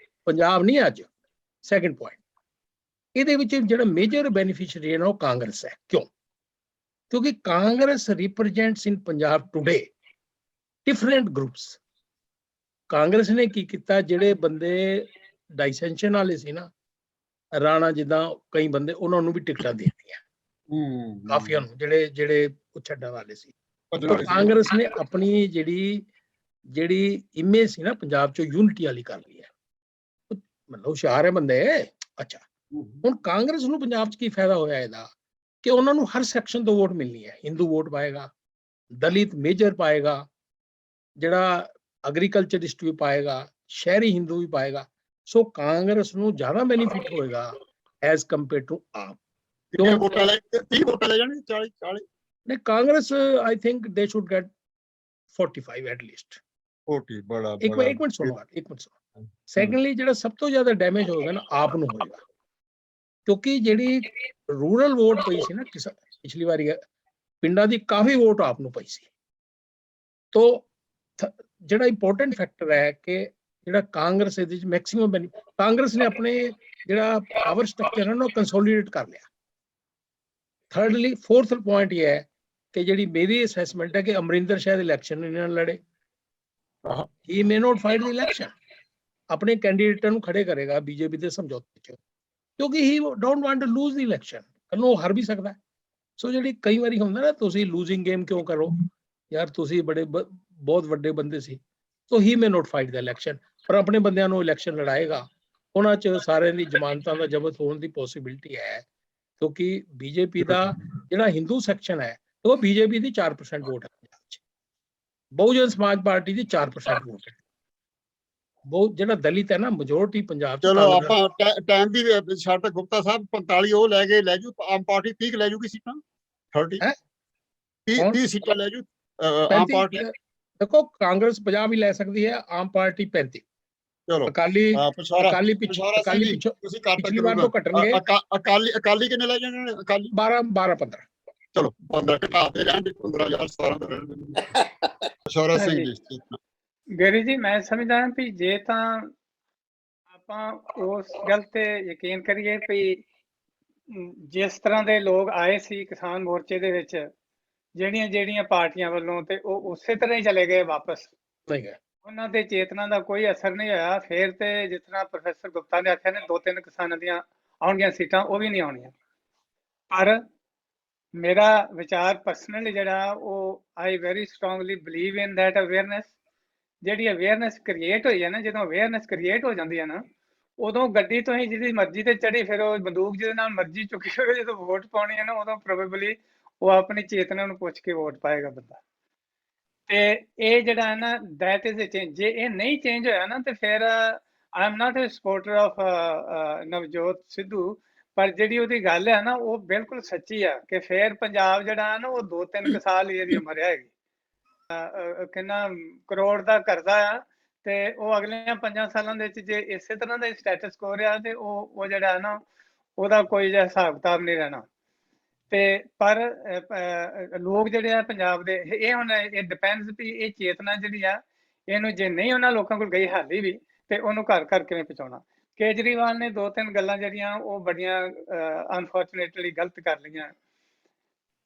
Speaker 2: ਪੰਜਾਬ ਨਹੀਂ ਅੱਜ। ਸੈਕੰਡ ਪੁਆਇੰਟ, ਇਹਦੇ ਵਿੱਚ ਜਿਹੜਾ ਮੇਜਰ ਬੈਨੀਫਿਸ਼ਰੀ ਹੈ ਨਾ ਉਹ ਕਾਂਗਰਸ ਹੈ। ਕਿਉਂ? ਕਿਉਂਕਿ Congress represents in Punjab today different groups. Congress ਨੇ ਕੀ ਕੀਤਾ, ਜਿਹੜੇ ਬੰਦੇ ਡਾਈਸੈਂਸ਼ਨ ਵਾਲੇ ਸੀ ਨਾ, ਰਾਣਾ ਜਿੱਦਾਂ ਕਈ ਬੰਦੇ, ਉਹਨਾਂ ਨੂੰ ਵੀ ਟਿਕਟਾਂ ਦੇ ਦਿੱਤੀਆਂ ਕਾਫੀਆਂ ਨੂੰ, ਜਿਹੜੇ ਛੱਡਣ ਵਾਲੇ ਸੀ। ਕਾਂਗਰਸ ਨੇ ਆਪਣੀ ਜਿਹੜੀ ਇਮੇਜ ਸੀ ਨਾ ਪੰਜਾਬ 'ਚ ਯੂਨਿਟੀ ਵਾਲੀ ਕਰ ਲਈ ਹੈ। ਮਤਲਬ ਹੁਸ਼ਿਆਰ ਹੈ ਬੰਦੇ। ਅੱਛਾ, ਹੁਣ ਕਾਂਗਰਸ ਨੂੰ ਪੰਜਾਬ 'ਚ ਕੀ ਫਾਇਦਾ ਹੋਇਆ ਇਹਦਾ ਕਿ ਉਹਨਾਂ ਨੂੰ ਹਰ ਸੈਕਸ਼ਨ ਤੋਂ ਵੋਟ ਮਿਲਣੀ ਹੈ। ਹਿੰਦੂ ਵੋਟ ਪਾਏਗਾ, ਦਲਿਤ ਮੇਜਰ ਪਾਏਗਾ, ਜਿਹੜਾ ਐਗਰੀਕਲਚਰਿਸਟ ਵੀ ਪਾਏਗਾ, ਸ਼ਹਿਰੀ ਹਿੰਦੂ ਵੀ ਪਾਏਗਾ। ਸੋ ਕਾਂਗਰਸ ਨੂੰ ਜ਼ਿਆਦਾ ਬੈਨੀਫਿਟ ਹੋਏਗਾ ਐਜ਼ ਕੰਪੇਅਰ ਟੂ ਆਪ। ਨਹੀਂ, ਕਾਂਗਰਸ ਆਈ ਥਿੰਕ ਦੇ ਸ਼ੁੱਡ ਗੈਟ 45 ਐਟ ਲੀਸਟ। ਇੱਕ ਮਿੰਟ ਸੁਣੋ। ਸੈਕੰਡਲੀ ਜਿਹੜਾ ਸਭ ਤੋਂ ਜ਼ਿਆਦਾ ਡੈਮੇਜ ਹੋਏਗਾ ਨਾ ਆਪ ਨੂੰ ਹੋਏਗਾ, ਕਿਉਂਕਿ ਜਿਹੜੀ ਰੂਰਲ ਵੋਟ ਪਈ ਸੀ ਨਾ ਪਿਛਲੀ ਵਾਰੀ, ਪਿੰਡਾਂ ਦੀ ਕਾਫੀ ਵੋਟ ਆਪ ਨੂੰ ਪਈ ਸੀ। ਤੋ ਜਿਹੜਾ ਇੰਪੋਰਟੈਂਟ ਫੈਕਟਰ ਹੈ ਕਿ ਜਿਹੜਾ ਕਾਂਗਰਸ ਇਹਦੇ ਵਿੱਚ ਮੈਕਸਿਮਮ ਬੈਨੀਫਿਟ, ਕਾਂਗਰਸ ਨੇ ਆਪਣੇ ਜਿਹੜਾ ਪਾਵਰ ਸਟਰਕਚਰ ਹੈ ਨਾ ਉਹ ਕੰਸੋਲੀਡੇਟ ਕਰ ਲਿਆ। ਥਰਡਲੀ, ਫੋਰਥ ਪੁਆਇੰਟ ਇਹ ਹੈ ਕਿ ਜਿਹੜੀ ਮੇਰੀ ਅਸੈਸਮੈਂਟ ਹੈ ਕਿ ਅਮਰਿੰਦਰ ਸ਼ਾਇਦ ਇਲੈਕਸ਼ਨ ਇਹਨਾਂ ਨਾਲ ਲੜੇ। ਹੀ ਮੇ ਨੋਟ ਫਾਈਟ ਦੀ ਇਲੈਕਸ਼ਨ। ਆਪਣੇ ਕੈਂਡੀਡੇਟਾਂ ਨੂੰ ਖੜੇ ਕਰੇਗਾ ਬੀਜੇਪੀ ਦੇ ਸਮਝੌਤੇ 'ਚ, ਕਿਉਂਕਿ ਹੀ don't want to loose the election. ਕੱਲ ਨੂੰ ਉਹ ਹਾਰ ਵੀ ਸਕਦਾ। ਸੋ ਜਿਹੜੀ ਕਈ ਵਾਰੀ ਹੁੰਦਾ ਨਾ, ਤੁਸੀਂ ਲੂਜ਼ਿੰਗ ਗੇਮ ਕਿਉਂ ਕਰੋ ਯਾਰ, ਤੁਸੀਂ ਬਹੁਤ ਵੱਡੇ ਬੰਦੇ ਸੀ। ਸੋ ਹੀ ਮੇ ਨੋਟ ਫਾਈਟ ਦਾ ਇਲੈਕਸ਼ਨ, ਪਰ ਆਪਣੇ ਬੰਦਿਆਂ ਨੂੰ ਇਲੈਕਸ਼ਨ ਲੜਾਏਗਾ। ਉਹਨਾਂ 'ਚ ਸਾਰਿਆਂ ਦੀ ਜ਼ਮਾਨਤਾਂ ਦਾ ਜ਼ਬਤ ਹੋਣ ਦੀ ਪੋਸੀਬਿਲਿਟੀ ਹੈ, ਕਿਉਂਕਿ ਬੀਜੇਪੀ ਦਾ ਜਿਹੜਾ ਹਿੰਦੂ ਸੈਕਸ਼ਨ ਹੈ ਉਹ ਬੀਜੇਪੀ ਦੀ 4% ਵੋਟ ਹੈ ਪੰਜਾਬ 'ਚ, ਬਹੁਜਨ ਸਮਾਜ ਪਾਰਟੀ ਦੀ 4% ਵੋਟ ਹੈ। ਬਹੁਤ ਜਿਹੜਾ ਦਲਿਤ ਹੈ ਨਾ ਮੈਜੋਰਟੀ ਪੰਜਾਬ 'ਚ।
Speaker 1: ਚਲੋ ਆਪਾਂ ਟਾਈਮ ਦੀ ਛੱਡ, ਗੁਪਤਾ ਸਾਹਿਬ 45 ਉਹ ਲੈ ਜੂ, ਆਮ ਪਾਰਟੀ 30 ਲੈ ਜੂਗੀ ਸੀਟਾਂ। 30 ਸੀਟਾਂ ਲੈ ਜੂ ਆਮ ਪਾਰਟੀ।
Speaker 2: ਦੇਖੋ ਕਾਂਗਰਸ 50 ਵੀ ਲੈ ਸਕਦੀ ਹੈ, ਆਮ ਪਾਰਟੀ 35।
Speaker 1: ਚਲੋ
Speaker 2: ਅਕਾਲੀ ਪਿਛਲੀ ਵਾਰ ਤੋਂ ਘਟਣਗੇ।
Speaker 1: ਅਕਾਲੀ ਕਿੰਨੇ ਲੈ ਜਾਣੇ? ਅਕਾਲੀ
Speaker 2: 12-15।
Speaker 1: ਚਲੋ 15 ਘਟਾਤੇ ਰਹਿਣਗੇ, 15 17 ਤਾਂ ਰਹਿਣਗੇ। ਪਿਸ਼ੌਰਾ ਸਿੰਘ ਜੀ।
Speaker 3: ਗੈਰੀ ਜੀ, ਮੈਂ ਸਮਝਦਾ ਵੀ ਜੇ ਤਾਂ ਆਪਾਂ ਉਸ ਗੱਲ ਤੇ ਯਕੀਨ ਕਰੀਏ ਵੀ ਜਿਸ ਤਰ੍ਹਾਂ ਦੇ ਲੋਕ ਆਏ ਸੀ ਕਿਸਾਨ ਮੋਰਚੇ ਦੇ ਵਿੱਚ ਜਿਹੜੀਆਂ ਪਾਰਟੀਆਂ ਵੱਲੋਂ, ਤੇ ਉਹ ਉਸੇ ਤਰ੍ਹਾਂ ਹੀ ਚਲੇ ਗਏ ਵਾਪਸ। ਉਹਨਾਂ ਤੇ ਚੇਤਨਾ ਦਾ ਕੋਈ ਅਸਰ ਨਹੀਂ ਹੋਇਆ। ਫਿਰ ਤੇ ਜਿਸ ਤਰ੍ਹਾਂ ਪ੍ਰੋਫੈਸਰ ਗੁਪਤਾ ਨੇ ਆਖਿਆ ਨੇ 2-3 ਕਿਸਾਨਾਂ ਦੀਆਂ ਆਉਣਗੀਆਂ ਸੀਟਾਂ, ਉਹ ਵੀ ਨਹੀਂ ਆਉਣੀਆਂ। ਪਰ ਮੇਰਾ ਵਿਚਾਰ ਪਰਸਨਲੀ ਜਿਹੜਾ ਉਹ I very strongly believe in that awareness. ਜਿਹੜੀ ਅਵੇਅਰਨੈਸ ਕ੍ਰੀਏਟ ਹੋਈ ਹੈ ਨਾ, ਜਦੋਂ ਅਵੇਅਰਨੈਸ ਕ੍ਰੀਏਟ ਹੋ ਜਾਂਦੀ ਹੈ ਨਾ, ਉਦੋਂ ਗੱਡੀ ਤੋਂ ਹੀ ਜਿਹਦੀ ਮਰਜ਼ੀ ਤੇ ਚੜੀ, ਫਿਰ ਉਹ ਬੰਦੂਕ ਜਿਹਦੇ ਨਾਲ ਮਰਜ਼ੀ ਚੁੱਕੀ ਹੋਵੇ, ਜਦੋਂ ਵੋਟ ਪਾਉਣੀ ਹੈ ਨਾ, ਉਦੋਂ ਪ੍ਰੋਬੇਬਲੀ ਉਹ ਆਪਣੀ ਚੇਤਨਾ ਨੂੰ ਪੁੱਛ ਕੇ ਵੋਟ ਪਾਏਗਾ ਬੰਦਾ। ਤੇ ਇਹ ਜਿਹੜਾ ਹੈ ਨਾ, ਦੈਟ ਇਜ਼ ਅ ਚੇਂਜ। ਜੇ ਇਹ ਨਹੀਂ ਚੇਂਜ ਹੋਇਆ ਨਾ, ਤੇ ਫਿਰ I am not a supporter of Navjot Sidhu. ਪਰ ਜਿਹੜੀ ਉਹਦੀ ਗੱਲ ਹੈ ਨਾ, ਉਹ ਬਿਲਕੁਲ ਸੱਚੀ ਆ ਕਿ ਫਿਰ ਪੰਜਾਬ ਜਿਹੜਾ ਹੈ ਨਾ, ਉਹ 2-3 ਸਾਲ ਹੀ ਇਹਦੀ ਉਮਰ ਹੈਗੀ। ਕਿੰਨਾ ਕਰੋੜ ਦਾ ਕਰਜ਼ਾ ਆ, ਤੇ ਉਹ ਅਗਲੇ 5 ਸਾਲਾਂ ਦੇ ਵਿੱਚ ਜੇ ਇਸੇ ਤਰ੍ਹਾਂ ਦਾ ਸਟੇਟਸ ਕੋ ਰਿਹਾ, ਤੇ ਉਹ ਜਿਹੜਾ ਹੈ ਨਾ, ਉਹਦਾ ਕੋਈ ਜਿਹਾ ਹਿਸਾਬ ਕਿਤਾਬ ਨਹੀਂ ਰਹਿਣਾ। ਤੇ ਪਰ ਲੋਕ ਜਿਹੜੇ ਆ ਪੰਜਾਬ ਦੇ, ਇਹ ਹੁਣ ਇਹ ਡਿਪੈਂਡਸ ਵੀ ਇਹ ਚੇਤਨਾ ਜਿਹੜੀ ਆ, ਇਹਨੂੰ ਜੇ ਨਹੀਂ ਉਹਨਾਂ ਲੋਕਾਂ ਕੋਲ ਗਈ ਹਾਲੀ ਵੀ, ਤੇ ਉਹਨੂੰ ਘਰ ਘਰ ਕਿਵੇਂ ਪਹੁੰਚਾਉਣਾ। ਕੇਜਰੀਵਾਲ ਨੇ 2-3 ਗੱਲਾਂ ਜਿਹੜੀਆਂ ਉਹ ਬੜੀਆਂ ਅਨਫੋਰਚੂਨੇਟਲੀ ਗਲਤ ਕਰ ਲਈਆਂ।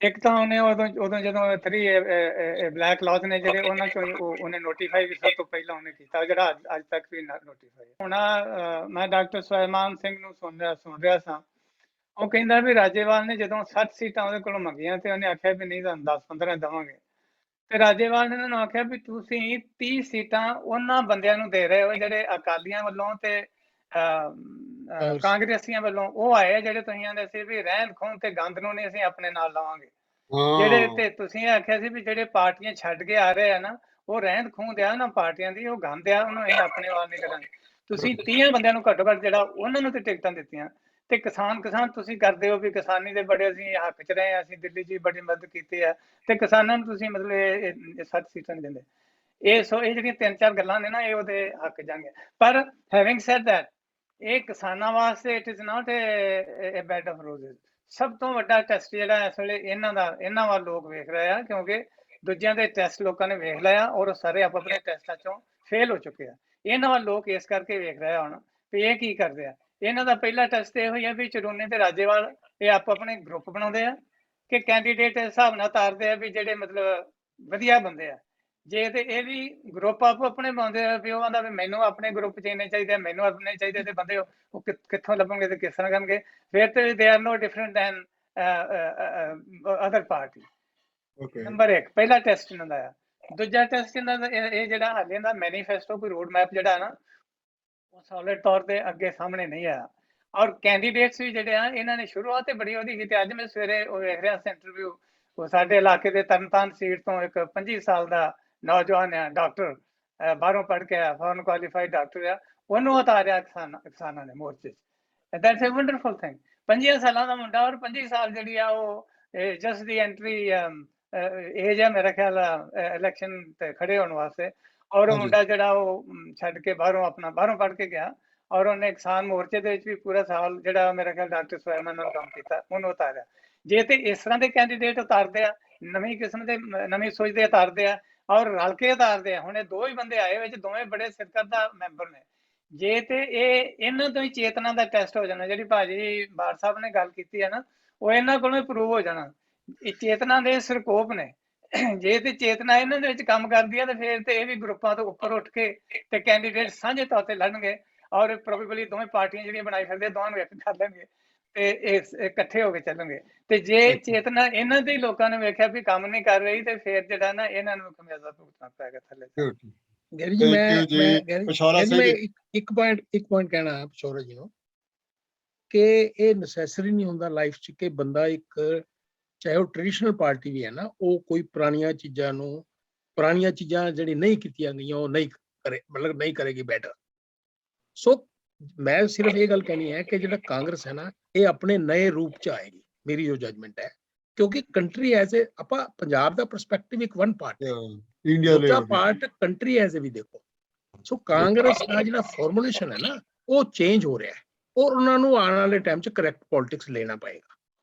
Speaker 3: ਇੱਕ ਤਾਂ ਉਹਨੇ ਉਦੋਂ ਜਦੋਂ 3 ਬਲੈਕ ਲਾਜ਼ ਨੇ ਜਿਹੜੇ, ਉਹਨਾਂ ਚੋਂ ਉਹਨੇ ਨੋਟੀਫਾਈ ਵੀ ਸਭ ਤੋਂ ਪਹਿਲਾਂ ਉਹਨੇ ਕੀਤਾ, ਜਿਹੜਾ ਅੱਜ ਤੱਕ ਵੀ ਨੋਟੀਫਾਈ। ਹੁਣ ਮੈਂ ਡਾਕਟਰ ਸੁਲੇਮਾਨ ਸਿੰਘ ਨੂੰ ਸੁਣ ਰਿਹਾ ਸਾਂ, ਉਹ ਕਹਿੰਦਾ ਵੀ ਰਾਜੇਵਾਲ ਨੇ ਜਦੋਂ 60 ਸੀਟਾਂ ਉਹਦੇ ਕੋਲੋਂ ਮੰਗੀਆਂ, ਤੇ ਉਹਨੇ ਆਖਿਆ ਵੀ ਨਹੀਂ, ਤੁਹਾਨੂੰ 10-15 ਦੇਵਾਂਗੇ। ਤੇ ਰਾਜੇਵਾਲ ਨੇ ਉਹਨਾਂ ਨੂੰ ਆਖਿਆ ਵੀ ਤੁਸੀਂ 30 ਸੀਟਾਂ ਉਹਨਾਂ ਬੰਦਿਆਂ ਨੂੰ ਦੇ ਰਹੇ ਹੋ ਜਿਹੜੇ ਅਕਾਲੀਆਂ ਵੱਲੋਂ ਤੇ ਕਾਂਗਰਸੀਆਂ ਵੱਲੋਂ ਉਹ ਆਏ, ਜਿਹੜੇ ਤੁਸੀਂ ਆਂਦੇ ਸੀ ਵੀ ਰਹਿਣ ਖੂਨ ਤੇ ਗੰਦ ਨੂੰ ਨਹੀਂ ਅਸੀਂ ਆਪਣੇ ਨਾਲ ਲਾਵਾਂਗੇ। ਜਿਹੜੇ ਤੇ ਤੁਸੀਂ ਆਖਿਆ ਸੀ ਵੀ ਜਿਹੜੇ ਪਾਰਟੀਆਂ ਛੱਡ ਕੇ ਆ ਰਹੇ ਆ ਨਾ, ਉਹ ਰਹਿਣ ਖੂਨ ਆ ਨਾ ਪਾਰਟੀਆਂ ਦੀ, ਉਹ ਗੰਦ ਆ, ਉਹਨੂੰ ਅਸੀਂ ਆਪਣੇ ਵੱਲ ਨਹੀਂ ਕਰਾਂਗੇ। ਤੁਸੀਂ 30 ਬੰਦਿਆਂ ਨੂੰ ਘੱਟੋ ਘੱਟ ਜਿਹੜਾ ਉਹਨਾਂ ਨੂੰ ਤੇ ਟਿਕਟਾਂ ਦਿੱਤੀਆਂ। ਤੇ ਕਿਸਾਨ ਤੁਸੀਂ ਕਰਦੇ ਹੋ ਵੀ ਕਿਸਾਨੀ ਦੇ ਬੜੇ ਅਸੀਂ ਹੱਕ 'ਚ ਰਹੇ ਹਾਂ, ਅਸੀਂ ਦਿੱਲੀ 'ਚ ਬੜੀ ਮਦਦ ਕੀਤੀ ਹੈ, ਤੇ ਕਿਸਾਨਾਂ ਨੂੰ ਤੁਸੀਂ ਮਤਲਬ ਇਹ 60 ਸੀਟਾਂ ਨਹੀਂ ਦਿੰਦੇ। ਇਹ ਜਿਹੜੀਆਂ 3-4 ਗੱਲਾਂ ਨੇ ਨਾ, ਇਹ ਉਹਦੇ ਹੱਕ ਜਾਂਗੇ। ਪਰ ਹੈਵਿੰਗ ਸੈਡ ਦੈਟ, ਇਹ ਕਿਸਾਨਾਂ ਵਾਸਤੇ it is not a bed of roses. ਸਭ ਤੋਂ ਵੱਡਾ ਟੈਸਟ ਜਿਹੜਾ ਇਸ ਵੇਲੇ ਇਹਨਾਂ ਵੱਲ ਲੋਕ ਵੇਖ ਰਹੇ ਆ, ਕਿਉਂਕਿ ਦੂਜਿਆਂ ਦੇ ਟੈਸਟ ਲੋਕਾਂ ਨੇ ਵੇਖ ਲਿਆ, ਔਰ ਸਾਰੇ ਆਪਣੇ ਟੈਸਟਾਂ ਚੋਂ ਫੇਲ ਹੋ ਚੁੱਕੇ ਆ। ਇਹਨਾਂ ਵੱਲ ਲੋਕ ਇਸ ਕਰਕੇ ਵੇਖ ਰਹੇ ਆ ਹੁਣ ਵੀ ਇਹ ਕੀ ਕਰਦੇ ਆ। ਇਹਨਾਂ ਦਾ ਪਹਿਲਾ ਟੈਸਟ ਇਹ ਹੋਇਆ ਵੀ ਚਰੂਨੇ ਤੇ ਰਾਜੇਵਾਲ ਇਹ ਆਪਣੇ ਗਰੁੱਪ ਬਣਾਉਂਦੇ ਆ ਕਿ ਕੈਂਡੀਡੇਟ ਇਸ ਹਿਸਾਬ ਨਾਲ ਤਾਰਦੇ ਆ ਵੀ ਜਿਹੜੇ ਮਤਲਬ ਵਧੀਆ ਬੰਦੇ ਆ। ਜੇ ਤੇ ਇਹ ਵੀ ਗਰੁੱਪ ਆਪਣੇ ਬਣਾਉਂਦੇ ਆ ਵੀ ਉਹ ਆਂਦਾ ਵੀ ਮੈਨੂੰ ਆਪਣੇ ਗਰੁੱਪ 'ਚ ਇੰਨੇ ਚਾਹੀਦੇ, ਮੈਨੂੰ ਆਪਣੇ ਚਾਹੀਦੇ, ਤੇ ਬੰਦੇ ਉਹ ਕਿੱਥੋਂ ਲੱਭਣਗੇ ਤੇ ਕਿਸ ਤਰ੍ਹਾਂ ਕਰਨਗੇ। ਫਿਰ ਤੇ they are no different than other party. Number 1 ਪਹਿਲਾ ਟੈਸਟ ਇਹਨਾਂ ਦਾ ਆ। ਦੂਜਾ ਟੈਸਟ ਇਹਨਾਂ ਦਾ ਇਹ ਜਿਹੜਾ ਹਾਲੇ ਦਾ ਮੈਨੀਫੈਸਟੋ ਕੋਈ ਰੋਡ ਮੈਪ ਜਿਹੜਾ ਨਾ, ਉਹ ਸੋਲਿਡ ਤੌਰ ਤੇ ਅੱਗੇ ਸਾਹਮਣੇ ਨਹੀਂ ਆਇਆ। ਔਰ ਕੈਂਡੀਡੇਟਸ ਵੀ ਜਿਹੜੇ ਆ, ਇਹਨਾਂ ਨੇ ਸ਼ੁਰੂਆਤ ਤੇ ਬੜੀ ਉਹਦੀ ਕੀਤੀ। ਅੱਜ ਮੈਂ ਸਵੇਰੇ ਉਹ ਵੇਖ ਰਿਹਾ ਸੀ ਇੰਟਰਵਿਊ, ਉਹ ਸਾਡੇ ਇਲਾਕੇ ਦੇ ਤਰਨਤਾਰਨ ਸੀਟ ਤੋਂ ਇੱਕ 25 ਸਾਲ ਦਾ ਨੌਜਵਾਨ ਆ, ਡਾਕਟਰ, ਬਾਹਰੋਂ ਪੜ੍ਹ ਕੇ ਆਇਆ, ਫੋਰਨ ਕੁਆਲੀਫਾਈਡ ਡਾਕਟਰ ਆ, ਉਹਨੂੰ ਉਤਾਰਿਆ ਕਿਸਾਨਾਂ ਨੇ ਮੋਰਚੇ 'ਚ। That's a wonderful thing. 25 ਸਾਲਾਂ ਦਾ ਮੁੰਡਾ, ਔਰ 25 ਸਾਲ ਜਿਹੜੀ ਆ ਉਹ ਜਸਟ ਦੀ ਐਂਟਰੀ ਏਜ ਆ ਮੇਰਾ ਖਿਆਲ ਇਲੈਕਸ਼ਨ ਤੇ ਖੜੇ ਹੋਣ ਵਾਸਤੇ। ਔਰ ਉਹ ਮੁੰਡਾ ਜਿਹੜਾ ਉਹ ਛੱਡ ਕੇ ਬਾਹਰੋਂ ਪੜ੍ਹ ਕੇ ਗਿਆ, ਔਰ ਉਹਨੇ ਕਿਸਾਨ ਮੋਰਚੇ ਦੇ ਵਿੱਚ ਵੀ ਪੂਰਾ ਸਾਲ ਜਿਹੜਾ ਮੇਰਾ ਖਿਆਲ ਡਾਕਟਰ ਸੁਲੇਮਾਨ ਨਾਲ ਕੰਮ ਕੀਤਾ, ਉਹਨੂੰ ਉਤਾਰਿਆ। ਜੇ ਤੇ ਇਸ ਤਰ੍ਹਾਂ ਦੇ ਕੈਂਡੀਡੇਟ ਉਤਾਰਦੇ ਆ, ਨਵੀਂ ਕਿਸਮ ਦੇ ਨਵੀਂ ਸੋਚ ਦੇ ਉਤਾਰਦੇ ਆ, ਔਰ ਰਲ ਕੇ ਉਤਾਰਦੇ ਆ। ਹੁਣ ਇਹ 2 ਹੀ ਬੰਦੇ ਆਏ ਵਿੱਚ, ਦੋਵੇਂ ਬੜੇ ਸਿਰਕੱਢਾ ਮੈਂਬਰ ਨੇ। ਜੇ ਤੇ ਇਹ ਇਹਨਾਂ ਤੋਂ ਹੀ ਚੇਤਨਾ ਦਾ ਟੈਸਟ ਹੋ ਜਾਣਾ, ਜਿਹੜੀ ਭਾਜੀ ਬਾੜ ਸਾਹਿਬ ਨੇ ਗੱਲ ਕੀਤੀ ਹੈ ਨਾ, ਉਹ ਇਹਨਾਂ ਕੋਲੋਂ ਹੀ ਪ੍ਰੂਵ ਹੋ ਜਾਣਾ। ਇਹ ਚੇਤਨਾ ਦੇ ਸਰਕੋਪ ਨੇ। ਜੇ ਤੇ ਚੇਤਨਾ ਇਹਨਾਂ ਦੇ ਵਿੱਚ ਕੰਮ ਕਰਦੀ ਹੈ, ਤੇ ਫਿਰ ਤੇ ਇਹ ਵੀ ਗਰੁੱਪਾਂ ਤੋਂ ਉੱਪਰ ਉੱਠ ਕੇ ਤੇ ਕੈਂਡੀਡੇਟ ਸਾਂਝੇ ਤੌਰ ਤੇ ਲੜਨਗੇ, ਔਰ ਪ੍ਰੋਬੇਬਲੀ ਦੋਵੇਂ ਪਾਰਟੀਆਂ ਜਿਹੜੀਆਂ ਬਣਾਈ ਫਿਰਦੇ ਦੋਵਾਂ ਨੂੰ ਇੱਕ ਕਰ ਲੈਣਗੇ, ਤੇ ਇਹ ਇਕੱਠੇ ਹੋ ਕੇ ਚੱਲਣਗੇ। ਤੇ ਜੇ ਚੇਤਨਾ ਇਹਨਾਂ ਦੇ ਲੋਕਾਂ ਨੇ ਵੇਖਿਆ ਵੀ ਕੰਮ ਨਹੀਂ ਕਰ ਰਹੀ, ਤੇ ਫਿਰ ਜਿਹੜਾ ਨਾ ਇਹਨਾਂ ਨੂੰ ਖਮਿਆਜ਼ਾ ਭੁਗਤਣਾ ਪਏਗਾ ਥੱਲੇ।
Speaker 2: ਗੈਰੀ ਜੀ, ਮੈਂ ਇੱਕ ਪੁਆਇੰਟ ਕਹਿਣਾ ਪਿਸ਼ੌਰਾ ਜੀ ਨੂੰ, ਕਿ ਇਹ ਨੈਸੈਸਰੀ ਨਹੀਂ ਹੁੰਦਾ ਲਾਈਫ 'ਚ ਕਿ ਬੰਦਾ ਇੱਕ, ਚਾਹੇ ਉਹ ਟ੍ਰੈਡੀਸ਼ਨਲ ਪਾਰਟੀ ਵੀ ਹੈ ਨਾ, ਉਹ ਕੋਈ ਪੁਰਾਣੀਆਂ ਚੀਜ਼ਾਂ ਜਿਹੜੀ ਨਹੀਂ ਕੀਤੀਆਂ ਗਈਆਂ ਉਹ ਨਹੀਂ ਕਰੇ, ਮਤਲਬ ਨਹੀਂ ਕਰੇਗੀ ਬੈਟਰ। ਸੋ ਮੈਂ ਸਿਰਫ ਇਹ ਗੱਲ ਕਹਿਣੀ ਹੈ ਕਿ ਜਿਹੜਾ ਕਾਂਗਰਸ ਹੈ ਨਾ, ਇਹ ਆਪਣੇ ਨਏ ਰੂਪ 'ਚ ਆਏਗੀ, ਮੇਰੀ ਜੋ ਜਜਮੈਂਟ ਹੈ। ਕਿਉਂਕਿ ਕੰਟਰੀ ਐਜ਼ ਏ, ਆਪਾਂ ਪੰਜਾਬ ਦਾ ਪਰਸਪੈਕਟਿਵ ਇੱਕ ਵਨ ਪਾਰਟ, ਦੂਜਾ ਪਾਰਟ ਕੰਟਰੀ ਐਜ਼ ਏ ਵੀ ਦੇਖੋ। ਸੋ ਕਾਂਗਰਸ ਦਾ ਜਿਹੜਾ ਫਾਰਮੂਲੇਸ਼ਨ ਹੈ ਨਾ, ਉਹ ਚੇਂਜ ਹੋ ਰਿਹਾ ਹੈ, ਔਰ ਉਹਨਾਂ ਨੂੰ ਆਉਣ ਵਾਲੇ ਟਾਈਮ 'ਚ ਕਰੈਕਟ ਪੋਲਿਟਿਕਸ ਲੈਣਾ ਪਏਗਾ।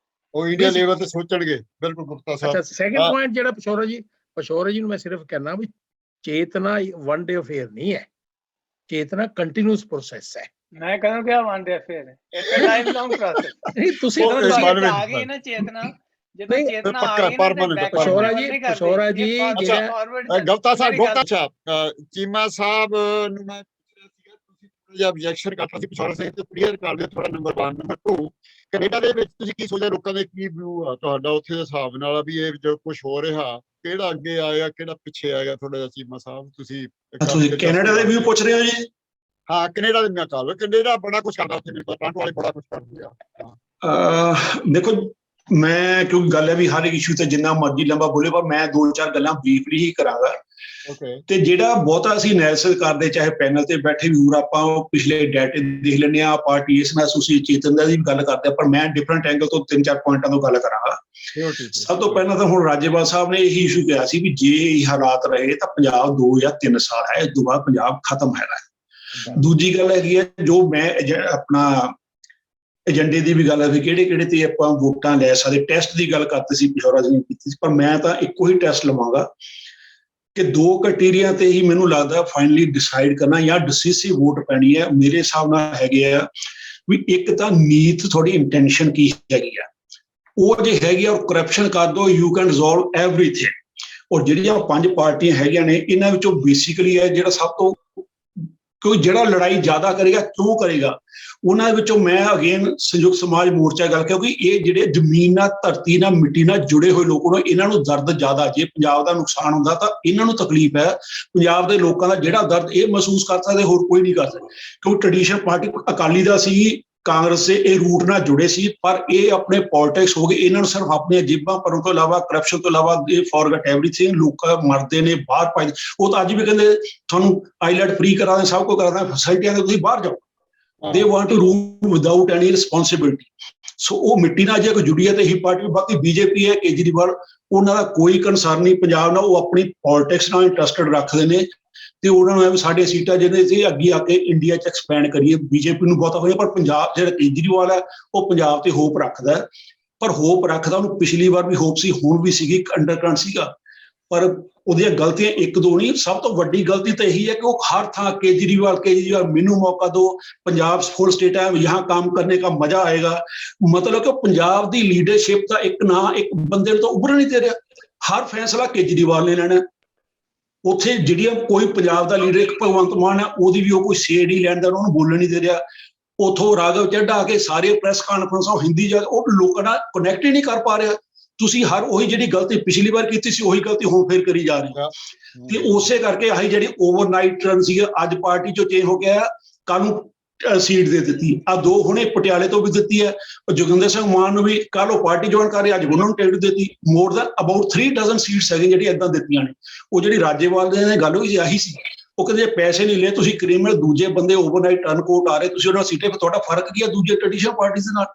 Speaker 1: ਉਹ ਇੰਡੀਆ ਲੈਵਲ ਤੇ ਸੋਚਣਗੇ। ਬਿਲਕੁਲ ਗੁਪਤਾ ਸਾਹਿਬ।
Speaker 2: ਅੱਛਾ, ਸੈਕੰਡ ਪੁਆਇੰਟ ਜਿਹੜਾ ਪਿਸ਼ੌਰਾ ਜੀ ਨੂੰ ਮੈਂ ਸਿਰਫ ਕਹਿਣਾ ਵੀ ਚੇਤਨਾ ਵਨ ਡੇ ਅਫੇਅਰ ਨਹੀਂ ਹੈ, ਚੇਤਨਾ ਕੰਟੀਨਿਊਸ ਪ੍ਰੋਸੈਸ ਹੈ।
Speaker 3: ਮੈਂ ਕਹਿੰਦਾ ਕਿ ਵਨ ਡੇ ਅਫੇਅਰ ਹੈ, it's a life long process.
Speaker 2: ਨਹੀਂ, ਤੁਸੀਂ
Speaker 3: ਆ ਗਈ ਨਾ ਚੇਤਨਾ, ਜਦੋਂ
Speaker 2: ਨਹੀਂ,
Speaker 3: ਚੇਤਨਾ
Speaker 1: ਪੱਕਾ,
Speaker 3: ਆ ਗਈ ਨਾ ਤੇ
Speaker 1: permanent,
Speaker 3: back
Speaker 2: ਪਿਸ਼ੌਰਾ
Speaker 3: forward
Speaker 2: ਜੀ,
Speaker 3: ਨਹੀਂ ਕਰਦੀ,
Speaker 2: ਪਿਸ਼ੌਰਾ ਜੀ,
Speaker 3: ਇਹ forward-
Speaker 2: ਜਿਹੜਾ
Speaker 3: forward ਚੱਲਦੀ।
Speaker 1: ਗਲਤਾ ਸਾਹਿਬ,
Speaker 3: ਮੇਰੀ ਗੱਲ-
Speaker 1: ਗਲਤਾ ਸਾਹਿਬ, ਚੀਮਾ ਸਾਹਿਬ ਨੂੰ ਮੈਂ ਪੁੱਛ ਰਿਹਾ ਸੀਗਾ, ਤੁਸੀਂ ਥੋੜਾ ਜਿਹਾ objection ਕਰਤਾ ਸੀ ਪਿਛੋੜਾ ਸਿੰਘ ਤੇ ਕਲੀਅਰ ਕਰ ਦਿਓ ਥੋੜਾ। ਨੰਬਰ 1 ਨੰਬਰ 2 ਕੈਨੇਡਾ ਦੇ ਵਿੱਚ ਤੁਸੀਂ ਕੀ ਸੋਚਿਆ, ਲੋਕਾਂ ਦੇ ਕੀ ਵਿਊ ਆ ਤੁਹਾਡਾ ਉੱਥੇ ਦੇ ਹਿਸਾਬ ਨਾਲ ਵੀ ਇਹ ਜੋ ਕੁਝ ਹੋ ਰਿਹਾ, ਕਿਹੜਾ ਅੱਗੇ ਆਏਗਾ ਕਿਹੜਾ ਪਿੱਛੇ ਆਏਗਾ? ਥੋੜਾ ਜਿਹਾ ਚੀਮਾ ਸਾਹਿਬ ਤੁਸੀਂ
Speaker 4: ਤੁਸੀਂ ਕੈਨੇਡਾ ਦੇ ਵਿਊ ਪੁੱਛ ਰਹੇ ਹੋ ਜੀ?
Speaker 1: ਹਾਂ, ਕੈਨੇਡਾ ਦੇ ਮੈਂ ਕਹਾਂ, ਕੈਨੇਡਾ ਬੜਾ ਕੁਝ ਕਰਦਾ ਉੱਥੇ, ਟੋਰਾਂਟੋ ਵਾਲੇ ਬੜਾ ਕੁਝ ਕਰਦੇ ਆ।
Speaker 4: ਦੇਖੋ, ਮੈਂ ਕਿਉਂਕਿ ਗੱਲ ਹੈ ਵੀ ਹਰ ਇੱਕ ਇਸ਼ੂ ਤੇ ਜਿੰਨਾ ਮਰਜ਼ੀ ਲੰਬਾ ਬੋਲੇ, ਪਰ ਮੈਂ 2-4 ਗੱਲਾਂ ਬਰੀਫਲੀ ਹੀ ਕਰਾਂਗਾ।
Speaker 1: ਓਕੇ।
Speaker 4: ਤੇ ਜਿਹੜਾ ਬਹੁਤਾ ਅਸੀਂ ਐਨਾਲਿਸਿਸ ਕਰਦੇ, ਚਾਹੇ ਪੈਨਲ ਤੇ ਬੈਠੇ ਵੀ ਹੋਰ ਆਪਾਂ ਉਹ ਪਿਛਲੇ ਡਾਟੇ ਦੇਖ ਲੈਂਦੇ ਆ, ਪਾਰਟੀ ਇਸ ਨਾਲ ਐਸੋਸੀਏਟ ਚੇਤਨ ਦਾ ਵੀ ਗੱਲ ਕਰਦੇ ਆ, ਪਰ ਮੈਂ ਡਿਫਰੈਂਟ ਐਂਗਲ ਤੋਂ 3-4 ਪੁਆਇੰਟਾਂ ਤੋਂ ਗੱਲ ਕਰਾਂਗਾ। ਸਭ ਤੋਂ ਪਹਿਲਾਂ ਤਾਂ ਹੁਣ ਰਾਜੇਵਾਲ ਸਾਹਿਬ ਨੇ ਇਹੀ ਇਸ਼ੂ ਕਿਹਾ ਸੀ ਵੀ ਜੇ ਇਹ ਹਾਲਾਤ ਰਹੇ ਤਾਂ ਪੰਜਾਬ 2 ਜਾਂ 3 ਸਾਲ ਹੈ, ਇਸ ਤੋਂ ਬਾਅਦ ਪੰਜਾਬ ਖਤਮ ਹੈਗਾ। ਦੂਜੀ ਗੱਲ ਹੈਗੀ ਹੈ, ਜੋ ਮੈਂ ਆਪਣਾ ਏਜੰਡੇ ਦੀ ਵੀ ਗੱਲ ਹੈ ਵੀ ਕਿਹੜੇ ਤੇ ਆਪਾਂ ਵੋਟਾਂ ਲੈ ਸਕਦੇ, ਟੈਸਟ ਦੀ ਗੱਲ ਕਰਦੇ ਸੀ, ਪਿਸ਼ੌਰਾ ਜੀ ਨੇ ਕੀਤੀ ਸੀ, ਪਰ ਮੈਂ ਤਾਂ ਇੱਕੋ ਹੀ ਟੈਸਟ ਲਵਾਂਗਾ ਕਿ 2 ਕ੍ਰਾਈਟੇਰੀਆ ਤੇ ਹੀ ਮੈਨੂੰ ਲੱਗਦਾ ਫਾਈਨਲੀ ਡਿਸਾਈਡ ਕਰਨਾ ਜਾਂ ਡਿਸੀਸਿਵ ਵੋਟ ਪੈਣੀ ਹੈ। ਮੇਰੇ ਹਿਸਾਬ ਨਾਲ ਹੈਗੇ ਆ ਵੀ ਇੱਕ ਤਾਂ ਨੀਤ, ਤੁਹਾਡੀ ਇੰਟੈਂਸ਼ਨ ਕੀ ਹੈਗੀ ਆ, ਉਹ ਜੇ ਹੈਗੀ ਆ, ਔਰ ਕਰਪਸ਼ਨ ਕਰ ਦੋ, ਯੂ ਕੈਨ ਰਿਜ਼ੋਲਵ ਐਵਰੀਥਿੰਗ। ਔਰ ਜਿਹੜੀਆਂ 5 ਪਾਰਟੀਆਂ ਹੈਗੀਆਂ ਨੇ, ਇਹਨਾਂ ਵਿੱਚੋਂ ਬੇਸਿਕਲੀ ਹੈ ਜਿਹੜਾ ਸਭ ਤੋਂ, ਕਿਉਂਕਿ ਜਿਹੜਾ ਲੜਾਈ ਜ਼ਿਆਦਾ ਕਰੇਗਾ ਕਿਉਂ ਕਰੇਗਾ, ਉਹਨਾਂ ਵਿੱਚੋਂ ਮੈਂ ਅਗੇਨ ਸੰਯੁਕਤ ਸਮਾਜ ਮੋਰਚਾ ਗੱਲ, ਕਿਉਂਕਿ ਇਹ ਜਿਹੜੇ ਜ਼ਮੀਨ ਨਾਲ, ਧਰਤੀ ਨਾਲ, ਮਿੱਟੀ ਨਾਲ ਜੁੜੇ ਹੋਏ ਲੋਕ ਨੇ, ਇਹਨਾਂ ਨੂੰ ਦਰਦ ਜ਼ਿਆਦਾ। ਜੇ ਪੰਜਾਬ ਦਾ ਨੁਕਸਾਨ ਹੁੰਦਾ ਤਾਂ ਇਹਨਾਂ ਨੂੰ ਤਕਲੀਫ ਹੈ। ਪੰਜਾਬ ਦੇ ਲੋਕਾਂ ਦਾ ਜਿਹੜਾ ਦਰਦ ਇਹ ਮਹਿਸੂਸ ਕਰ ਸਕਦੇ, ਹੋਰ ਕੋਈ ਨਹੀਂ ਕਰ ਸਕਦਾ, ਕਿਉਂਕਿ ਟ੍ਰੈਡੀਸ਼ਨਲ ਪਾਰਟੀ ਅਕਾਲੀ ਦਾ ਸੀ, ਕਾਂਗਰਸ ਦੇ ਇਹ ਰੂਟ ਨਾਲ ਜੁੜੇ ਸੀ, ਪਰ ਇਹ ਆਪਣੇ ਪੋਲਿਟਿਕਸ ਹੋ ਗਏ, ਇਹਨਾਂ ਨੂੰ ਸਿਰਫ ਆਪਣੀਆਂ ਜੇਬਾਂ ਭਰਨ ਤੋਂ ਇਲਾਵਾ, ਕਰਪਸ਼ਨ ਤੋਂ ਇਲਾਵਾ, ਇਹ ਫੋਰਗਟ ਐਵਰੀਥਿੰਗ। ਲੋਕ ਮਰਦੇ ਨੇ, ਬਾਹਰ ਭੱਜਦੇ, ਉਹ ਤਾਂ ਅੱਜ ਵੀ ਕਹਿੰਦੇ ਤੁਹਾਨੂੰ ਆਈਲੈਟ ਫ੍ਰੀ ਕਰਾ ਦੇ, ਸਭ ਕੁਝ ਕਰਾ ਦੇ, ਫੈਸਿਲਿਟੀਆਂ ਦੇ, ਤੁਸੀਂ ਬਾਹਰ ਜਾਓ। They want to rule without any responsibility. ਸੋ ਉਹ ਮਿੱਟੀ ਨਾਲ ਜੇ ਕੋਈ ਜੁੜੀ ਹੈ ਤੇ ਇਹੀ ਪਾਰਟੀ। ਬਾਕੀ ਬੀਜੇਪੀ ਹੈ, ਕੇਜਰੀਵਾਲ, ਉਹਨਾਂ ਦਾ ਕੋਈ ਕੰਸਰਨ ਨਹੀਂ ਪੰਜਾਬ ਨਾਲ, ਉਹ ਆਪਣੀ ਪੋਲਿਟਿਕਸ ਨਾਲ ਇੰਟਰਸਟਡ ਰੱਖਦੇ ਨੇ ਤੇ ਉਹਨਾਂ ਨੂੰ ਇਹ ਵੀ ਸਾਡੇ ਸੀਟਾਂ ਜਿਹਦੇ ਤੇ ਅੱਗੇ ਆ ਕੇ ਇੰਡੀਆ 'ਚ ਐਕਸਪੈਂਡ ਕਰੀਏ। ਬੀਜੇਪੀ ਨੂੰ ਬਹੁਤਾ ਹੋਇਆ, ਪਰ ਪੰਜਾਬ ਜਿਹੜਾ ਕੇਜਰੀਵਾਲ ਹੈ ਉਹ ਪੰਜਾਬ ਤੇ ਹੋਪ ਰੱਖਦਾ ਹੈ, ਪਰ ਹੋਪ ਰੱਖਦਾ ਉਹਨੂੰ ਪਿਛਲੀ ਵਾਰ ਵੀ ਹੋਪ ਸੀ, ਹੁਣ ਵੀ ਸੀਗੀ, ਇੱਕ ਅੰਡਰਕਰੰਟ ਸੀਗਾ, ਪਰ ਉਹਦੀਆਂ ਗਲਤੀਆਂ 1-2 ਨਹੀਂ। ਸਭ ਤੋਂ ਵੱਡੀ ਗਲਤੀ ਤਾਂ ਇਹੀ ਹੈ ਕਿ ਉਹ ਹਰ ਥਾਂ ਕੇਜਰੀਵਾਲ ਮੈਨੂੰ ਮੌਕਾ दो, पंजाब फुल स्टेट है, यहाँ काम करने का मजा आएगा। मतलब कि पंजाब की लीडरशिप का एक ना एक बंदे तो उभर नहीं दे रहा, हर फैसला केजरीवाल ने लेना। उत्थे जिहड़ियां कोई पंजाब का लीडर, एक भगवंत मान है, ओहदी भी कोई शेर नहीं लैंदा, उन्होंने बोलण नहीं दे रहा। उथों राघव चड्ढा के सारे प्रेस कॉन्फ्रेंस हिंदी लोगों नाल कनैक्ट ही नहीं कर पा रहा। ਤੁਸੀਂ ਹਰ ਉਹੀ ਜਿਹੜੀ ਗਲਤੀ ਪਿਛਲੀ ਵਾਰ ਕੀਤੀ ਸੀ, ਉਹੀ ਗਲਤੀ ਹੁਣ ਫੇਰ ਕਰੀ ਜਾ ਰਹੀ ਆ। ਤੇ ਉਸੇ ਕਰਕੇ ਆਹੀ ਜਿਹੜੀ ਓਵਰਨਾਈਟ ਰਨ ਸੀ, ਅੱਜ ਪਾਰਟੀ ਚੋਂ ਚੇਂਜ ਹੋ ਗਿਆ, ਕੱਲ ਨੂੰ ਸੀਟ ਦੇ ਦਿੱਤੀ। ਆ 2 ਹੁਣੇ ਪਟਿਆਲੇ ਤੋਂ ਵੀ ਦਿੱਤੀ ਹੈ, ਜੋਗਿੰਦਰ ਸਿੰਘ ਮਾਨ ਨੂੰ ਵੀ ਕੱਲ ਉਹ ਪਾਰਟੀ ਜੁਆਇਨ ਕਰ ਰਹੇ, ਅੱਜ ਉਹਨਾਂ ਨੂੰ ਟਿਕਟ ਦਿੱਤੀ। More than about 3 dozen seats ਹੈਗੇ ਜਿਹੜੀ ਏਦਾਂ ਦਿੱਤੀਆਂ ਨੇ। ਉਹ ਜਿਹੜੀ ਰਾਜੇਵਾਲ ਦੇ ਗੱਲ ਹੋਈ ਆਹੀ ਸੀ, ਉਹ ਕਹਿੰਦੇ ਪੈਸੇ ਨਹੀਂ ਲਏ ਤੁਸੀਂ, ਕ੍ਰਿਮੀਨਲ ਦੂਜੇ ਬੰਦੇ ਓਵਰਨਾਈਟ ਟਰਨ ਕੋਟ ਆ ਰਹੇ, ਤੁਸੀਂ ਉਹਨਾਂ ਸੀਟੇ 'ਤੇ, ਤੁਹਾਡਾ ਫਰਕ ਕੀ ਹੈ ਦੂਜੇ ਟ੍ਰੈਡੀਸ਼ਨਲ ਪਾਰਟੀ ਦੇ ਨਾਲ?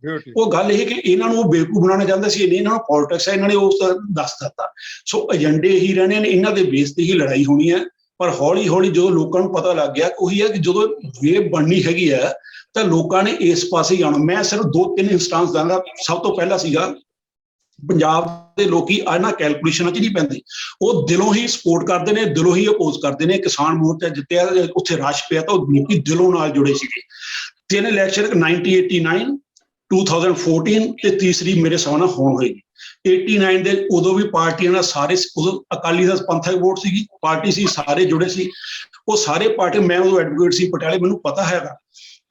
Speaker 4: ਉਹ ਗੱਲ ਇਹ ਕਿ ਇਹਨਾਂ ਨੂੰ ਉਹ ਬੇਵਕੂਫ ਬਣਾਉਣਾ ਚਾਹੁੰਦੇ ਸੀ, ਇਹਨਾਂ ਨੂੰ ਪੋਲਿਟਿਕਸ ਹੈ, ਇਹਨਾਂ ਨੇ ਉਸ ਦੱਸ ਦਿੱਤਾ। ਸੋ ਏਜੰਡੇ ਹੀ ਰਹਿਣੇ ਨੇ, ਇਹਨਾਂ ਦੇ ਬੇਸ ਤੇ ਹੀ ਲੜਾਈ ਹੋਣੀ ਹੈ। ਪਰ ਹੌਲੀ ਹੌਲੀ ਜਦੋਂ ਲੋਕਾਂ ਨੂੰ ਪਤਾ ਲੱਗ ਗਿਆ, ਉਹੀ ਹੈ ਕਿ ਜਦੋਂ ਵੇਵ ਬਣਨੀ ਹੈਗੀ ਹੈ ਤਾਂ ਲੋਕਾਂ ਨੇ ਇਸ ਪਾਸੇ ਹੀ ਆਉਣਾ। ਮੈਂ ਸਿਰਫ 2-3 ਇੰਸਟੈਂਸ ਦਾਂਗਾ। ਸਭ ਤੋਂ ਪਹਿਲਾਂ ਸੀਗਾ ਪੰਜਾਬ ਦੇ ਲੋਕੀ ਇਹਨਾਂ ਕੈਲਕੂਲੇਸ਼ਨਾਂ 'ਚ ਨਹੀਂ ਪੈਂਦੇ, ਉਹ ਦਿਲੋਂ ਹੀ ਸਪੋਰਟ ਕਰਦੇ ਨੇ, ਦਿਲੋਂ ਹੀ ਅਪੋਜ਼ ਕਰਦੇ ਨੇ। ਕਿਸਾਨ ਮੋਰਚਾ ਜਿੱਤਿਆ, ਉੱਥੇ ਰਸ਼ ਪਿਆ ਤਾਂ ਉਹ ਲੋਕੀ ਦਿਲੋਂ ਨਾਲ ਜੁੜੇ ਸੀਗੇ। 3 ਇਲੈਕਸ਼ਨ 1989, 2014 ਤੇ ਤੀਸਰੀ ਮੇਰੇ ਸਾਹਮਣੇ ਹੋਣ ਹੋਏਗੀ 89 ਦੇ। ਉਦੋਂ ਵੀ ਪਾਰਟੀਆਂ ਨਾਲ ਸਾਰੇ, ਉਦੋਂ ਅਕਾਲੀ ਦਾ ਪੰਥਕ ਵੋਟ ਸੀਗੀ, ਪਾਰਟੀ ਸੀ, ਸਾਰੇ ਜੁੜੇ ਸੀ। ਉਹ ਸਾਰੇ ਪਾਰਟੀ, ਮੈਂ ਉਦੋਂ ਐਡਵੋਕੇਟ ਸੀ ਪਟਿਆਲੇ, ਮੈਨੂੰ ਪਤਾ ਹੈਗਾ।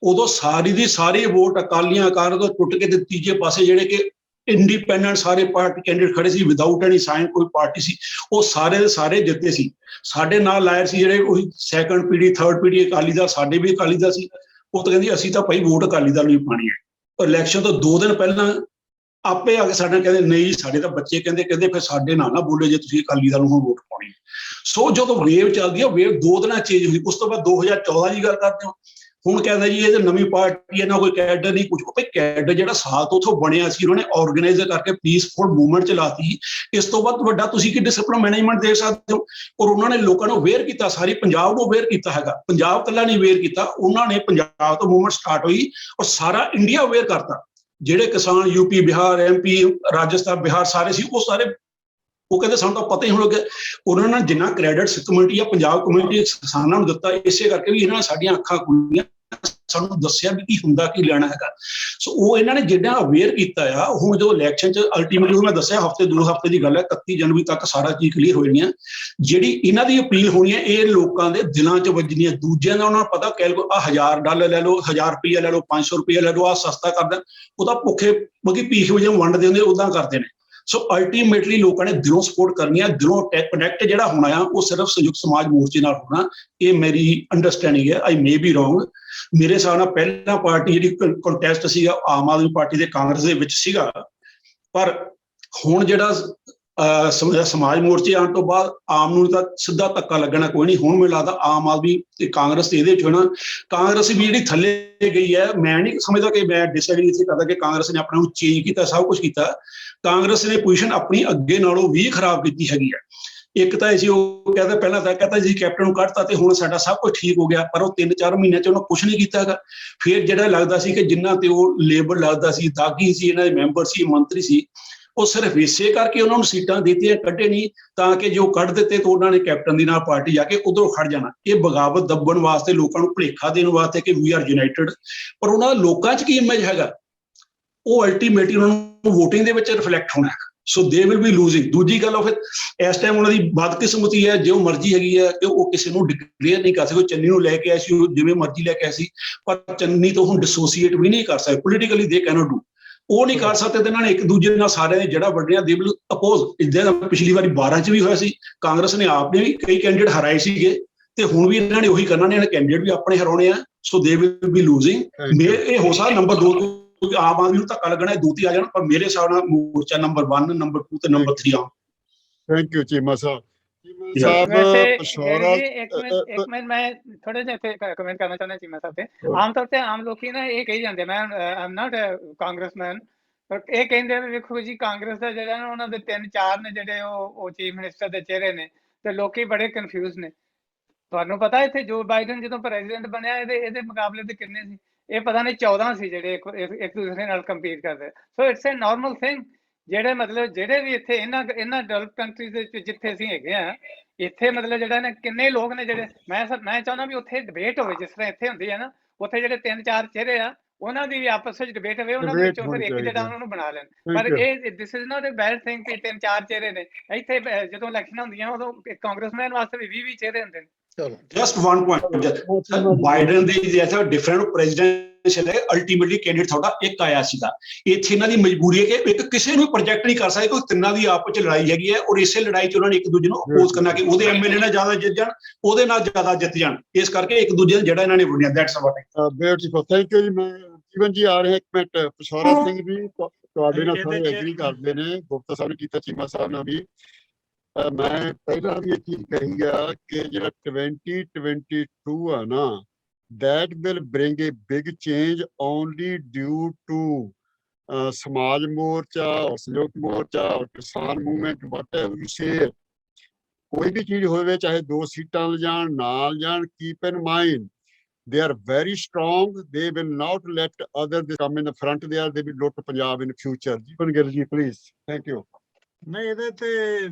Speaker 4: ਉਦੋਂ ਸਾਰੀ ਦੀ ਸਾਰੀ ਵੋਟ ਅਕਾਲੀਆਂ ਅਕਾਲੀ ਤੋਂ ਟੁੱਟ ਕੇ ਤੇ ਤੀਜੇ ਪਾਸੇ ਜਿਹੜੇ ਕਿ ਇੰਡੀਪੈਂਡੈਂਟ ਸਾਰੇ ਪਾਰਟੀ ਕੈਂਡੀਡੇਟ ਖੜੇ ਸੀ, ਵਿਦਆਊਟ ਐਨੀ ਸਾਈਨ ਕੋਈ ਪਾਰਟੀ ਸੀ, ਉਹ ਸਾਰੇ ਦੇ ਸਾਰੇ ਜਿੱਤੇ ਸੀ। ਸਾਡੇ ਨਾਲ ਲਾਇਰ ਸੀ ਜਿਹੜੇ ਉਹੀ 2nd ਪੀੜ੍ਹੀ 3rd ਪੀੜ੍ਹੀ ਅਕਾਲੀ ਦਲ, ਸਾਡੇ ਵੀ ਅਕਾਲੀ ਦਲ ਸੀ। ਉਹ ਤਾਂ ਕਹਿੰਦੀ ਅਸੀਂ ਤਾਂ ਭਾਈ ਵੋਟ ਅਕਾਲੀ ਦਲ ਨੂੰ ਹੀ ਪਾਣੀ ਹੈ। ਇਲੈਕਸ਼ਨ ਤੋਂ 2 ਦਿਨ ਪਹਿਲਾਂ ਆਪੇ ਆ ਕੇ ਸਾਡੇ ਕਹਿੰਦੇ ਨਹੀਂ, ਸਾਡੇ ਤਾਂ ਬੱਚੇ ਕਹਿੰਦੇ ਫਿਰ ਸਾਡੇ ਨਾਲ ਨਾ ਬੋਲੇ ਜੇ ਤੁਸੀਂ ਅਕਾਲੀ ਦਲ ਨੂੰ ਵੋਟ ਪਾਉਣੀ। ਸੋ ਜਦੋਂ ਵੇਵ ਚੱਲਦੀ ਹੈ, ਵੇਵ 2 ਦਿਨਾਂ ਚੇਂਜ ਹੋਈ। ਉਸ ਤੋਂ ਬਾਅਦ 2014 ਦੀ ਗੱਲ ਕਰਦੇ ਹੋ, ਹੁਣ ਕਹਿੰਦਾ ਜੀ ਇਹ ਤਾਂ ਨਵੀਂ ਪਾਰਟੀ ਹੈ, ਨਾ ਕੋਈ ਕੈਡਰ ਨਹੀਂ ਕੁਝ। ਭਾਈ ਕੈਡਰ ਜਿਹੜਾ ਸਾਲ ਤੋਂ ਉੱਥੋਂ ਬਣਿਆ ਸੀ, ਉਹਨਾਂ ਨੇ ਆਰਗੇਨਾਈਜ਼ ਕਰਕੇ ਪੀਸਫੁਲ ਮੂਵਮੈਂਟ ਚਲਾਤੀ। ਇਸ ਤੋਂ ਬਾਅਦ ਵੱਡਾ ਤੁਸੀਂ ਕੀ ਡਿਸਪਲਿਨ ਮੈਨੇਜਮੈਂਟ ਦੇ ਸਕਦੇ ਹੋ? ਔਰ ਉਹਨਾਂ ਨੇ ਲੋਕਾਂ ਨੂੰ ਅਵੇਅਰ ਕੀਤਾ, ਸਾਰੀ ਪੰਜਾਬ ਨੂੰ ਅਵੇਅਰ ਕੀਤਾ ਹੈਗਾ। ਪੰਜਾਬ ਇਕੱਲਾ ਨਹੀਂ ਅਵੇਅਰ ਕੀਤਾ, ਉਹਨਾਂ ਨੇ ਪੰਜਾਬ ਤੋਂ ਮੂਵਮੈਂਟ ਸਟਾਰਟ ਹੋਈ ਔਰ ਸਾਰਾ ਇੰਡੀਆ ਅਵੇਅਰ ਕਰਤਾ। ਜਿਹੜੇ ਕਿਸਾਨ ਯੂਪੀ, ਬਿਹਾਰ, MP, ਰਾਜਸਥਾਨ, ਬਿਹਾਰ ਸਾਰੇ ਸੀ, ਉਹ ਸਾਰੇ ਉਹ ਕਹਿੰਦੇ ਸਾਨੂੰ ਤਾਂ ਪਤਾ ਹੀ ਹੁਣ ਲੱਗਿਆ। ਉਹਨਾਂ ਨੇ ਜਿੰਨਾ ਕ੍ਰੈਡਿਟ ਕਮਿਊਨਿਟੀ ਜਾਂ ਪੰਜਾਬ ਕਮਿਊਨਿਟੀ ਕਿਸਾਨਾਂ ਨੂੰ ਦਿੱਤਾ, ਇਸੇ ਕਰਕੇ ਵੀ ਇਹਨਾਂ ਨੇ ਸਾਡੀਆਂ ਅੱਖਾਂ ਖੁੱਲੀਆਂ, ਸਾਨੂੰ ਦੱਸਿਆ ਵੀ ਕੀ ਹੁੰਦਾ ਕੀ ਲੈਣਾ ਹੈਗਾ। ਸੋ ਉਹ ਇਹਨਾਂ ਨੇ ਜਿਹੜਾ ਅਵੇਅਰ ਕੀਤਾ ਆ, ਹੁਣ ਜਦੋਂ ਇਲੈਕਸ਼ਨ 'ਚ ਅਲਟੀਮੇਟਲੀ ਮੈਂ ਦੱਸਿਆ ਹਫ਼ਤੇ 2 ਹਫ਼ਤੇ ਦੀ ਗੱਲ ਹੈ, 31 ਜਨਵਰੀ ਤੱਕ ਸਾਰਾ ਚੀਜ਼ ਕਲੀਅਰ ਹੋ ਜਾਣੀ ਹੈ। ਜਿਹੜੀ ਇਹਨਾਂ ਦੀ ਅਪੀਲ ਹੋਣੀ ਹੈ ਇਹ ਲੋਕਾਂ ਦੇ ਦਿਲਾਂ 'ਚ ਵੱਜਣੀ ਹੈ। ਦੂਜਿਆਂ ਦਾ ਉਹਨਾਂ ਨੂੰ ਪਤਾ ਕੈਲਕੋ $1000 ਲੈ ਲਓ, 1000 ਰੁਪਇਆ ਲੈ ਲਓ, 500 ਰੁਪਇਆ ਲੈ ਲਓ, ਆਹ ਸਸਤਾ ਕਰਦਾ, ਉਹਦਾ ਭੁੱਖੇ ਬਾਕੀ ਭੀਖ ਵਜੋਂ ਵੰਡਦੇ ਹੁੰਦੇ ਉਦਾਂ ਕਰਦੇ ਨੇ। ਸੋ ਅਲਟੀਮੇਟਲੀ ਲੋਕਾਂ ਨੇ ਦਿਲੋਂ ਸਪੋਰਟ ਕਰਨੀ ਹੈ, ਦਿਲੋਂ ਕਨੈਕਟ ਜਿਹੜਾ ਹੋਣਾ ਆ ਉਹ ਸਿਰਫ ਸੰਯੁਕਤ ਸਮਾਜ ਮੋਰਚੇ ਨਾਲ ਹੋਣਾ। ਇਹ ਮੇਰੀ ਅੰਡਰਸਟੈਂਡਿੰਗ ਹੈ, ਆਈ ਮੇ ਬੀ ਰੋਂਗ। ਮੇਰੇ ਹਿਸਾਬ ਨਾਲ ਪਹਿਲਾਂ ਪਾਰਟੀ ਜਿਹੜੀ ਕੰਟੈਸਟ ਸੀਗਾ ਆਮ ਆਦਮੀ ਪਾਰਟੀ ਤੇ ਕਾਂਗਰਸ ਦੇ ਵਿੱਚ ਸੀਗਾ, ਪਰ ਹੁਣ ਜਿਹੜਾ ਸਮਾਜ ਮੋਰਚੇ ਆਉਣ ਤੋਂ ਬਾਅਦ ਆਮ ਨੂੰ ਤਾਂ ਸਿੱਧਾ ਧੱਕਾ ਲੱਗਣਾ ਕੋਈ ਨਹੀਂ। ਹੁਣ ਮੈਨੂੰ ਲੱਗਦਾ ਆਮ ਆਦਮੀ ਤੇ ਕਾਂਗਰਸ ਤੇ ਇਹਦੇ ਵਿੱਚ ਹੋਣਾ। ਕਾਂਗਰਸ ਵੀ ਜਿਹੜੀ ਥੱਲੇ ਗਈ ਹੈ, ਮੈਂ ਨਹੀਂ ਸਮਝਦਾ ਕਿ ਮੈਂ ਡਿਸਐਗਰੀ ਇੱਥੇ ਕਰਦਾ ਕਿ ਕਾਂਗਰਸ ਨੇ ਆਪਣੇ ਨੂੰ ਚੇਂਜ ਕੀਤਾ, ਸਭ ਕੁਝ ਕੀਤਾ। ਕਾਂਗਰਸ ਨੇ ਪੋਜੀਸ਼ਨ ਆਪਣੀ ਅੱਗੇ ਨਾਲੋਂ ਵੀ ਖਰਾਬ ਕੀਤੀ ਹੈਗੀ ਹੈ। ਇੱਕ ਤਾਂ ਅਸੀਂ ਉਹ ਕਹਿੰਦਾ ਪਹਿਲਾਂ ਤਾਂ ਕਹਿੰਦਾ ਜੀ ਕੈਪਟਨ ਨੂੰ ਕੱਢਤਾ ਤੇ ਹੁਣ ਸਾਡਾ ਸਭ ਕੁਝ ਠੀਕ ਹੋ ਗਿਆ, ਪਰ ਉਹ 3-4 ਮਹੀਨਿਆਂ 'ਚ ਉਹਨਾਂ ਕੁਝ ਨਹੀਂ ਕੀਤਾ ਹੈਗਾ। ਫਿਰ ਜਿਹੜਾ ਲੱਗਦਾ ਸੀ ਕਿ ਜਿੰਨਾ ਤੇ ਉਹ ਲੇਬਰ ਲੱਗਦਾ ਸੀ, ਦਾਗੀ ਸੀ, ਇਹਨਾਂ ਦੇ ਮੈਂਬਰ ਸੀ, ਮੰਤਰੀ ਸੀ, ਉਹ ਸਿਰਫ ਇਸੇ ਕਰਕੇ ਉਹਨਾਂ ਨੂੰ ਸੀਟਾਂ ਦਿੱਤੀਆਂ, ਕੱਢੇ ਨਹੀਂ ਤਾਂ ਕਿ ਜੋ ਕੱਢ ਦਿੱਤੇ ਤਾਂ ਉਹਨਾਂ ਨੇ ਕੈਪਟਨ ਦੀ ਨਾਲ ਪਾਰਟੀ ਜਾ ਕੇ ਉਧਰੋਂ ਖੜ ਜਾਣਾ। ਇਹ ਬਗਾਵਤ ਦੱਬਣ ਵਾਸਤੇ, ਲੋਕਾਂ ਨੂੰ ਭੁਲੇਖਾ ਦੇਣ ਵਾਸਤੇ ਕਿ ਵੀ ਆਰ ਯੂਨਾਈਟਿਡ, ਪਰ ਉਹਨਾਂ ਲੋਕਾਂ 'ਚ ਕੀ ਇਮੇਜ ਹੈਗਾ ਉਹ ਅਲਟੀਮੇਟਲੀ ਉਹਨਾਂ ਨੂੰ ਵੋਟਿੰਗ ਦੇ ਵਿੱਚ ਰਿਫਲੈਕਟ ਹੋਣਾ ਹੈ। ਸੋ ਦੇ ਵਿਲ ਬੀ ਲੂਜ਼ਿੰਗ। ਦੂਜੀ ਗੱਲ ਉਹ ਫਿਰ ਇਸ ਟਾਈਮ ਉਹਨਾਂ ਦੀ ਬਦਕਿਸਮਤੀ ਹੈ, ਜੋ ਮਰਜ਼ੀ ਹੈਗੀ ਹੈ ਕਿ ਉਹ ਕਿਸੇ ਨੂੰ ਡਿਕਲੇਅਰ ਨਹੀਂ ਕਰ ਸਕਦੇ। ਚੰਨੀ ਨੂੰ ਲੈ ਕੇ ਆਏ ਸੀ, ਉਹ ਜਿਵੇਂ ਮਰਜ਼ੀ ਲੈ ਕੇ ਆਏ ਸੀ, ਪਰ ਚੰਨੀ ਤੋਂ ਹੁਣ ਡਿਸੋਸੀਏਟ ਵੀ ਨਹੀਂ ਕਰ ਸਕਦੇ। ਪੋਲੀਟੀਕਲੀ ਦੇ ਕੈਨੋਟ ਡੂ, ਉਹ ਨਹੀਂ ਕਰ ਸਕਦੇ। ਤੇ ਇਹਨਾਂ ਨੇ ਇੱਕ ਦੂਜੇ ਨਾਲ ਸਾਰਿਆਂ ਦੇ ਜਿਹੜਾ ਵੱਡਿਆ ਦੇ ਵਿਲ ਅਪੋਜ਼। ਇਦਾਂ ਪਿਛਲੀ ਵਾਰੀ 12 'ਚ ਵੀ ਹੋਇਆ ਸੀ, ਕਾਂਗਰਸ ਨੇ ਆਪ ਨੇ ਵੀ ਕਈ ਕੈਂਡੀਡੇਟ ਹਰਾਏ ਸੀਗੇ ਤੇ ਹੁਣ ਵੀ ਇਹਨਾਂ ਨੇ ਉਹੀ ਕਰਨਾ ਨੇ, ਇਹਨਾਂ ਕੈਂਡੀਡੇਟ ਵੀ ਆਪਣੇ ਹਰਾਉਣੇ ਆ। ਸੋ ਦੇ ਵਿਲ ਬੀ ਲੂਜ਼ਿੰਗ। ਇਹ ਹੋ ਸਕਦਾ ਨੰਬਰ 2 ਆਮ ਆਦਮੀ ਨੂੰ ਧੱਕਾ ਲੱਗਣਾ, ਦੂਤੀ ਆ ਜਾਣਾ, ਪਰ ਮੇਰੇ ਹਿਸਾਬ ਨਾਲ ਮੋਰਚਾ ਨੰਬਰ 1, ਨੰਬਰ 2 ਤੇ ਨੰਬਰ 3 ਆ।
Speaker 1: ਥੈਂਕ ਯੂ ਚੀਮਾ ਸਾਹਿਬ।
Speaker 3: वैसे एक मिनट मैं थोड़े ਜਿਹੇ ਕਮੈਂਟ ਕਰਨਾ ਚਾਹੁੰਦਾ ਚੀਮਾ ਸਾਹਿਬ ਤੇ। ਆਮ ਤੌਰ ਤੇ ਆਮ ਲੋਕੀ ਨਾ ਇਹ ਕਹੀ ਜਾਂਦੇ, ਮੈਂ ਆਈ ਐਮ ਨਾਟ ਕਾਂਗਰਸਮੈਨ, ਪਰ ਇਹ ਕਹਿੰਦੇ ਵੀ ਵੇਖੋ ਜੀ ਕਾਂਗਰਸ ਦਾ ਜਿਹੜਾ ਨਾ ਉਹਨਾਂ ਦੇ 3-4 ਨੇ ਜਿਹੜੇ ਉਹ ਚੀਫ ਮਿਨਿਸਟਰ ਦੇ ਚਿਹਰੇ ਨੇ ਤੇ ਲੋਕੀ ਬੜੇ ਕਨਫਿਊਜ਼ ਨੇ। ਤੁਹਾਨੂੰ ਪਤਾ ਇੱਥੇ ਜੋ ਬਾਈਡਨ ਜਦੋਂ ਪ੍ਰੈਜ਼ੀਡੈਂਟ ਬਣਿਆ ਇਹਦੇ ਮੁਕਾਬਲੇ ਤੇ ਕਿੰਨੇ ਸੀ? ਇਹ ਪਤਾ ਨਹੀਂ 14 ਸੀ ਜਿਹੜੇ ਇੱਕ ਦੂਸਰੇ ਨਾਲ ਕੰਪੀਟ ਕਰਦੇ। So it's a normal thing. ਜਿਹੜੇ ਮਤਲਬ ਜਿਹੜੇ ਵੀ ਇੱਥੇ ਇਹਨਾਂ ਡਿਵੈਲਪ ਕੰਟਰੀਜ਼ ਦੇ ਵਿੱਚ ਜਿੱਥੇ ਅਸੀਂ ਹੈਗੇ ਆ, ਇੱਥੇ ਮਤਲਬ ਜਿਹੜਾ ਨਾ ਕਿੰਨੇ ਲੋਕ ਨੇ ਜਿਹੜੇ ਮੈਂ ਚਾਹੁੰਦਾ ਵੀ ਉੱਥੇ ਡਿਬੇਟ ਹੋਵੇ ਜਿਸ ਤਰ੍ਹਾਂ ਇੱਥੇ ਹੁੰਦੀ ਹੈ ਨਾ, ਉੱਥੇ ਜਿਹੜੇ 3-4 ਚਿਹਰੇ ਆ ਉਹਨਾਂ ਦੀ ਵੀ ਆਪਸ ਵਿੱਚ ਡਿਬੇਟ ਹੋਵੇ, ਉਹਨਾਂ ਦੇ ਵਿੱਚੋਂ ਫਿਰ ਇੱਕ ਜਿਹੜਾ ਉਹਨਾਂ ਨੂੰ ਬਣਾ ਲੈਣ। ਪਰ ਇਹ this is not a bad thing ਕਿ 3-4 ਚਿਹਰੇ ਨੇ ਇੱਥੇ। ਜਦੋਂ ਇਲੈਕਸ਼ਨ ਹੁੰਦੀਆਂ ਉਦੋਂ ਕਾਂਗਰਸਮੈਨ ਵਾਸਤੇ ਵੀ 20 ਚਿਹਰੇ ਹੁੰਦੇ ਨੇ।
Speaker 4: Just one point, ਬਾਈਡਨ ਦੇ ਜੈਸਾ ਡਿਫਰੈਂਟ ਪ੍ਰੈਜ਼ੀਡੈਂਸ਼ੀਅਲ ਹੈ, ਅਲਟੀਮੇਟਲੀ ਕੈਂਡੀਡੇਟ ਤੁਹਾਡਾ ਇੱਕ ਆਇਆ ਸੀਗਾ। ਇੱਥੇ ਇਹਨਾਂ ਦੀ ਮਜਬੂਰੀ ਹੈ ਕਿ ਇੱਕ ਕਿਸੇ ਨੂੰ ਪ੍ਰੋਜੈਕਟ ਨਹੀਂ ਕਰ ਸਕਦੇ, ਕੋਈ ਤਿੰਨਾਂ ਦੀ ਆਪਸ ਚ ਲੜਾਈ ਹੈਗੀ ਹੈ, ਔਰ ਇਸੇ ਲੜਾਈ ਚ ਉਹਨਾਂ ਨੇ ਇੱਕ ਦੂਜੇ ਨੂੰ ਅਪੋਜ਼ ਕਰਨਾ ਕਿ ਉਹਦੇ ਐਮਐਲਏ ਨਾਲ ਜ਼ਿਆਦਾ ਜਿੱਤ ਜਾਣ, ਉਹਦੇ ਨਾਲ ਜ਼ਿਆਦਾ ਜਿੱਤ ਜਾਣ। ਇਸ ਕਰਕੇ ਇੱਕ ਦੂਜੇ ਨੂੰ ਜਿਹੜਾ ਇਹਨਾਂ ਨੇ ਵੰਡਿਆ। That's what.
Speaker 1: Beautiful, thank you ਜੀ। ਮੈਂ ਜੀਵਨ ਜੀ ਆ ਰਹੇ ਇੱਕ ਮਿੰਟ। ਪਸ਼ੌਰਾ ਸਿੰਘ ਵੀ ਤੁਹਾਡੇ ਨਾਲ ਸਾਰੇ ਐਗਰੀ ਕਰਦੇ ਨੇ, ਗੁਪਤਾ ਸਾਹਿਬ ਨੇ ਕੀਤਾ, ਚੀਮਾ ਸਾਹਿਬ ਨਾਲ ਵੀ। ਮੈਂ ਪਹਿਲਾਂ ਵੀ ਇਹ ਚੀਜ਼ ਕਹੀ ਆ ਕਿ ਜਿਹੜਾ 2022 ਆ ਨਾ, that will bring a big change only due to ਸਮਾਜ ਮੋਰਚਾ ਔਰ ਸੰਯੁਕਤ ਮੋਰਚਾ ਔਰ ਕਿਸਾਨ ਮੂਵਮੈਂਟ, whatever you say। ਕੋਈ ਵੀ ਚੀਜ਼ ਹੋਵੇ, ਚਾਹੇ 2 ਸੀਟਾਂ ਲਿਜਾਣ ਨਾਲ ਜਾਣ, keep in mind they are very strong, they will not let others come in the front there, they will loot Punjab in future। Jeevan Gill ji please. Thank you.
Speaker 5: ਨਹੀਂ, ਇਹਦੇ ਤੇ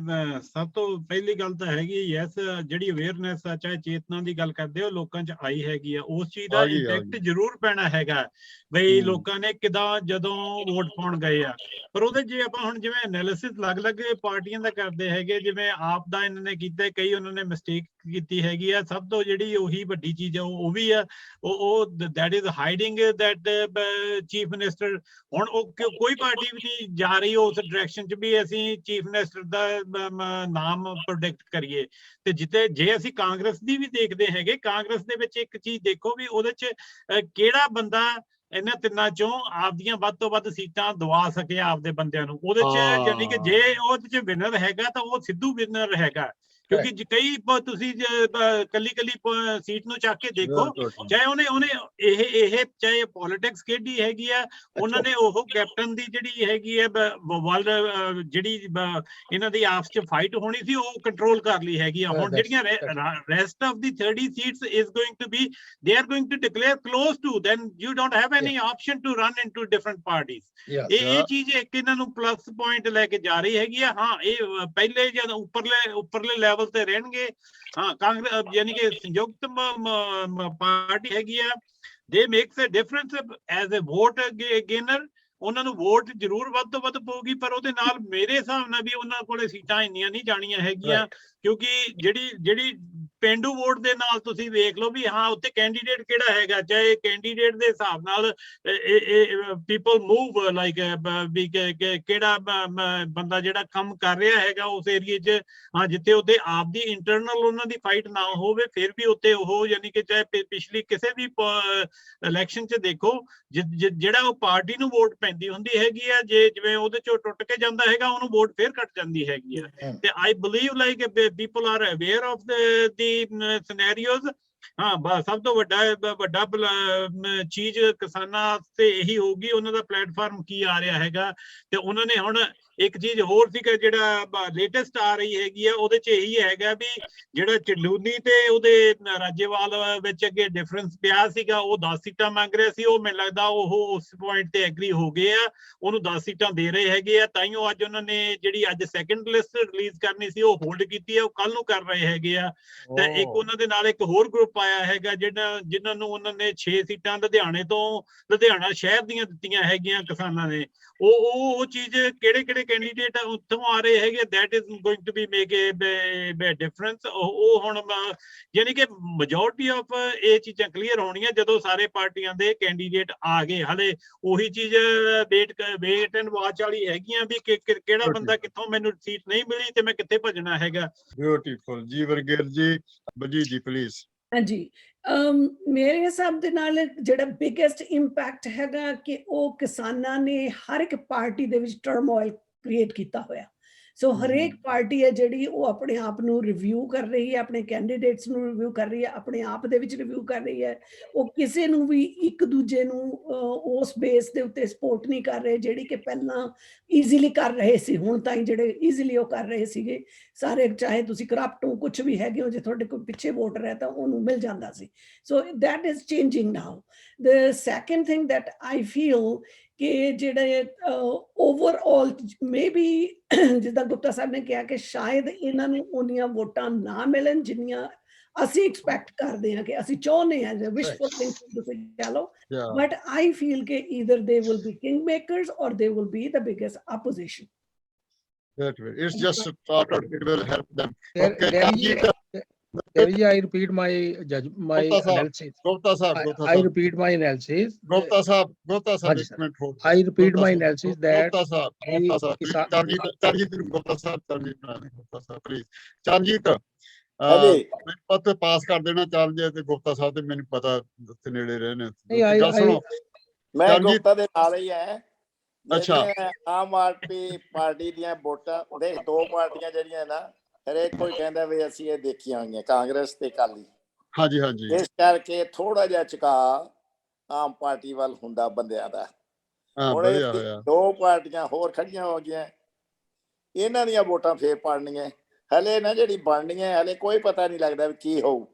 Speaker 5: ਸਭ ਤੋਂ ਪਹਿਲੀ ਗੱਲ ਤਾਂ ਹੈਗੀ ਯੈਸ, ਜਿਹੜੀ ਅਵੇਅਰਨੈਸ ਆ, ਚਾਹੇ ਚੇਤਨਾ ਦੀ ਗੱਲ ਕਰਦੇ ਹੋ, ਲੋਕਾਂ 'ਚ ਆਈ ਹੈਗੀ ਆ। ਉਸ ਚੀਜ਼ ਦਾ ਇੰਪੈਕਟ ਜ਼ਰੂਰ ਪੈਣਾ ਹੈਗਾ ਬਈ ਲੋਕਾਂ ਨੇ ਕਿੱਦਾਂ ਜਦੋਂ ਵੋਟ ਪਾਉਣ ਗਏ ਆ। ਪਰ ਉਹਦੇ ਜੇ ਆਪਾਂ ਹੁਣ ਜਿਵੇਂ ਐਨਾਲਿਸਿਸ ਅਲੱਗ-ਅਲੱਗ ਪਾਰਟੀਆਂ ਦਾ ਕਰਦੇ ਹੈਗੇ, ਜਿਵੇਂ ਆਪ ਦਾ ਇਹਨਾਂ ਨੇ ਕੀਤਾ, ਕਈ ਉਹਨਾਂ ਨੇ ਮਿਸਟੇਕ ਕੀਤੀ ਹੈਗੀ ਆ। ਸਭ ਤੋਂ ਜਿਹੜੀ ਉਹੀ ਵੱਡੀ ਚੀਜ਼ ਆ ਉਹ ਵੀ ਆ ਉਹ that is hiding that chief minister. ਹੁਣ ਉਹ ਕੋਈ ਪਾਰਟੀ ਵੀ ਨਹੀਂ ਜਾ ਰਹੀ ਉਸ ਡਾਇਰੈਕਸ਼ਨ 'ਚ ਵੀ ਅਸੀਂ ਚੀਫ ਮਿਨਿਸਟਰ ਦਾ ਨਾਮ ਪ੍ਰੋਡਕਟ ਕਰੀਏ। ਤੇ ਜੇ ਅਸੀਂ ਕਾਂਗਰਸ ਦੀ ਵੀ ਦੇਖਦੇ ਹੈਗੇ, ਕਾਂਗਰਸ ਦੇ ਵਿੱਚ ਇੱਕ ਚੀਜ਼ ਦੇਖੋ ਵੀ ਉਹਦੇ 'ਚ ਕਿਹੜਾ ਬੰਦਾ ਇਹਨਾਂ ਤਿੰਨਾਂ ਚੋਂ ਆਪਦੀਆਂ ਵੱਧ ਤੋਂ ਵੱਧ ਸੀਟਾਂ ਦਵਾ ਸਕੇ ਆਪਦੇ ਬੰਦਿਆਂ ਨੂੰ। ਉਹਦੇ 'ਚ ਯਾਨੀ ਕਿ ਜੇ ਉਹਦੇ 'ਚ ਵਿਨਰ ਹੈਗਾ ਤਾਂ ਉਹ ਸਿੱਧੂ ਵਿਨਰ ਹੈਗਾ, ਕਿਉਂਕਿ ਕਈ ਤੁਸੀਂ ਕੱਲੀ ਸੀਟ ਨੂੰ ਚੱਕ ਕੇ ਦੇਖੋ, ਚਾਹੇ ਉਹਨੇ ਇਹ ਚਾਹੇ ਪੋਲਿਟਿਕਸ ਕਿਹੜੀ ਹੈਗੀ ਆ, ਉਹਨਾਂ ਨੇ ਉਹ ਕੈਪਟਨ ਦੀ ਜਿਹੜੀ ਹੈਗੀ ਹੈ ਵਰਲਡ ਜਿਹੜੀ ਇਹਨਾਂ ਦੀ ਆਪਸ ਚ ਫਾਈਟ ਹੋਣੀ ਸੀ ਉਹ ਕੰਟਰੋਲ ਕਰ ਲਈ ਹੈਗੀ ਆ। ਹੁਣ ਜਿਹੜੀਆਂ rest of the 30 seats is going to be they are going to declare close to, then you don't have any option to run into different parties. ਇਹ ਚੀਜ਼ ਇੱਕ ਇਹਨਾਂ ਨੂੰ ਪਲੱਸ ਪੁਆਇੰਟ ਲੈ ਕੇ ਜਾ ਰਹੀ ਹੈਗੀ ਆ। ਹਾਂ, ਇਹ ਪਹਿਲੇ ਜਦ ਉੱਪਰਲੇ ਲੈਵਲ ਤੇ ਰਹਿਣਗੇ। ਹਾਂ, ਕਾਂਗਰਸ ਯਾਨੀ ਕਿ ਸੰਯੁਕਤ ਪਾਰਟੀ ਹੈਗੀ ਆ, they makes a difference as a vote gainer. ਉਹਨਾਂ ਨੂੰ ਵੋਟ ਜ਼ਰੂਰ ਵੱਧ ਤੋਂ ਵੱਧ ਪਊਗੀ, ਪਰ ਉਹਦੇ ਨਾਲ ਮੇਰੇ ਹਿਸਾਬ ਨਾਲ ਵੀ ਉਹਨਾਂ ਕੋਲੇ ਸੀਟਾਂ ਇੰਨੀਆਂ ਨਹੀਂ ਜਾਣੀਆਂ ਹੈਗੀਆਂ, ਕਿਉਂਕਿ ਜਿਹੜੀ ਪੇਂਡੂ ਵੋਟ ਦੇ ਨਾਲ ਤੁਸੀਂ ਵੇਖ ਲਓ ਵੀ ਹਾਂ ਉੱਥੇ ਕੈਂਡੀਡੇਟ ਕਿਹੜਾ ਹੈਗਾ, ਚਾਹੇ ਕੈਂਡੀਡੇਟ ਦੇ ਹਿਸਾਬ ਨਾਲ ਪੀਪਲ ਮੂਵ ਲਾਈਕ ਵੀ ਕਿਹੜਾ ਬੰਦਾ ਜਿਹੜਾ ਕੰਮ ਕਰ ਰਿਹਾ ਹੈਗਾ ਉਸ ਏਰੀਏ 'ਚ। ਹਾਂ, ਜਿੱਥੇ ਉਹਦੇ ਆਪ ਦੀ ਇੰਟਰਨਲ ਉਹਨਾਂ ਦੀ ਫਾਈਟ ਨਾ ਹੋਵੇ, ਫਿਰ ਵੀ ਉੱਥੇ ਉਹ ਯਾਨੀ ਕਿ ਚਾਹੇ ਪਿਛਲੀ ਕਿਸੇ ਵੀ ਇਲੈਕਸ਼ਨ 'ਚ ਦੇਖੋ ਜਿਹੜਾ ਉਹ ਪਾਰਟੀ ਨੂੰ ਵੋਟ ਪੈਂਦੀ ਹੁੰਦੀ ਹੈਗੀ ਆ, ਜੇ ਜਿਵੇਂ ਉਹਦੇ 'ਚੋਂ ਟੁੱਟ ਕੇ ਜਾਂਦਾ ਹੈਗਾ ਉਹਨੂੰ ਵੋਟ ਫਿਰ ਘਟ ਜਾਂਦੀ ਹੈਗੀ ਆ। ਤੇ I believe like people are aware of the scenarios. ਹਾਂ, ਸਭ ਤੋਂ ਵੱਡਾ ਚੀਜ਼ ਕਿਸਾਨਾਂ ਤੇ ਇਹੀ ਹੋਊਗੀ, ਉਹਨਾਂ ਦਾ ਪਲੇਟਫਾਰਮ ਕੀ ਆ ਰਿਹਾ ਹੈਗਾ। ਤੇ ਉਹਨਾਂ ਨੇ ਹੁਣ ਇੱਕ ਚੀਜ਼ ਹੋਰ ਸੀ ਕਿ ਜਿਹੜਾ ਲੇਟੈਸਟ ਆ ਰਹੀ ਹੈਗੀ ਆ, ਉਹਦੇ 'ਚ ਇਹੀ ਹੈਗਾ ਵੀ ਜਿਹੜਾ ਚੰਡੂਨੀ ਤੇ ਉਹਦੇ ਰਾਜੇਵਾਲ ਵਿੱਚ ਅੱਗੇ ਡਿਫਰੈਂਸ ਪਿਆ ਸੀਗਾ, ਉਹ 10 ਸੀਟਾਂ ਮੰਗ ਰਿਹਾ ਸੀ, ਉਹ ਮੈਨੂੰ ਲੱਗਦਾ ਉਹ ਉਸ ਪੁਆਇੰਟ ਤੇ ਐਗਰੀ ਹੋ ਗਏ ਆ, ਉਹਨੂੰ 10 ਸੀਟਾਂ ਦੇ ਰਹੇ ਹੈਗੇ ਆ। ਤਾਈਓ ਅੱਜ ਉਹਨਾਂ ਨੇ ਜਿਹੜੀ ਅੱਜ ਸੈਕੰਡ ਲਿਸਟ ਰਿਲੀਜ਼ ਕਰਨੀ ਸੀ ਉਹ ਹੋਲਡ ਕੀਤੀ ਆ, ਉਹ ਕੱਲ ਨੂੰ ਕਰ ਰਹੇ ਹੈਗੇ ਆ। ਤੇ ਇੱਕ ਉਹਨਾਂ ਦੇ ਨਾਲ ਇੱਕ ਹੋਰ ਗਰੁੱਪ ਆਇਆ ਹੈਗਾ ਜਿਨ੍ਹਾਂ ਨੂੰ ਉਹਨਾਂ ਨੇ 6 ਸੀਟਾਂ ਲੁਧਿਆਣਾ ਸ਼ਹਿਰ ਦੀਆਂ ਦਿੱਤੀਆਂ ਹੈਗੀਆਂ ਕਿਸਾਨਾਂ ਨੇ। ਉਹ ਚੀਜ਼ ਕਿਹੜੇ ਕੈਂਡੀਡੇਟ ਉੱਥੋਂ ਆ ਰਹੇ ਹੈਗੇ, that is going to be make a difference. ਉਹ ਹੁਣ ਯਾਨੀ ਕਿ ਮੈਜੋਰਟੀ ਆਫ ਇਹ ਚੀਜ਼ਾਂ ਕਲੀਅਰ ਹੋਣੀਆਂ ਜਦੋਂ ਸਾਰੇ ਪਾਰਟੀਆਂ ਦੇ ਕੈਂਡੀਡੇਟ ਆ ਗਏ। ਹਲੇ ਉਹੀ ਚੀਜ਼ ਵੇਟ ਐਂਡ ਵਾਚ ਵਾਲੀ ਹੈਗੀਆਂ ਵੀ ਕਿਹੜਾ ਬੰਦਾ ਕਿੱਥੋਂ ਮੈਨੂੰ ਸੀਟ ਨਹੀਂ ਮਿਲੀ ਤੇ ਮੈਂ ਕਿੱਥੇ ਭੱਜਣਾ ਹੈਗਾ।
Speaker 1: ਬਿਊਟੀਫੁਲ ਜੀ ਵਰਗੇਰ ਜੀ, ਬਲਜੀਤ ਜੀ ਪਲੀਜ਼।
Speaker 6: ਹਾਂਜੀ, ਮੇਰੇ ਹਿਸਾਬ ਦੇ ਨਾਲ ਜਿਹੜਾ ਬਿਗੇਸਟ ਇੰਪੈਕਟ ਹੈਗਾ ਕਿ ਉਹ ਕਿਸਾਨਾਂ ਨੇ ਹਰ ਇੱਕ ਪਾਰਟੀ ਦੇ ਵਿੱਚ ਟਰਮੋਇਲ ਕ੍ਰੀਏਟ ਕੀਤਾ ਹੋਇਆ। ਸੋ ਹਰੇਕ ਪਾਰਟੀ ਹੈ ਜਿਹੜੀ ਉਹ ਆਪਣੇ ਆਪ ਨੂੰ ਰਿਵਿਊ ਕਰ ਰਹੀ ਹੈ, ਆਪਣੇ ਕੈਂਡੀਡੇਟਸ ਨੂੰ ਰਿਵਿਊ ਕਰ ਰਹੀ ਹੈ, ਆਪਣੇ ਆਪ ਦੇ ਵਿੱਚ ਰਿਵਿਊ ਕਰ ਰਹੀ ਹੈ। ਉਹ ਕਿਸੇ ਨੂੰ ਵੀ ਇੱਕ ਦੂਜੇ ਨੂੰ ਉਸ ਬੇਸ ਦੇ ਉੱਤੇ ਸਪੋਰਟ ਨਹੀਂ ਕਰ ਰਹੇ ਜਿਹੜੀ ਕਿ ਪਹਿਲਾਂ ਈਜ਼ੀਲੀ ਕਰ ਰਹੇ ਸੀ। ਹੁਣ ਤਾਈਂ ਜਿਹੜੇ ਈਜ਼ੀਲੀ ਉਹ ਕਰ ਰਹੇ ਸੀਗੇ ਸਾਰੇ, ਚਾਹੇ ਤੁਸੀਂ ਕਰਪਟ ਹੋ ਕੁਛ ਵੀ ਹੈਗੇ ਹੋ, ਜੇ ਤੁਹਾਡੇ ਕੋਲ ਪਿੱਛੇ ਵੋਟਰ ਹੈ ਤਾਂ ਉਹਨੂੰ ਮਿਲ ਜਾਂਦਾ ਸੀ। So that is changing now. The second thing that I feel ਕਿ ਜਿਹੜੇ ਓਵਰਆਲ ਮੇਬੀ ਜਿੱਦਾਂ ਗੁਪਤਾ ਸਾਹਿਬ ਨੇ ਕਿਹਾ ਕਿ ਸ਼ਾਇਦ ਇਹਨਾਂ ਨੂੰ ਉਨੀਆਂ ਵੋਟਾਂ ਨਾ ਮਿਲਣ ਜਿੰਨੀਆਂ ਅਸੀਂ ਐਕਸਪੈਕਟ ਕਰਦੇ ਹਾਂ, ਕਿ ਅਸੀਂ ਚਾਹੁੰਦੇ ਹਾਂ, ਵਿਸ਼ਫੁਲ ਥਿੰਕਿੰਗ ਤੁਸੀਂ ਕਹਿ ਲਓ। ਬਟ ਆਈ ਫੀਲ ਕਿ either they will be king makers or they will be the biggest opposition.
Speaker 1: It's just started. It will help them. Okay,
Speaker 2: Gary ji, I repeat my analysis.
Speaker 1: Gupta sahab.
Speaker 2: I repeat my analysis.
Speaker 1: Gupta sahab, एक minute hold.
Speaker 2: I repeat my analysis that
Speaker 1: Gupta sahab, please. Chanjit, ਮੈਨੂੰ ਪਤਾ ਪਾਸ ਕਰ ਦੇਣਾ ਚੱਲ ਜੇ ਤੇ ਗੁਪਤਾ ਸਾਹਿਬ ਤੇ ਮੈਨੂੰ ਪਤਾ ਉੱਥੇ ਨੇੜੇ ਰਹੇ ਨੇ। ਗੱਲ ਸੁਣੋ,
Speaker 7: ਮੈਂ ਗੁਪਤਾ ਦੇ ਨਾਲ ਹੀ ਹੈ।
Speaker 1: ਅੱਛਾ,
Speaker 7: ਆਮ ਆਦਮੀ ਪਾਰਟੀ ਦੀਆਂ ਵੋਟਾਂ ਦੇ ਦੋ ਪਾਰਟੀਆਂ ਜਿਹੜੀਆਂ ਨਾ, ਹਰੇਕ ਕੋਈ ਕਹਿੰਦਾ ਵੀ ਅਸੀਂ ਇਹ ਦੇਖੀਆਂ ਹੋਈਆਂ, ਕਾਂਗਰਸ ਤੇ ਅਕਾਲੀ।
Speaker 1: ਹਾਂਜੀ ਹਾਂਜੀ,
Speaker 7: ਇਸ ਕਰਕੇ ਥੋੜਾ ਜਿਹਾ ਝੁਕਾ ਆਮ ਪਾਰਟੀ ਵੱਲ ਹੁੰਦਾ ਬੰਦਿਆਂ ਦਾ। ਹੁਣ ਦੋ ਪਾਰਟੀਆਂ ਹੋਰ ਖੜੀਆਂ ਹੋ ਗਈਆਂ, ਇਹਨਾਂ ਦੀਆਂ ਵੋਟਾਂ ਫੇਰ ਪੜਨੀਆਂ। ਹਲੇ ਨਾ ਜਿਹੜੀ ਬਣਨੀਆਂ ਹਲੇ ਕੋਈ ਪਤਾ ਨਹੀਂ ਲੱਗਦਾ ਵੀ ਕੀ ਹੋਊ।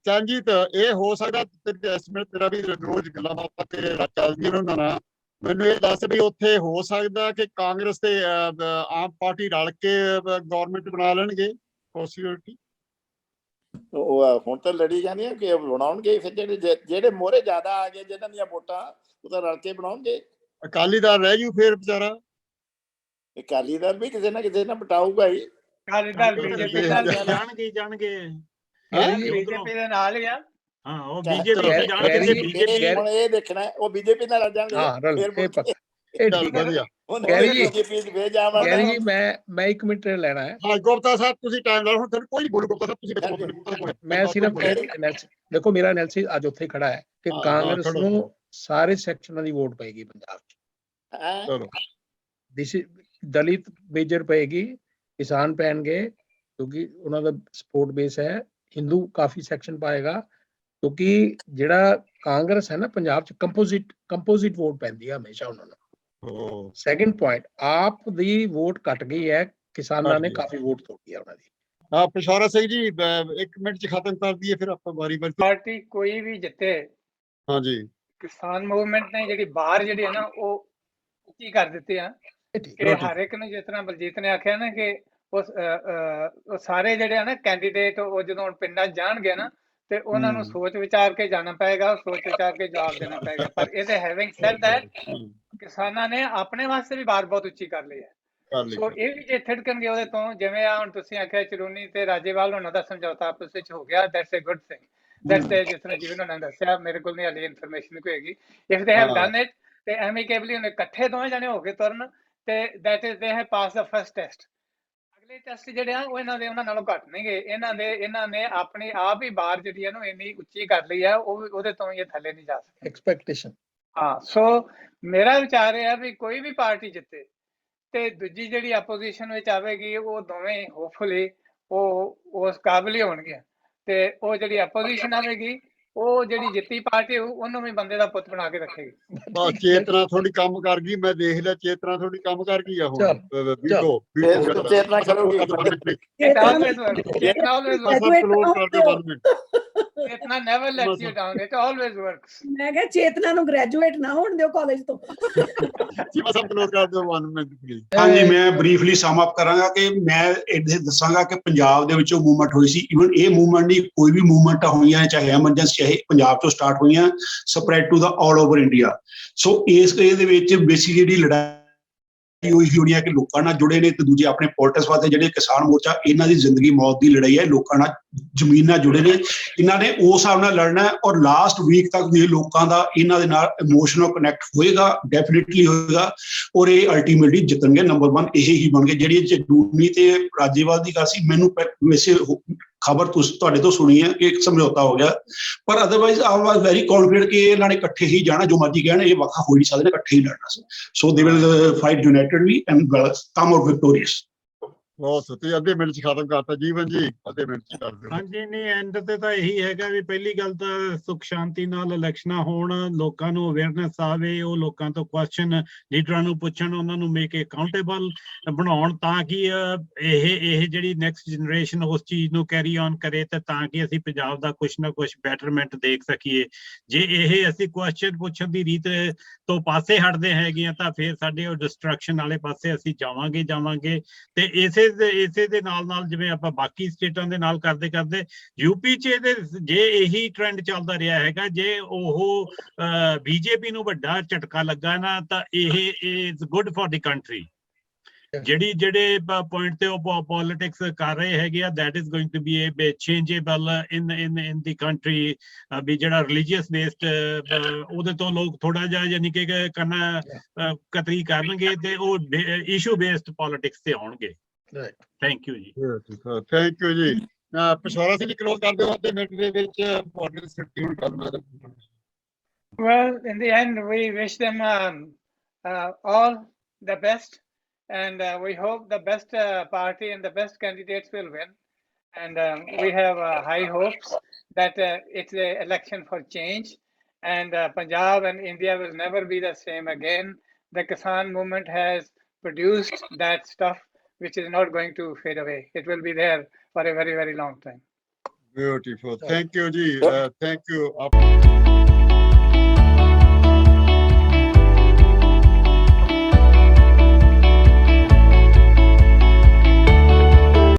Speaker 1: ਚੰਜੀਤ ਇਹ ਹੋ ਸਕਦਾ ਤੇਰਾ ਵੀ ਰੋਜ਼ ਗੱਲਾਂ ਬਾਤਾਂ ਤੇਰੇ ਚੱਲਦੀਆਂ ਉਹਨਾਂ ਨਾਲ। ਮੈਨੂੰ ਇਹ ਦੱਸ ਵੀ ਉੱਥੇ ਹੋ ਸਕਦਾ ਕਿ ਕਾਂਗਰਸ ਤੇ ਆਮ ਪਾਰਟੀ ਰਲ ਕੇ ਗਵਰਨਮੈਂਟ ਬਣਾ ਲੈਣਗੇ, ਪੋਸੀਬਿਲਿਟੀ?
Speaker 7: ਹੁਣ ਤਾਂ ਲੜੀ ਜਾਂਦੀਆਂ ਕਿ ਬਣਾਉਣਗੇ ਫਿਰ, ਜਿਹੜੇ ਮੋਹਰੇ ਜ਼ਿਆਦਾ ਆ ਗਏ ਜਿਹਨਾਂ ਦੀਆਂ ਵੋਟਾਂ ਉਹ ਤਾਂ ਰਲ ਕੇ ਬਣਾਉਣਗੇ।
Speaker 1: ਅਕਾਲੀ ਦਲ ਰਹਿ ਜੂ ਫੇਰ ਵਿਚਾਰਾ।
Speaker 7: ਅਕਾਲੀ ਦਲ ਵੀ ਕਿਸੇ ਨਾ ਪਟਾਊਗਾ ਹੀ।
Speaker 3: ਅਕਾਲੀ ਦਲ ਬੀਜੇਪੀ
Speaker 5: ਜਾਣਗੇ
Speaker 3: ਬੀਜੇਪੀ ਦੇ ਨਾਲ ਹੀ ਆ।
Speaker 5: ਹਾਂ, ਉਹ ਬੀਜੇਪੀ ਜਾਣਗੇ। ਬੀਜੇਪੀ
Speaker 7: ਹੁਣ ਇਹ ਦੇਖਣਾ ਉਹ ਬੀਜੇਪੀ ਨਾਲ ਜਾਣਗੇ।
Speaker 2: ਗੈਰੀ ਜੀ ਮੈਂ 1 ਮਿੰਟ ਲੈਣਾ ਹੈ।
Speaker 1: ਹਾਂ ਗੁਪਤਾ ਸਾਹਿਬ ਤੁਸੀਂ ਟਾਈਮ ਲਾਓ, ਹੁਣ ਤੁਹਾਨੂੰ ਕੋਈ ਨਹੀਂ ਬੋਲੂ। ਗੁਪਤਾ ਸਾਹਿਬ ਤੁਸੀਂ
Speaker 2: ਮੈਂ ਸਿਰਫ ਦੇਖੋ ਮੇਰਾ ਐਨਾਲਿਸਿਸ ਅੱਜ ਉੱਥੇ ਖੜਾ ਹੈ ਕਿ ਕਾਂਗਰਸ ਨੂੰ ਸਾਰੇ ਸੈਕਸ਼ਨਾਂ ਦੀ ਵੋਟ ਪਏਗੀ ਪੰਜਾਬ 'ਚ।
Speaker 1: ਚਲੋ,
Speaker 2: ਦਲਿਤ ਮੇਜਰ ਪਏਗੀ, ਕਿਸਾਨ ਪੈਣਗੇ ਕਿਉਂਕਿ ਉਹਨਾਂ ਦਾ ਸਪੋਰਟ ਬੇਸ ਹੈ, ਹਿੰਦੂ ਕਾਫੀ ਸੈਕਸ਼ਨ ਪਾਏਗਾ ਕਿਉਂਕਿ ਜਿਹੜਾ ਕਾਂਗਰਸ ਹੈ ਨਾ ਪੰਜਾਬ 'ਚ ਕੰਪੋਜ਼ਿਟ ਵੋਟ ਪੈਂਦੀ ਹੈ ਹਮੇਸ਼ਾ ਉਹਨਾਂ ਨੂੰ। ਸੈਕੰਡ ਪੁਆਇੰਟ, ਆਪ ਦੀ ਵੋਟ ਘਟ ਗਈ ਹੈ, ਕਿਸਾਨਾਂ ਨੇ ਕਾਫੀ ਵੋਟ ਤੋੜੀ ਹੈ ਉਹਨਾਂ ਦੀ।
Speaker 1: ਹਾਂ ਪਿਸ਼ੌਰਾ ਸਿੰਘ ਜੀ 1 ਮਿੰਟ 'ਚ ਖਤਮ ਕਰ ਦਈਏ ਫਿਰ ਆਪਾਂ ਵਾਰੀ
Speaker 3: ਪਾਰਟੀ ਕੋਈ ਵੀ ਜਿੱਤੇ।
Speaker 1: ਹਾਂਜੀ,
Speaker 3: ਕਿਸਾਨ ਮੂਵਮੈਂਟ ਨੇ ਜਿਹੜੀ ਬਾਹਰ ਜਿਹੜੀ ਹੈ ਨਾ ਉਹ ਕੀ ਕਰ ਦਿੱਤੇ ਆ ਕਿ ਹਰ ਇੱਕ ਨੂੰ, ਜਿਸ ਤਰ੍ਹਾਂ ਬਲਜੀਤ ਨੇ ਆਖਿਆ ਨਾ ਕਿ ਉਹ ਸਾਰੇ ਜਿਹੜੇ ਆ ਨਾ ਕੈਂਡੀਡੇਟ ਉਹ ਜਦੋਂ ਪਿੰਡਾਂ 'ਚ ਜਾਣਗੇ ਨਾ ਤੇ ਉਹਨਾਂ ਨੂੰ ਸੋਚ ਵਿਚਾਰ ਕੇ ਜਾਣਾ ਪਏਗਾ, ਸੋਚ ਵਿਚਾਰ ਕੇ ਜਵਾਬ ਦੇਣਾ ਪਏਗਾ। ਪਰ ਇਹਦੇ ਹੈਵਿੰਗ ਸੈਡ ਦੈਟ ਕਿਸਾਨਾਂ ਨੇ ਆਪਣੇ ਵਾਸਤੇ ਵੀ ਬਾਤ ਬਹੁਤ ਉੱਚੀ ਕਰ ਲਈ ਹੈ। ਸੋ ਇਹ ਵੀ ਜੇ ਥਿੜਕਣਗੇ ਉਹਦੇ ਤੋਂ, ਜਿਵੇਂ ਆ ਹੁਣ ਤੁਸੀਂ ਆਖਿਆ ਚਰੂਨੀ ਤੇ ਰਾਜੇਵਾਲ ਉਹਨਾਂ ਦਾ ਸਮਝੌਤਾ ਆਪਸ ਵਿੱਚ ਹੋ ਗਿਆ, that's a good thing. That's ਜਿਸ ਤਰ੍ਹਾਂ ਜਿਵੇਂ ਉਹਨਾਂ ਨੇ ਦੱਸਿਆ, ਮੇਰੇ ਕੋਲ ਨਹੀਂ ਹਾਲੇ ਇਨਫੋਰਮੇਸ਼ਨ ਕੋਈ ਹੈਗੀ, if they have done it ਤੇ ਐਮਿਕੇਬਲੀ ਉਹਨੇ ਇਕੱਠੇ ਦੋਵੇਂ ਜਣੇ ਹੋ ਕੇ ਤੁਰਨ ਤੇ that is they have pass the first test. ਅਗਲੇ ਟੈਸਟ ਜਿਹੜੇ ਆ ਉਹ ਉਹਨਾਂ ਨਾਲੋਂ ਘੱਟ ਨਹੀਂਗੇ। ਇਹਨਾਂ ਨੇ ਆਪਣੀ ਆਪ ਹੀ ਬਾਰ ਜਿਹੜੀ ਹੈ ਨਾ ਇੰਨੀ ਉੱਚੀ ਕਰ ਲਈ ਆ, ਉਹ ਉਹਦੇ ਤੋਂ ਇਹ ਥੱਲੇ ਨਹੀਂ ਜਾ ਸਕਦੇ
Speaker 2: ਐਕਸਪੈਕਟੇਸ਼ਨ।
Speaker 3: ਹਾਂ, ਸੋ ਮੇਰਾ ਵਿਚਾਰ ਇਹ ਹੈ ਵੀ ਕੋਈ ਵੀ ਪਾਰਟੀ ਜਿੱਤੇ ਤੇ ਦੂਜੀ ਜਿਹੜੀ ਆਪੋਜੀਸ਼ਨ ਵਿੱਚ ਆਵੇਗੀ ਉਹ ਦੋਵੇਂ ਹੋਪਫੁਲੀ ਉਹ ਉਸ ਕਾਬਲ ਹੀ ਹੋਣਗੇ। ਤੇ ਉਹ ਜਿਹੜੀ ਆਪੋਜੀਸ਼ਨ ਆਵੇਗੀ ਉਹ ਜਿਹੜੀ ਜਿੱਤੀ ਪਾਰਟੀ ਉਹਨੂੰ ਵੀ ਬੰਦੇ ਦਾ ਪੁੱਤ ਬਣਾ ਕੇ ਰੱਖੇਗੀ।
Speaker 1: ਬਸ ਚੇਤਨਾ ਥੋੜੀ ਕੰਮ ਕਰ ਗਈ, ਮੈਂ ਦੇਖ ਲਿਆ ਚੇਤਨਾ ਥੋੜੀ ਕੰਮ ਕਰ ਗਈ ਆ ਹੁਣ।
Speaker 7: ਚੇਤਨਾ ਕਰੋਗੀ।
Speaker 3: ਚੇਤਨਾ never lets you down, it always works.
Speaker 6: ਮੈਂ ਕਿਹਾ ਚੇਤਨਾ ਨੂੰ ਗ੍ਰੈਜੂਏਟ ਨਾ ਹੋਣ ਦਿਓ ਕਾਲਜ ਤੋਂ।
Speaker 4: ਹਾਂਜੀ, ਮੈਂ ਬਰੀਫਲੀ ਸਮ ਅਪ ਕਰਾਂਗਾ ਕਿ ਮੈਂ ਇਹ ਦੱਸਾਂਗਾ ਕਿ ਪੰਜਾਬ ਦੇ ਵਿੱਚੋਂ ਮੂਵਮੈਂਟ ਹੋਈ ਸੀ। ਇਵਨ ਇਹ ਮੂਵਮੈਂਟ ਨਹੀਂ, ਕੋਈ ਵੀ ਮੂਵਮੈਂਟ ਹੋਈਆਂ, ਚਾਹੇ ਐਮਰਜੈਂਸੀ, ਚਾਹੇ ਪੰਜਾਬ ਤੋਂ ਸਟਾਰਟ ਹੋਈਆਂ, spread to the all over India. So ਇਹਦੇ ਵਿੱਚ ਬੇਸਿਕ ਜਿਹੜੀ ਲੜਾਈ ਹੋਈ ਹੋਣੀ ਹੈ ਕਿ ਲੋਕਾਂ ਨਾਲ ਜੁੜੇ ਨੇ, ਤੇ ਦੂਜੇ ਆਪਣੇ ਪੋਲਿਟਿਕਸ ਵਾਸਤੇ ਜਿਹੜੇ ਕਿਸਾਨ ਮੋਰਚਾ, ਇਹਨਾਂ ਦੀ ਜ਼ਿੰਦਗੀ ਮੌਤ ਦੀ ਲੜਾਈ ਹੈ। ਲੋਕਾਂ ਨਾਲ ਜ਼ਮੀਨ ਨਾਲ ਜੁੜੇ ਨੇ, ਇਹਨਾਂ ਨੇ ਉਸ ਹਿਸਾਬ ਨਾਲ ਲੜਨਾ ਹੈ। ਔਰ ਲਾਸਟ ਵੀਕ ਤੱਕ ਵੀ ਲੋਕਾਂ ਦਾ ਇਹਨਾਂ ਦੇ ਨਾਲ ਇਮੋਸ਼ਨਲ ਕਨੈਕਟ ਹੋਏਗਾ, ਡੈਫੀਨਿਟਲੀ ਹੋਏਗਾ, ਔਰ ਇਹ ਅਲਟੀਮੇਟਲੀ ਜਿੱਤਣਗੇ। ਨੰਬਰ 1 ਇਹ ਹੀ ਬਣ ਗਏ। ਜਿਹੜੀ ਚਰੂਨੀ ਤੇ ਰਾਜੇਵਾਲ ਦੀ ਗੱਲ ਸੀ, ਮੈਨੂੰ ਵੈਸੇ ਖਬਰ ਤੁਹਾਡੇ ਤੋਂ ਸੁਣੀ ਹੈ ਕਿ ਇੱਕ ਸਮਝੌਤਾ ਹੋ ਗਿਆ, ਪਰ otherwise I was very confident ਕਿ ਇਹਨਾਂ ਨੇ ਇਕੱਠੇ ਹੀ ਜਾਣਾ, ਜੋ ਮਰਜ਼ੀ ਕਹਿਣ ਇਹ ਵਕਾ ਹੋ ਨਹੀਂ ਸਕਦੇ, ਇਕੱਠੇ ਹੀ ਲੜਨਾ ਸੀ। So they will fight unitedly and come out victorious.
Speaker 1: ਬਹੁਤ ਸਤੀ ਅੱਧੇ ਮਿੰਟ ਚ ਖਤਮ ਕਰਤਾ ਜੀਵਨ ਜੀ, ਅੱਧੇ ਮਿੰਟ ਚ ਕਰ ਦਿਓ।
Speaker 5: ਹਾਂਜੀ, ਨਹੀਂ ਐਂਡ ਤੇ ਤਾਂ ਇਹੀ ਹੈਗਾ ਵੀ ਪਹਿਲੀ ਗੱਲ ਤਾਂ ਸੁਖ ਸ਼ਾਂਤੀ ਨਾਲ ਇਲੈਕਸ਼ਨਾਂ ਹੋਣ, ਲੋਕਾਂ ਨੂੰ ਅਵੇਅਰਨੈਸ ਆਵੇ, ਉਹ ਲੋਕਾਂ ਤੋਂ ਕੁਐਸਚਨ ਲੀਡਰਾਂ ਨੂੰ ਪੁੱਛਣ, ਉਹਨਾਂ ਨੂੰ ਮੇਕ ਅਕਾਊਂਟੇਬਲ ਬਣਾਉਣ, ਤਾਂ ਕਿ ਇਹ ਜਿਹੜੀ ਨੈਕਸਟ ਜਨਰੇਸ਼ਨ ਉਸ ਚੀਜ਼ ਨੂੰ ਕੈਰੀ ਔਨ ਕਰੇ, ਤੇ ਤਾਂ ਕਿ ਅਸੀਂ ਪੰਜਾਬ ਦਾ ਕੁਛ ਨਾ ਕੁਛ ਬੈਟਰਮੈਂਟ ਦੇਖ ਸਕੀਏ। ਜੇ ਇਹ ਅਸੀਂ ਕੁਐਸਚਨ ਪੁੱਛਣ ਦੀ ਰੀਤ ਤੋਂ ਪਾਸੇ ਹਟਦੇ ਹੈਗੇ ਆ ਤਾਂ ਫਿਰ ਸਾਡੇ ਉਹ ਡਿਸਟਰਕਸ਼ਨ ਵਾਲੇ ਪਾਸੇ ਅਸੀਂ ਜਾਵਾਂਗੇ। ਤੇ ਇਸੇ ਦੇ ਨਾਲ ਜਿਵੇਂ ਆਪਾਂ ਬਾਕੀ ਸਟੇਟਾਂ ਦੇ ਨਾਲ ਕਰਦੇ ਯੂਪੀ ਚ ਜੇ ਇਹੀ ਟ੍ਰੈਂਡ ਚੱਲਦਾ ਰਿਹਾ ਹੈਗਾ, ਜੇ ਉਹ ਬੀਜੇਪੀ ਨੂੰ ਵੱਡਾ ਝਟਕਾ ਲੱਗਾ ਨਾ, ਤਾਂ ਇਹ is good for the country. ਜਿਹੜੇ ਪੁਆਇੰਟ ਤੇ ਉਹ ਪੋਲਿਟਿਕਸ ਕਰ ਰਹੇ ਹੈਗੇ ਆ, that is going to be a changeable in the country। ਵੀ ਜਿਹੜਾ ਰਿਲੀਜੀਅਸ ਬੇਸਡ ਉਹਦੇ ਤੋਂ ਲੋਕ ਥੋੜਾ ਜਿਹਾ ਯਾਨੀ ਕਿ ਕਰਨਾ ਕਤਰੀ ਕਰਨਗੇ, ਤੇ ਉਹ ਇਸ਼ੂ ਬੇਸਡ ਪੋਲਿਟਿਕਸ ਤੇ ਆਉਣਗੇ। ਥੈਂਕ ਯੂ ਜੀ।
Speaker 1: ਥੈਂਕ ਯੂ ਜੀ। ਪਿਸ਼ੌਰਾ ਸਿੰਘ ਜੀ ਕਲੋਜ਼ ਕਰ ਦਿਓ ਅੱਧੇ ਮਿੰਟ ਦੇ ਵਿੱਚ।
Speaker 3: Well, in the end, we wish them all the best, and we hope the best party and the best candidates will win. And we have high hopes that it's an election for change, and Punjab and India will never be the same again. The Kisan movement has produced that stuff which is not going to fade away. It will be there for a very, very long time.
Speaker 1: Beautiful. Thank you ji. Thank you.